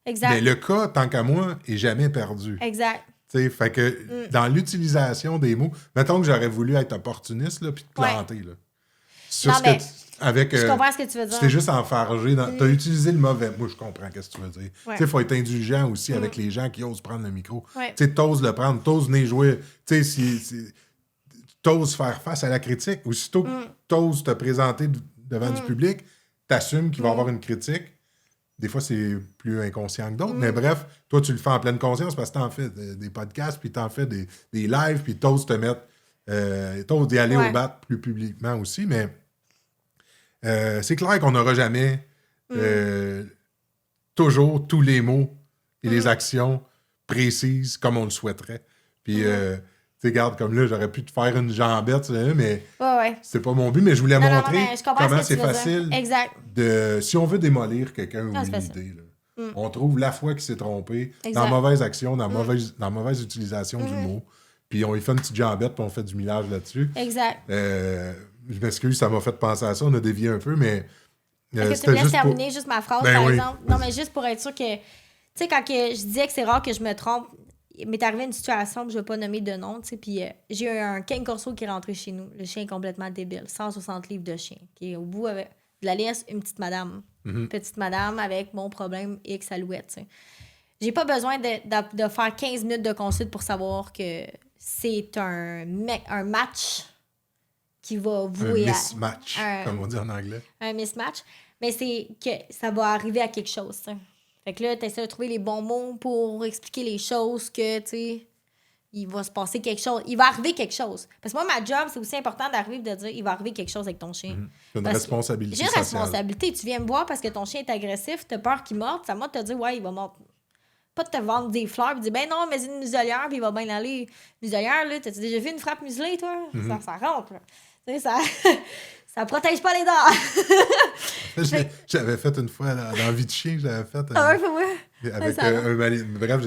Exact. Mais le cas, tant qu'à moi, est jamais perdu. Exact. Tu sais, fait que dans l'utilisation des mots, mettons que j'aurais voulu être opportuniste, là, puis te planter, là. Sur Non, ce mais que avec, je comprends ce que tu veux tu dire. t'es juste enfargé. T'as utilisé le mauvais. Moi, je comprends ce que tu veux dire. Ouais. Tu sais, il faut être indulgent aussi avec les gens qui osent prendre le micro. Ouais. Tu sais, t'oses le prendre, t'oses venir jouer. Tu sais, t'oses faire face à la critique. Aussitôt que t'oses te présenter devant du public, t'assumes qu'il va y avoir une critique. Des fois, c'est plus inconscient que d'autres. Mais bref, toi, tu le fais en pleine conscience parce que t'en fais des podcasts, puis t'en fais des lives, puis t'oses te mettre... t'oses d'y aller au bat plus publiquement aussi. Mais c'est clair qu'on n'aura jamais toujours tous les mots et les actions précises comme on le souhaiterait. Puis, tu sais, regarde, comme là, j'aurais pu te faire une jambette, mais c'est pas mon but, mais je voulais montrer comment c'est facile si on veut démolir quelqu'un ou une idée, là, on trouve la fois qu'il s'est trompé dans la mauvaise action, dans la mauvaise utilisation du mot, puis on lui fait une petite jambette, puis on fait du millage là-dessus. Exact. Je m'excuse, ça m'a fait penser à ça, on a dévié un peu, mais... Est-ce que tu me laisses terminer juste ma phrase, par exemple? Non, mais juste pour être sûr que... Tu sais, quand je disais que c'est rare que je me trompe, il m'est arrivé une situation, puis je ne vais pas nommer de nom, tu sais, puis j'ai eu un King Corso qui est rentré chez nous. Le chien est complètement débile. 160 livres de chien. Qui est au bout de la liste, une petite madame. Petite madame avec mon problème X alouette, tu sais. J'ai pas besoin de faire 15 minutes de consulte pour savoir que c'est un match qui va vouer un mismatch, comme on dit en anglais. Un mismatch. Mais c'est que ça va arriver à quelque chose, t'sais. Fait que là, t'essaies de trouver les bons mots pour expliquer les choses que, tu sais, il va se passer quelque chose. Il va arriver quelque chose. Parce que moi, ma job, c'est aussi important d'arriver de dire il va arriver quelque chose avec ton chien. C'est une responsabilité j'ai une sociale. responsabilité. Tu viens me voir parce que ton chien est agressif, t'as peur qu'il morde, ça m'a te dire ouais, il va mordre. Pas de te vendre des fleurs et dire ben non, mais c'est une muselière, puis il va bien aller. Muselière, là, t'as-tu déjà vu une frappe muselée, toi? Ça rentre, là. Tu sais, ça protège pas les dents. J'avais fait une fois dans Vie de chien, j'avais fait avec bref,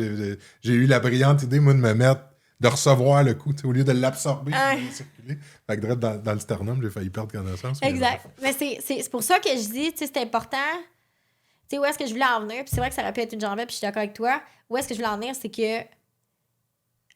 j'ai eu la brillante idée, moi, de recevoir le coup, au lieu de l'absorber, de circuler. Fait que dans le sternum, j'ai failli perdre connaissance. Exact. Mais c'est pour ça que je dis, tu sais, c'est important. Tu sais, où est-ce que je voulais en venir? Puis c'est vrai que ça aurait pu être une jambette, puis je suis d'accord avec toi. Où est-ce que je voulais en venir? C'est que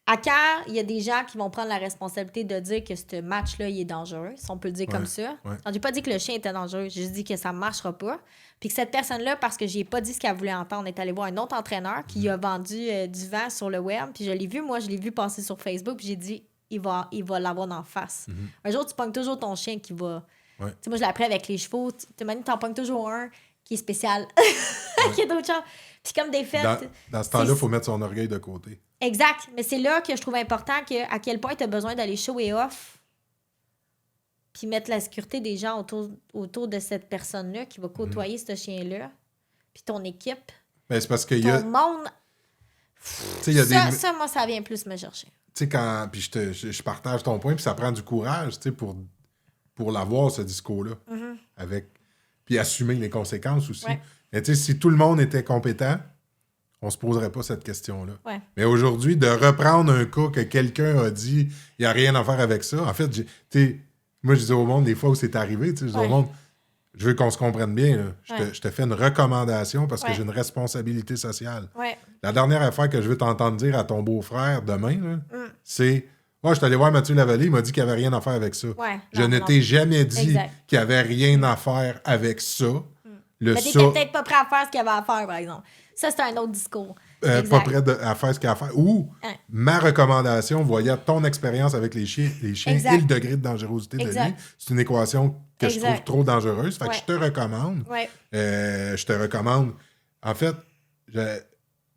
à quand il y a des gens qui vont prendre la responsabilité de dire que ce match-là, il est dangereux, si on peut le dire comme ça. Ouais. Alors, j'ai pas dit que le chien était dangereux, j'ai juste dit que ça marchera pas. Puis que cette personne-là, parce que j'ai pas dit ce qu'elle voulait entendre, est allée voir un autre entraîneur qui a vendu du vent sur le web. Puis je l'ai vu passer sur Facebook, puis j'ai dit, il va l'avoir d'en face. Un jour, tu pognes toujours ton chien qui va... Ouais. Tu sais, moi, je l'ai appris avec les chevaux. Tu t'en pognes toujours un qui est spécial, qui est d'autres choses. Puis comme des fêtes... Dans ce temps-là, il faut mettre son orgueil de côté. Exact. Mais c'est là que je trouve important à quel point tu as besoin d'aller show et off puis mettre la sécurité des gens autour de cette personne-là qui va côtoyer ce chien-là, puis ton équipe, mais c'est parce qu'il ton monde. Ça, moi, ça vient plus me chercher. Tu sais, puis je partage ton point, puis ça prend du courage, tu sais, pour l'avoir, ce discours-là. Puis assumer les conséquences aussi. Ouais. Mais tu sais, si tout le monde était compétent, on se poserait pas cette question-là. Ouais. Mais aujourd'hui, de reprendre un cas que quelqu'un a dit, il n'y a rien à faire avec ça. En fait, tu sais, moi, je disais au monde, des fois où c'est arrivé, tu sais, je disais au monde, je veux qu'on se comprenne bien, là. Je te fais une recommandation parce que j'ai une responsabilité sociale. Ouais. La dernière affaire que je veux t'entendre dire à ton beau-frère demain, là, c'est « Moi, je suis allé voir Mathieu Lavallée, il m'a dit qu'il n'y avait rien à faire avec ça. Ouais. Je ne t'ai jamais dit qu'il n'y avait rien à faire avec ça. Mais t'étais peut-être pas prêt à faire ce qu'il y avait à faire, par exemple. Ça, c'est un autre discours. Pas prêt à faire ce qu'il y a à faire. Ou ma recommandation, voyant ton expérience avec les chiens et le degré de dangerosité de lui, c'est une équation que je trouve trop dangereuse. Fait que je te recommande. Je te recommande. En fait,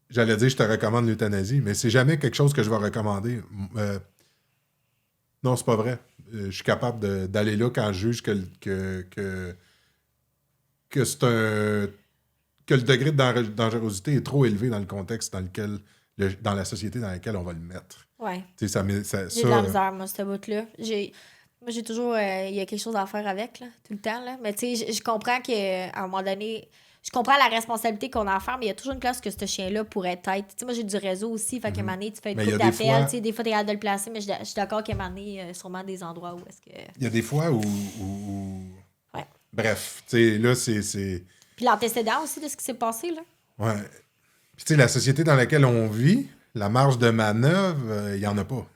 j'allais dire je te recommande l'euthanasie, mais c'est jamais quelque chose que je vais recommander. Non, c'est pas vrai. Je suis capable d'aller là quand je juge que c'est que le degré de dangerosité est trop élevé dans le contexte dans la société dans laquelle on va le mettre. Ouais. J'ai de la misère, moi, ce bout-là. Moi, j'ai toujours... Il y a quelque chose à faire avec, là, tout le temps. Là. Mais tu sais, je comprends qu'à un moment donné... Je comprends la responsabilité qu'on a à faire, mais il y a toujours une place que ce chien-là pourrait être. Tu sais, moi, j'ai du réseau aussi. Fait qu'à un moment donné, tu fais une couple d'appels. Tu sais, des fois, t'es capable de le placer, mais je suis d'accord qu'à un moment donné, sûrement des endroits où est-ce que... Il y a des fois où... Ouais. Bref, tu sais, là, c'est... Puis l'antécédent aussi de ce qui s'est passé, là. Ouais. Puis tu sais, la société dans laquelle on vit, la marge de manœuvre, il n'y en a pas.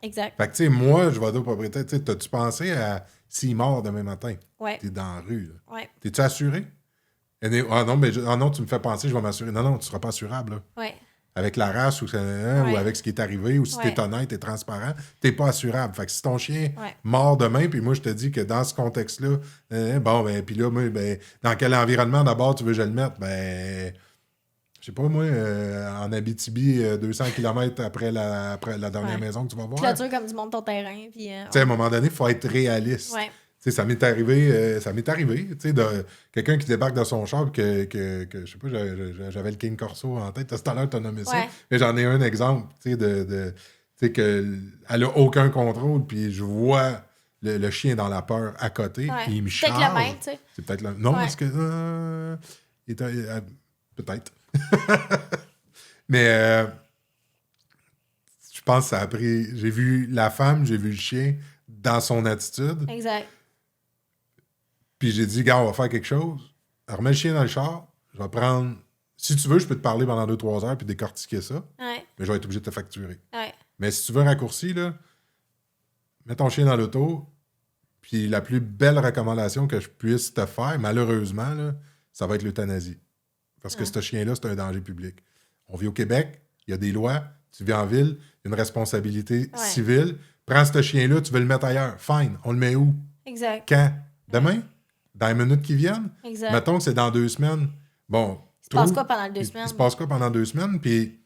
Exact. Fait que, tu sais, moi, je vais dire au propriétaire, tu sais, t'as-tu pensé à s'il mord demain matin? Ouais. T'es dans la rue, là. Ouais. T'es-tu assuré? Ah non, mais non, tu me fais penser, je vais m'assurer. Non, tu seras pas assurable, là. Ouais. Avec la race ou avec ce qui est arrivé, ou si t'es honnête et transparent, t'es pas assurable. Fait que si ton chien mord demain, puis moi je te dis que dans ce contexte-là, puis là, moi, dans quel environnement d'abord tu veux que je le mette? Ben, je sais pas, moi, en Abitibi, 200 km après la dernière maison que tu vas voir. Clôture comme du monde ton terrain. Puis, tu sais, à un moment donné, il faut être réaliste. Ouais. Tu sais, ça m'est arrivé, tu sais, de quelqu'un qui débarque de son char, que je sais pas, j'avais le King Corso en tête, tout à l'heure, tu as nommé ça. Mais j'en ai un exemple, tu sais, tu sais, qu'elle a aucun contrôle, puis je vois le chien dans la peur à côté, puis il me charge. C'est peut-être le même, tu sais. C'est peut-être le même. Non, parce que... peut-être. Mais je pense que ça a pris... J'ai vu la femme, j'ai vu le chien dans son attitude. Exact. Puis j'ai dit, gars, on va faire quelque chose. Alors, remets le chien dans le char. Je vais prendre... Si tu veux, je peux te parler pendant 2-3 heures puis décortiquer ça. Ouais. Mais je vais être obligé de te facturer. Ouais. Mais si tu veux un raccourci, là, mets ton chien dans l'auto. Puis la plus belle recommandation que je puisse te faire, malheureusement, là, ça va être l'euthanasie. Parce que ce chien-là, c'est un danger public. On vit au Québec, il y a des lois. Tu vis en ville, il y a une responsabilité civile. Prends ce chien-là, tu veux le mettre ailleurs. Fine. On le met où? Exact. Quand? Demain? Dans les minutes qui viennent? Exact. Mettons que c'est dans 2 semaines. Bon. Il se passe quoi pendant 2 semaines? Il se passe quoi pendant 2 semaines? Puis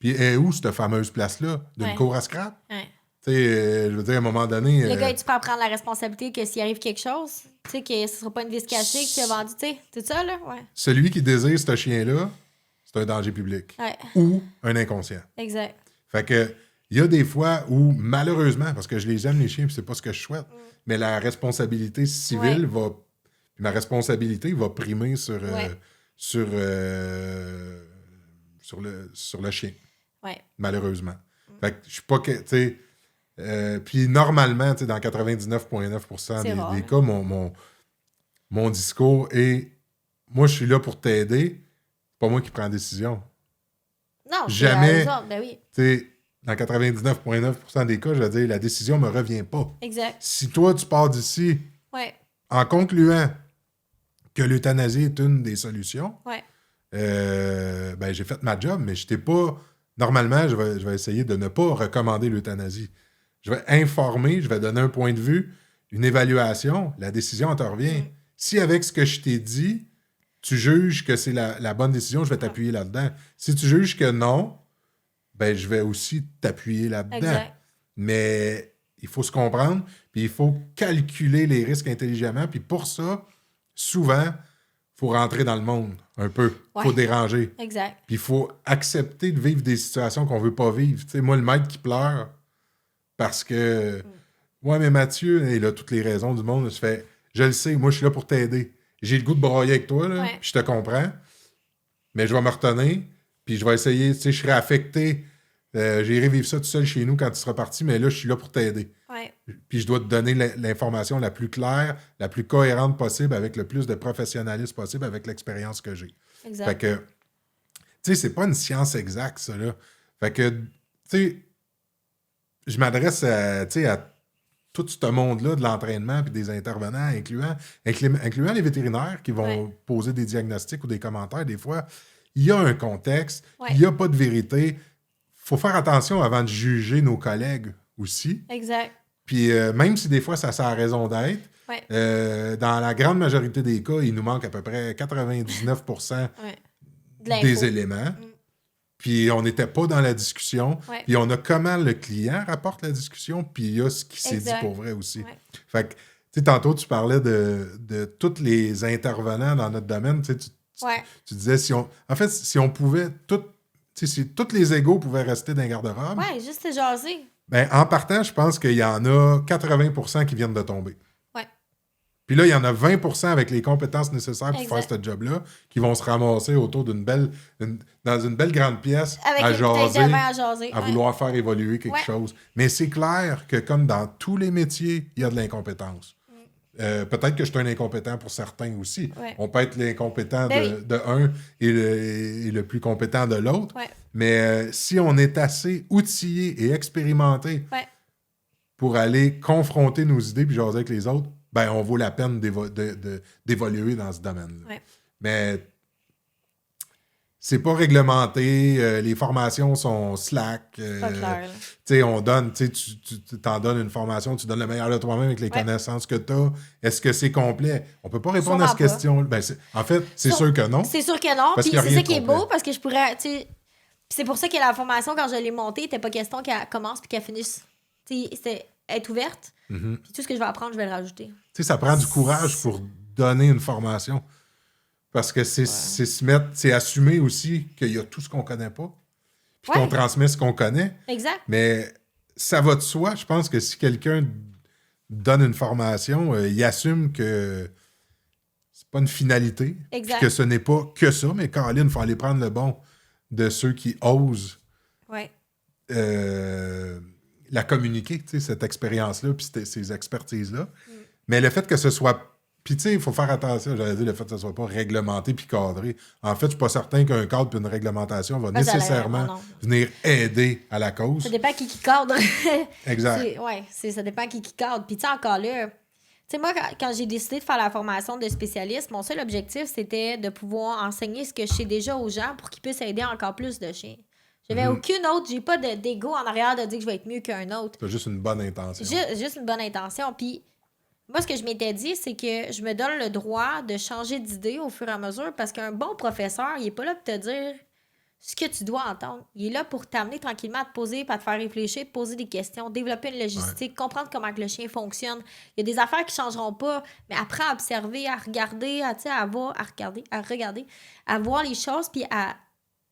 est où cette fameuse place-là? D'une cour à scrap? Ouais. Tu sais, je veux dire, à un moment donné... Le gars, tu peux prendre la responsabilité que s'il arrive quelque chose, tu sais, que ce ne sera pas une vis cachée que tu as vendu, tu sais. C'est ça, là? Ouais. Celui qui désire ce chien-là, c'est un danger public. Ouais. Ou un inconscient. Exact. Fait que, il y a des fois où, malheureusement, parce que je les aime, les chiens, puis c'est pas ce que je souhaite, mais la responsabilité civile va... Ma responsabilité va primer sur le chien. Ouais. Malheureusement. Fait que je suis pas... Tu sais... puis normalement, tu sais, dans 99,9% des cas, mon discours est... Moi, je suis là pour t'aider. C'est pas moi qui prends la décision. Non, jamais. Ben oui. Tu sais, dans 99,9% des cas, je veux dire, la décision me revient pas. Exact. Si toi, tu pars d'ici en concluant que l'euthanasie est une des solutions, ben, j'ai fait ma job, mais je t'ai pas... Normalement, je vais essayer de ne pas recommander l'euthanasie. Je vais informer, je vais donner un point de vue, une évaluation, la décision te revient. Si avec ce que je t'ai dit, tu juges que c'est la bonne décision, je vais t'appuyer là-dedans. Si tu juges que non, ben je vais aussi t'appuyer là-dedans. Exact. Mais il faut se comprendre, puis il faut calculer les risques intelligemment, puis pour ça, souvent, il faut rentrer dans le monde un peu. Il faut déranger. Exact. Puis il faut accepter de vivre des situations qu'on veut pas vivre. Tu sais, moi, le maître qui pleure parce que... Ouais, mais Mathieu, il a toutes les raisons du monde. Je le sais, moi, je suis là pour t'aider. J'ai le goût de broyer avec toi, là, puis je te comprends, mais je vais me retenir, puis je vais essayer, tu sais, je serai affecté. J'irai vivre ça tout seul chez nous quand tu seras parti, mais là, je suis là pour t'aider. Ouais. Puis je dois te donner l'information la plus claire, la plus cohérente possible, avec le plus de professionnalisme possible, avec l'expérience que j'ai. Exact. Fait que, tu sais, c'est pas une science exacte, ça, là. Fait que, tu sais, je m'adresse à tout ce monde-là de l'entraînement puis des intervenants, incluant les vétérinaires qui vont poser des diagnostics ou des commentaires. Des fois, il y a un contexte, il n'y a pas de vérité. Il faut faire attention avant de juger nos collègues aussi. Exact. Puis même si des fois, ça a raison d'être, dans la grande majorité des cas, il nous manque à peu près 99% des éléments. Puis on n'était pas dans la discussion. Puis on a comment le client rapporte la discussion, puis il y a ce qui s'est dit pour vrai aussi. Fait que, tu sais, tantôt, tu parlais de tous les intervenants dans notre domaine. Tu disais, si on pouvait, si tous les égos pouvaient rester dans les garde-robes... Oui, juste se jaser. Ben, en partant, je pense qu'il y en a 80% qui viennent de tomber. Puis là, il y en a 20% avec les compétences nécessaires pour faire ce job-là qui vont se ramasser autour dans une belle grande pièce avec à jaser, à vouloir faire évoluer quelque chose. Mais c'est clair que comme dans tous les métiers, il y a de l'incompétence. Peut-être que je suis un incompétent pour certains aussi. Ouais. On peut être l'incompétent Ben de un et le plus compétent de l'autre. Ouais. Mais si on est assez outillé et expérimenté Ouais. pour aller confronter nos idées puis jaser avec les autres, ben on vaut la peine d'évoluer dans ce domaine-là. Ouais. Mais c'est pas réglementé, les formations sont slack. Pas clair. Tu sais, on donne, tu t'en donnes une formation, tu donnes le meilleur de toi-même avec les connaissances que tu as. Est-ce que c'est complet? On peut pas répondre à cette question. Ben, en fait, c'est sûr que non. C'est sûr que non. Puis c'est ça qui est beau parce que je pourrais, tu sais, c'est pour ça que la formation, quand je l'ai montée, il n'était pas question qu'elle commence puis qu'elle finisse. Tu sais, c'était être ouverte. Puis tout ce que je vais apprendre, je vais le rajouter. Tu sais, ça prend du courage pour donner une formation. Parce que c'est se mettre, c'est assumer aussi qu'il y a tout ce qu'on connaît pas. Puis qu'on transmet ce qu'on connaît. Exact. Mais ça va de soi. Je pense que si quelqu'un donne une formation, il assume que c'est pas une finalité. Exact. Que ce n'est pas que ça. Mais Caroline, il faut aller prendre le bon de ceux qui osent la communiquer, tu sais, cette expérience-là, puis ces expertises-là. Mais le fait que ce soit... Puis, tu sais, il faut faire attention, j'allais dire, le fait que ce ne soit pas réglementé puis cadré. En fait, je ne suis pas certain qu'un cadre puis une réglementation va nécessairement venir aider à la cause. Ça dépend qui cadre. Exact. Ça dépend qui cadre. Puis, tu sais, encore là, tu sais, moi, quand j'ai décidé de faire la formation de spécialiste, mon seul objectif, c'était de pouvoir enseigner ce que je sais déjà aux gens pour qu'ils puissent aider encore plus de chiens. J'avais aucune autre, j'ai pas d'ego en arrière de dire que je vais être mieux qu'un autre. C'est juste une bonne intention. Juste une bonne intention. Puis, moi, ce que je m'étais dit, c'est que je me donne le droit de changer d'idée au fur et à mesure parce qu'un bon professeur, il est pas là pour te dire ce que tu dois entendre. Il est là pour t'amener tranquillement à te poser, à te faire réfléchir, te poser des questions, développer une logistique, comprendre comment que le chien fonctionne. Il y a des affaires qui changeront pas, mais apprends à observer, à regarder, à voir les choses, puis à...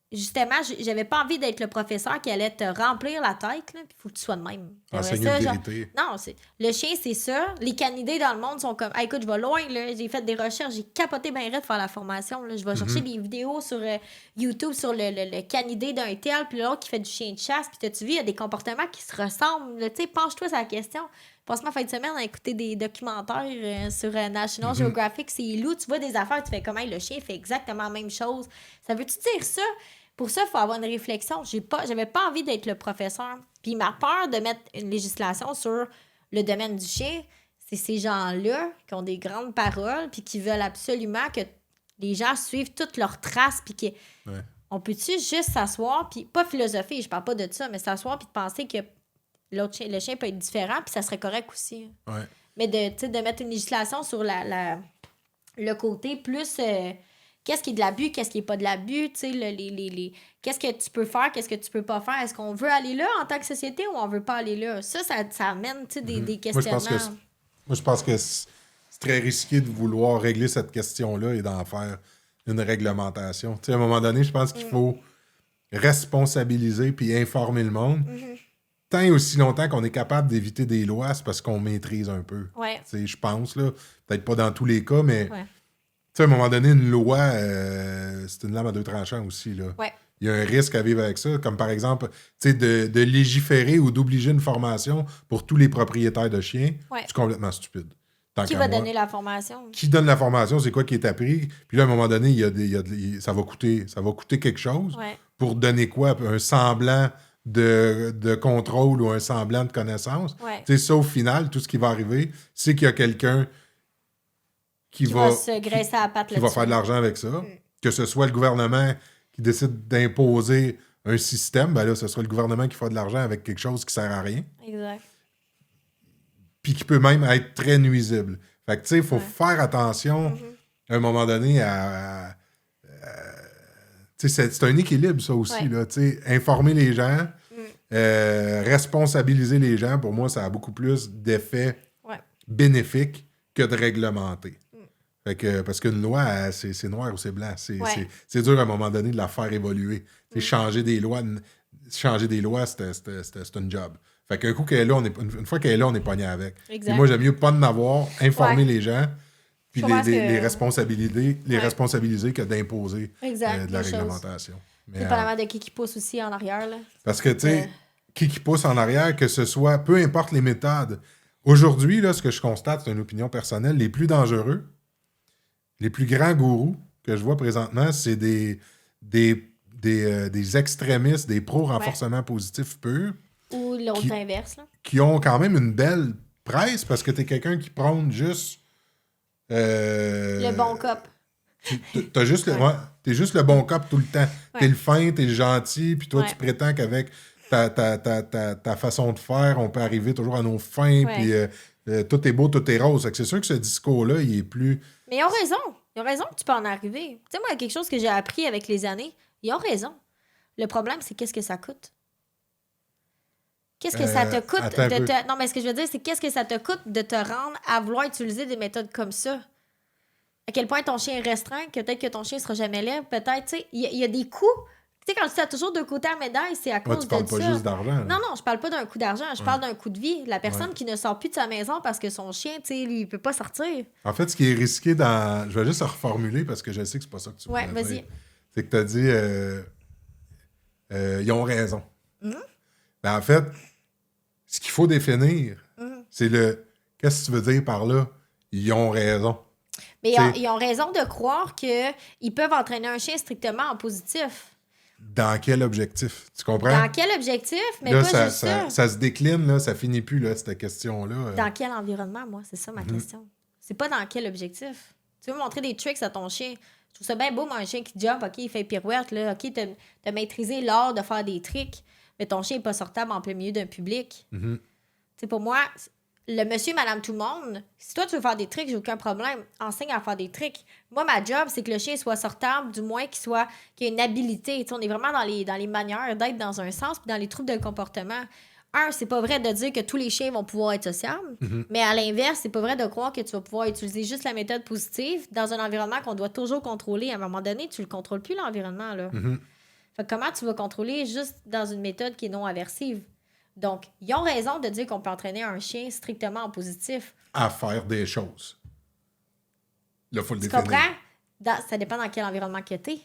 Justement, j'avais pas envie d'être le professeur qui allait te remplir la tête. Il faut que tu sois de même. Enseigner une vérité. Non, le chien, c'est ça. Les canidés dans le monde sont comme écoute, je vais loin. Là. J'ai fait des recherches. J'ai capoté bien raide de faire la formation. Là. Je vais chercher des vidéos sur YouTube sur le canidé d'un tel, puis l'autre qui fait du chien de chasse. Puis tu vu, il y a des comportements qui se ressemblent. Tu sais, penche-toi sur la question. Passe ma fin de semaine à écouter des documentaires sur National Geographic. C'est loup. Tu vois des affaires, tu fais comment le chien fait exactement la même chose. Ça veut-tu dire ça? Pour ça, il faut avoir une réflexion. J'avais pas envie d'être le professeur. Puis ma peur de mettre une législation sur le domaine du chien, c'est ces gens-là qui ont des grandes paroles puis qui veulent absolument que les gens suivent toutes leurs traces puis que on peut-tu juste s'asseoir puis pas philosopher, je parle pas de ça, mais s'asseoir puis de penser que le chien peut être différent puis ça serait correct aussi. Ouais. Mais de mettre une législation sur le côté plus... qu'est-ce qui est de l'abus, qu'est-ce qui n'est pas de l'abus, tu sais, qu'est-ce que tu peux faire, qu'est-ce que tu peux pas faire. Est-ce qu'on veut aller là en tant que société ou on veut pas aller là? Ça amène, tu sais, des questionnements. Moi, je pense que c'est très risqué de vouloir régler cette question-là et d'en faire une réglementation. Tu sais, à un moment donné, je pense qu'il faut responsabiliser puis informer le monde. Tant et aussi longtemps qu'on est capable d'éviter des lois, c'est parce qu'on maîtrise un peu. Ouais. Tu sais, je pense, là, peut-être pas dans tous les cas, mais... Ouais. Tu sais, à un moment donné, une loi, c'est une lame à deux tranchants aussi. Là. Ouais. Il y a un risque à vivre avec ça, comme par exemple, tu sais, de légiférer ou d'obliger une formation pour tous les propriétaires de chiens. C'est complètement stupide. Qui va donner la formation? Qui donne la formation? C'est quoi qui est appris? Puis là, à un moment donné, ça va coûter quelque chose. Pour donner quoi? Un semblant de contrôle ou un semblant de connaissance. Tu sais, ça, au final, tout ce qui va arriver, c'est qu'il y a quelqu'un qui va se graisser à la patte qui va faire de l'argent avec ça. Que ce soit le gouvernement qui décide d'imposer un système, ben là, ce sera le gouvernement qui fera de l'argent avec quelque chose qui sert à rien. Exact. Puis qui peut même être très nuisible. Fait que, tu sais, il faut faire attention à un moment donné à tu sais, c'est un équilibre, ça aussi, là. Tu sais, informer les gens, responsabiliser les gens, pour moi, ça a beaucoup plus d'effets bénéfiques que de réglementer. Fait que, parce qu'une loi, c'est noir ou c'est blanc. C'est dur à un moment donné de la faire évoluer. Changer des lois, c'est un job. Fait qu'un coup qu'elle est là, une fois qu'elle est là, on est pogné avec. Et moi, j'aime mieux pas en avoir, informer les gens, puis les responsabiliser que d'imposer de la réglementation. Dépendamment de qui pousse aussi en arrière. Là. Parce que, tu sais, qui pousse en arrière, que ce soit, peu importe les méthodes, Aujourd'hui, là, ce que je constate, c'est une opinion personnelle, les plus dangereux, les plus grands gourous que je vois présentement, c'est des extrémistes, des pro-renforcement positif pur, Ou l'autre qui, inverse, là. qui ont quand même une belle presse parce que t'es quelqu'un qui prône juste... Le bon cop. T'as juste Ouais. t'es juste le bon cop tout le temps. Ouais. T'es le fin, t'es le gentil, puis toi, Ouais. tu prétends qu'avec ta façon de faire, on peut arriver toujours à nos fins, Ouais. puis tout est beau, tout est rose. Fait que c'est sûr que ce discours-là, il est plus... Mais ils ont raison. Ils ont raison que tu peux en arriver. Tu sais, moi, quelque chose que j'ai appris avec les années, ils ont raison. Le problème, c'est qu'est-ce que ça coûte. Qu'est-ce que ça te coûte attends un peu. Non, mais ce que je veux dire, c'est qu'est-ce que ça te coûte de te rendre à vouloir utiliser des méthodes comme ça? À quel point ton chien est restreint, que peut-être que ton chien sera jamais libre, peut-être, tu sais, il y a des coûts. Tu sais, quand tu as toujours deux côtés à la médaille, c'est à Ouais, cause tu parles de pas ça. juste d'argent. là. Non, je parle pas d'un coup d'argent, je parle d'un coup de vie. La personne qui ne sort plus de sa maison parce que son chien, tu sais, lui, il peut pas sortir. En fait, ce qui est risqué dans... Je vais juste reformuler parce que je sais que c'est pas ça que tu voulais Ouais, vas-y. dire. C'est que t'as dit... ils ont raison. Ben, en fait, ce qu'il faut définir, c'est le... Qu'est-ce que tu veux dire par là? Ils ont raison. Mais C'est- ils ont raison de croire qu'ils peuvent entraîner un chien strictement en positif. Dans quel objectif? Tu comprends? Dans quel objectif? Mais Là, pas juste ça. ça se décline, là, ça finit plus, là, cette question-là. Dans quel environnement, moi? C'est ça ma question. C'est pas dans quel objectif. Tu veux montrer des tricks à ton chien. Je trouve ça bien beau, moi, un chien qui jump, OK, il fait pirouette, là, OK, t'as maîtrisé l'art de faire des tricks, mais ton chien n'est pas sortable en plein milieu d'un public. Tu sais, pour moi, le monsieur, madame, tout le monde, si toi, tu veux faire des tricks, j'ai aucun problème. Enseigne à faire des tricks. Moi, ma job, c'est que le chien soit sortable, du moins qu'il ait une habilité. Tu sais, on est vraiment dans les manières d'être dans un sens, puis dans les troubles de comportement. C'est pas vrai de dire que tous les chiens vont pouvoir être sociables, mais à l'inverse, c'est pas vrai de croire que tu vas pouvoir utiliser juste la méthode positive dans un environnement qu'on doit toujours contrôler. À un moment donné, tu le contrôles plus, l'environnement, là. Fait que comment tu vas contrôler juste dans une méthode qui est non aversive? Donc, ils ont raison de dire qu'on peut entraîner un chien strictement en positif. À faire des choses. Là, il faut le Tu définir. comprends? Ça dépend dans quel environnement que t'es.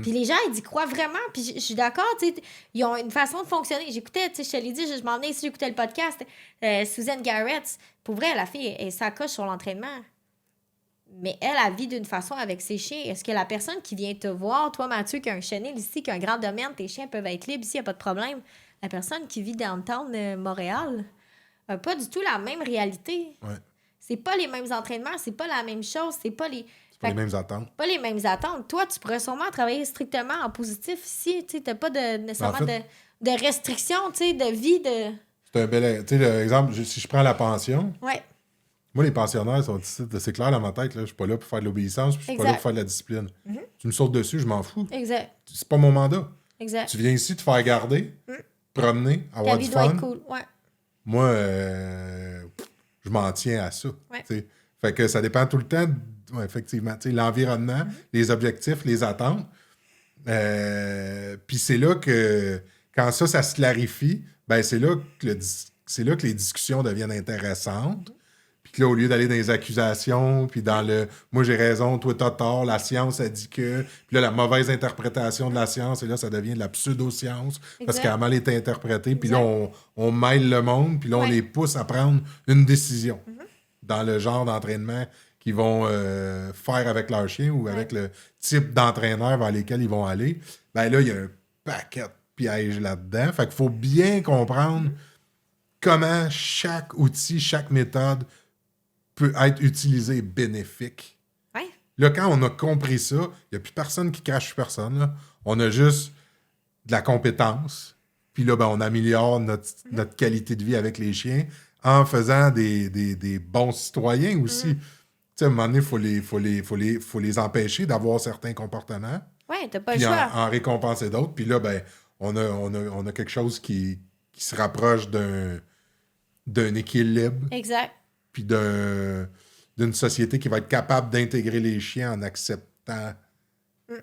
Puis les gens, ils y croient vraiment. Puis je suis d'accord, tu sais, ils ont une façon de fonctionner. J'écoutais, tu sais, je te l'ai dit, je m'en venais ici, j'écoutais le podcast. Susan Garrett, pour vrai, la fille, elle s'accroche sur l'entraînement. Mais elle vit d'une façon avec ses chiens. Est-ce que la personne qui vient te voir, toi, Mathieu, qui a un chenil ici, qui a un grand domaine, tes chiens peuvent être libres ici, il n'y a pas de problème. La personne qui vit downtown Montréal n'a pas du tout la même réalité. Ouais. C'est pas les mêmes entraînements, c'est pas la même chose, c'est pas les... C'est pas Fait les mêmes attentes. pas les mêmes attentes. Toi, tu pourrais sûrement travailler strictement en positif ici. Tu n'as pas nécessairement En fait- de restrictions, tu sais, de vie, de... C'est un bel... Tu sais, l'exemple, si je prends la pension, Ouais, moi, les pensionnaires sont ici, c'est clair dans ma tête, là, je suis pas là pour faire de l'obéissance, puis je suis pas là Exact. pour faire de la discipline. Tu me sautes dessus, je m'en fous. exact, C'est pas mon mandat. exact. Tu viens ici te faire garder, promener, Ta avoir vie du doit fun. être cool, ouais. Moi, je m'en tiens à ça. Ouais. Tu sais. Fait que ça dépend tout le temps, effectivement, tu sais, l'environnement, les objectifs, les attentes. Puis c'est là que, quand ça se clarifie, ben c'est là que les discussions deviennent intéressantes. Puis que là, au lieu d'aller dans les accusations, puis dans le « moi j'ai raison, toi t'as tort, la science a dit que », puis là, la mauvaise interprétation de la science, et là, ça devient de la pseudo-science, parce Exact. qu'elle a mal été interprétée, puis Exact. là, on mêle le monde, puis là, on Ouais. les pousse à prendre une décision dans le genre d'entraînement qu'ils vont faire avec leur chien ou avec le type d'entraîneur vers lesquels ils vont aller. Ben là, il y a un paquet de pièges là-dedans. Fait qu'il faut bien comprendre comment chaque outil, chaque méthode peut être utilisée bénéfique. Ouais. Là, quand on a compris ça, il n'y a plus personne qui cache personne. Là. On a juste de la compétence. Puis là, ben, on améliore notre qualité de vie avec les chiens en faisant des bons citoyens aussi. Tu sais, à un moment donné, il faut les empêcher d'avoir certains comportements, Ouais, t'as pas le puis choix. en récompenser d'autres. Puis là, ben, on a quelque chose qui se rapproche d'un équilibre, Exact. puis d'une société qui va être capable d'intégrer les chiens en acceptant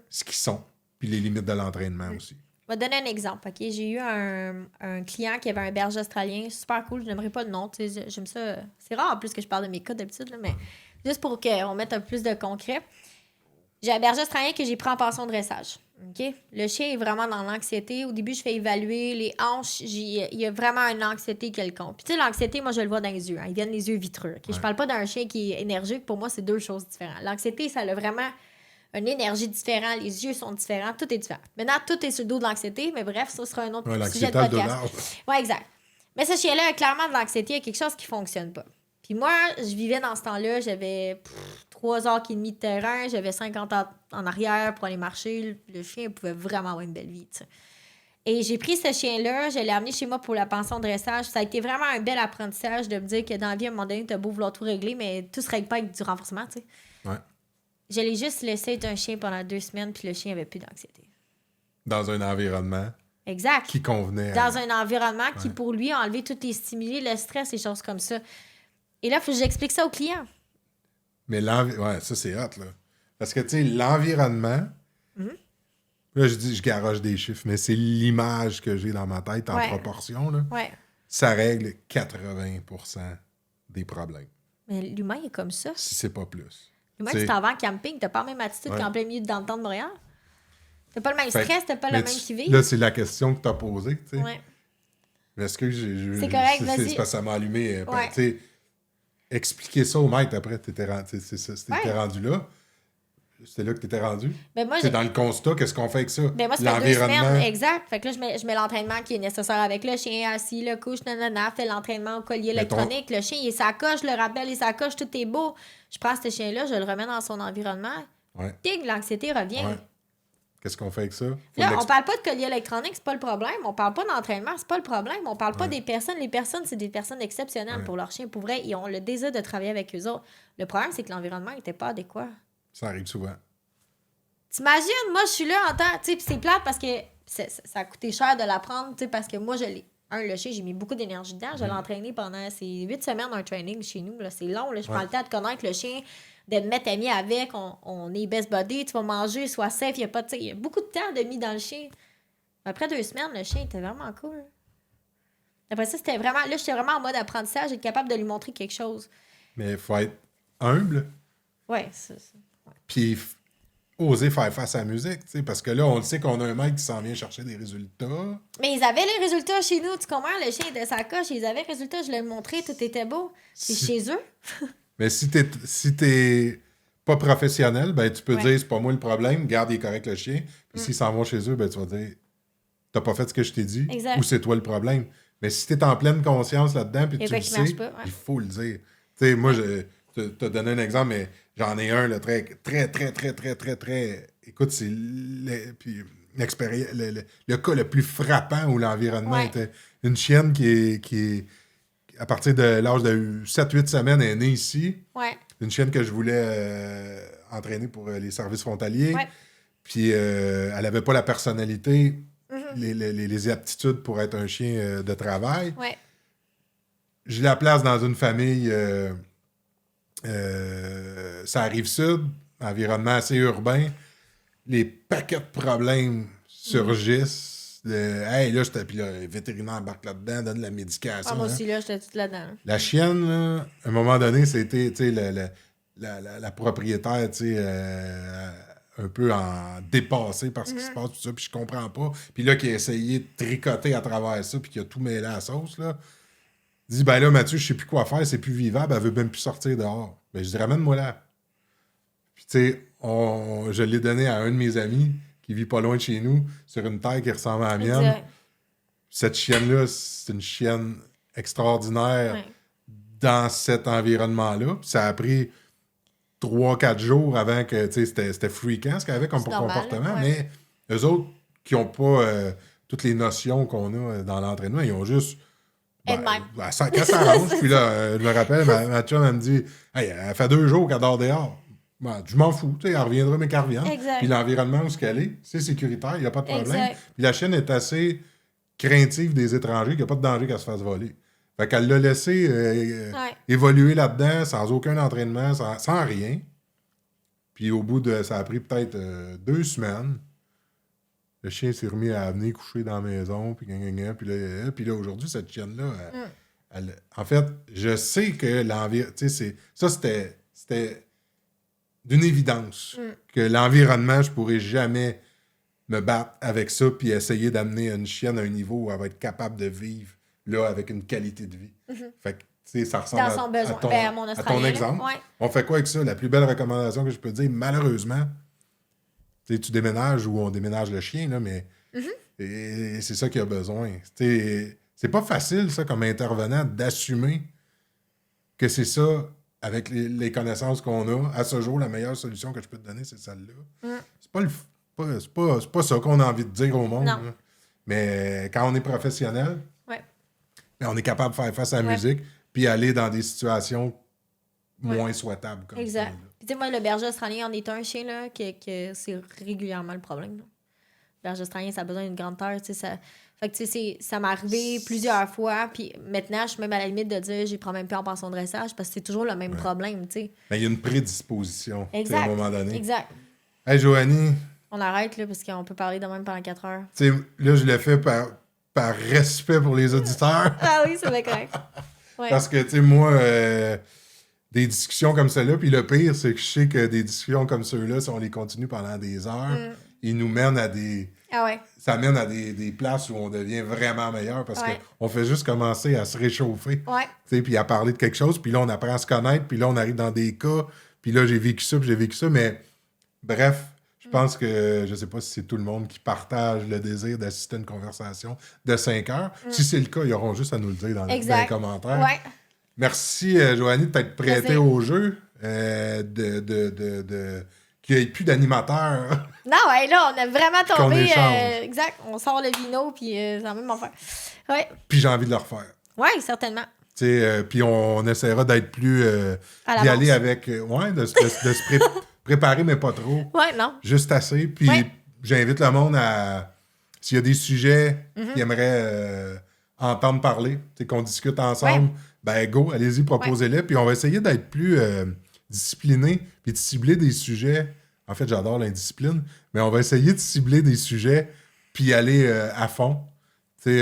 ce qu'ils sont, puis les limites de l'entraînement aussi. Je vais te donner un exemple, OK? J'ai eu un client qui avait un berger australien, super cool, je n'aimerais pas le nom, tu sais, j'aime ça. C'est rare en plus que je parle de mes cas d'habitude, là, mais juste pour qu'on mette un peu plus de concret. J'ai un berger australien que j'ai pris en pension de dressage. OK? Le chien est vraiment dans l'anxiété. Au début, je fais évaluer les hanches. Il y a vraiment une anxiété quelconque. Puis tu sais, l'anxiété, moi, je le vois dans les yeux. Hein. Ils viennent les yeux vitreux. OK? Je parle pas d'un chien qui est énergique. Pour moi, c'est deux choses différentes. L'anxiété, ça a vraiment une énergie différente. Les yeux sont différents. Tout est différent. Maintenant, tout est sur le dos de l'anxiété. Mais bref, ça sera un autre sujet de podcast. Oui, exact. Mais ce chien-là a clairement de l'anxiété. Il y a quelque chose qui fonctionne pas. Puis moi, je vivais dans ce temps-là, j'avais 3 heures et demie de terrain, j'avais 50 ans en arrière pour aller marcher. Le chien pouvait vraiment avoir une belle vie, tu sais. Et j'ai pris ce chien-là, je l'ai amené chez moi pour la pension de dressage. Ça a été vraiment un bel apprentissage de me dire que dans la vie, à un moment donné, t'as beau vouloir tout régler, mais tout se règle pas avec du renforcement, tu sais. Ouais. Je l'ai juste laissé être un chien pendant 2 semaines, puis le chien avait plus d'anxiété. Dans un environnement exact. Qui convenait. Dans un environnement qui, pour lui, a enlevé tous les stimuli, le stress, les choses comme ça. Et là, il faut que j'explique ça aux clients. Mais ouais, ça, c'est hot, là. Parce que, tu sais, l'environnement... Là, je garoche des chiffres, mais c'est l'image que j'ai dans ma tête en proportion, là. Ouais. Ça règle 80% des problèmes. Mais l'humain est comme ça. Si c'est pas plus. L'humain, tu t'en vas en camping, t'as pas la même attitude qu'en plein milieu dans le temps de Montréal. T'as pas le même stress, t'as pas le même qui vit. Là, c'est la question que t'as posée, tu sais. Ouais. Est-ce que c'est correct, vas-y. C'est parce que ça m'a allumé. Tu sais, expliquer ça au maître après, t'étais rendu là. C'était là que t'étais rendu. Ben moi, c'est dans le constat, qu'est-ce qu'on fait avec ça? Ben moi, ça fait 2 semaines, exact. Fait que là, je mets l'entraînement qui est nécessaire avec le chien assis, le couche, nanana, fait l'entraînement au collier électronique. Le chien, il est sa coche, je le rappelle, il est sa coche, tout est beau. Je prends ce chien-là, je le remets dans son environnement. Tig, l'anxiété revient. Ouais. Qu'est-ce qu'on fait avec ça? Là, on parle pas de collier électronique, c'est pas le problème. On parle pas d'entraînement, c'est pas le problème. On parle pas des personnes. Les personnes, c'est des personnes exceptionnelles pour leur chien. Pour vrai, ils ont le désir de travailler avec eux autres. Le problème, c'est que l'environnement n'était pas adéquat. Ça arrive souvent. T'imagines, moi, je suis là en temps... Tu sais, puis c'est plate parce que ça a coûté cher de l'apprendre, tu sais, parce que moi, le chien, j'ai mis beaucoup d'énergie dedans. Je l'ai entraîné pendant ces 8 semaines un training chez nous. Là. C'est long, là. Je prends le temps de connaître le chien, de me mettre ami avec. On est best buddy, tu vas manger, sois safe. Il y a beaucoup de temps de mis dans le chien. Après 2 semaines, le chien était vraiment cool. Après ça, c'était vraiment... Là, j'étais vraiment en mode apprentissage, être capable de lui montrer quelque chose. Mais il faut être humble. Ouais, c'est ça. Ouais. Puis oser faire face à la musique, tu sais, parce que là, on le sait qu'on a un mec qui s'en vient chercher des résultats. Mais ils avaient les résultats chez nous, tu comprends? Le chien était sa coche, ils avaient les résultats, je l'ai montré, tout était beau. C'est chez eux. Mais si t'es pas professionnel, ben tu peux dire, c'est pas moi le problème, garde, il est correct le chien. Puis s'ils s'en vont chez eux, ben tu vas dire, t'as pas fait ce que je t'ai dit, ou c'est toi le problème. Mais si t'es en pleine conscience là-dedans, puis tu le sais, il faut le dire. Tu sais, moi, je t'ai donné un exemple, mais j'en ai un, là, très, très, très, très, très, très, très... Écoute, c'est l'expérience, le cas le plus frappant où l'environnement était... Une chienne qui est à partir de l'âge de 7-8 semaines, elle est née ici. Ouais. Une chienne que je voulais entraîner pour les services frontaliers. Ouais. Puis elle n'avait pas la personnalité, les aptitudes pour être un chien de travail. Ouais. Je la place dans une famille... ça arrive sud, environnement assez urbain, les paquets de problèmes surgissent. Hey, là, puis le vétérinaire embarque là-dedans, donne la médication. Ah, moi aussi, là, j'étais toute là-dedans. La chienne, là, à un moment donné, c'était, tu sais, la propriétaire, tu sais, un peu dépassée par ce qui se passe, tout ça, puis je comprends pas. Puis là, qui a essayé de tricoter à travers ça, puis qui a tout mêlé à la sauce, là. Dit, ben là, Mathieu, je sais plus quoi faire, c'est plus vivable, elle veut même plus sortir dehors. Ben, je dis, ramène-moi là. Puis, tu sais, je l'ai donné à un de mes amis qui vit pas loin de chez nous, sur une terre qui ressemble à la mienne. Cette chienne-là, c'est une chienne extraordinaire dans cet environnement-là. Puis ça a pris 3-4 jours avant que, tu sais, c'était freakant ce qu'elle avait comme comportement, mais eux autres qui n'ont pas toutes les notions qu'on a dans l'entraînement, ils ont juste... quand ça arrange, puis là, je me rappelle, ma chum, elle me dit, hey, elle fait 2 jours qu'elle dort dehors. Ben, je m'en fous, tu sais, elle reviendra, mais qu'elle revienne. Puis l'environnement où elle est, c'est sécuritaire, il n'y a pas de problème. Puis la chienne est assez craintive des étrangers, qu'il n'y a pas de danger qu'elle se fasse voler. Fait qu'elle l'a laissé évoluer là-dedans, sans aucun entraînement, sans rien. Puis au bout de... Ça a pris peut-être 2 semaines. Le chien s'est remis à venir coucher dans la maison, puis là, aujourd'hui, cette chienne-là, en fait, je sais que l'environnement... Tu sais, ça, c'était d'une évidence que l'environnement, je pourrais jamais me battre avec ça puis essayer d'amener une chienne à un niveau où elle va être capable de vivre là avec une qualité de vie. Fait que, tu sais, ça ressemble Dans son besoin. À mon à ton Australien, exemple. là. Ouais. On fait quoi avec ça? La plus belle recommandation que je peux te dire, malheureusement, tu sais, tu déménages ou on déménage le chien, là, mais et c'est ça qu'il a besoin. Tu sais, c'est pas facile, ça, comme intervenant, d'assumer que c'est ça, avec les connaissances qu'on a, à ce jour, la meilleure solution que je peux te donner, c'est celle-là. C'est pas, c'est pas ça qu'on a envie de dire au monde. Non. Là. Mais quand on est professionnel, Ouais. ben, on est capable de faire face à la musique puis aller dans des situations moins souhaitables. Comme Exact. ça, là. Puis, tu sais, moi, le berger australien en est un chien, là, que c'est régulièrement le problème. Là. Le berger australien, ça a besoin d'une grande terre, tu sais, ça... Fait que, tu sais, ça m'est arrivé plusieurs fois, puis maintenant, je suis même à la limite de dire, j'y prends même plus en pension de dressage, parce que c'est toujours le même problème, tu sais. Mais il y a une prédisposition, tu sais, à un moment donné. Exact. Hey, Joanie, On arrête, là, parce qu'on peut parler de même pendant 4 heures. tu sais, là, je le fais par respect pour les auditeurs. Ah oui, c'est bien correct. Ouais. Parce que, tu sais, moi, des discussions comme celle-là, puis le pire, c'est que je sais que des discussions comme ceux-là, si on les continue pendant des heures, ils nous mènent à des... Ah ouais. Ça mène à des places où on devient vraiment meilleur parce qu'on fait juste commencer à se réchauffer. Ouais. Tu sais, puis à parler de quelque chose, puis là, on apprend à se connaître, puis là, on arrive dans des cas, puis là, j'ai vécu ça, puis j'ai vécu ça, mais bref, je pense que, je sais pas si c'est tout le monde qui partage le désir d'assister à une conversation de 5 heures. Si c'est le cas, ils auront juste à nous le dire dans les commentaires. Ouais. Merci, Joanie, de t'être prêtée au jeu, qu'il n'y ait plus d'animateur. Non, ouais, là, on a vraiment Qu'on tombé. échange. Exact. On sort le vino, puis c'est la même affaire. Ouais. Puis j'ai envie de le refaire. Ouais, certainement. Puis on essaiera d'être plus... À d'y aller l'avance. avec... de se préparer, mais pas trop. Ouais, non. Juste assez. Puis Ouais. j'invite le monde à... S'il y a des sujets qu'ils aimeraient entendre parler, qu'on discute ensemble, ben go, allez-y, proposez-les. Puis on va essayer d'être plus discipliné, puis de cibler des sujets. En fait, j'adore l'indiscipline, mais on va essayer de cibler des sujets, puis aller à fond. Tu sais,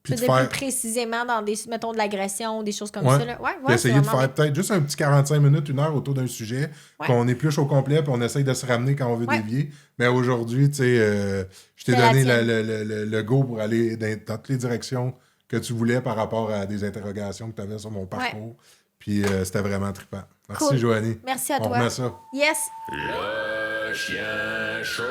puis de faire... plus précisément dans des, mettons, de l'agression, des choses comme Ouais. ça. Là. Ouais, Puis essayer de vraiment faire peut-être juste un petit 45 minutes, 1 heure autour d'un sujet, qu'on épluche au complet, puis on essaye de se ramener quand on veut dévier. Mais aujourd'hui, tu sais, je t'ai donné le go pour aller dans toutes les directions que tu voulais par rapport à des interrogations que tu avais sur mon parcours. Puis c'était vraiment trippant. Merci, Joanie. Merci à on toi. remet ça. Yes. Le chien chaud.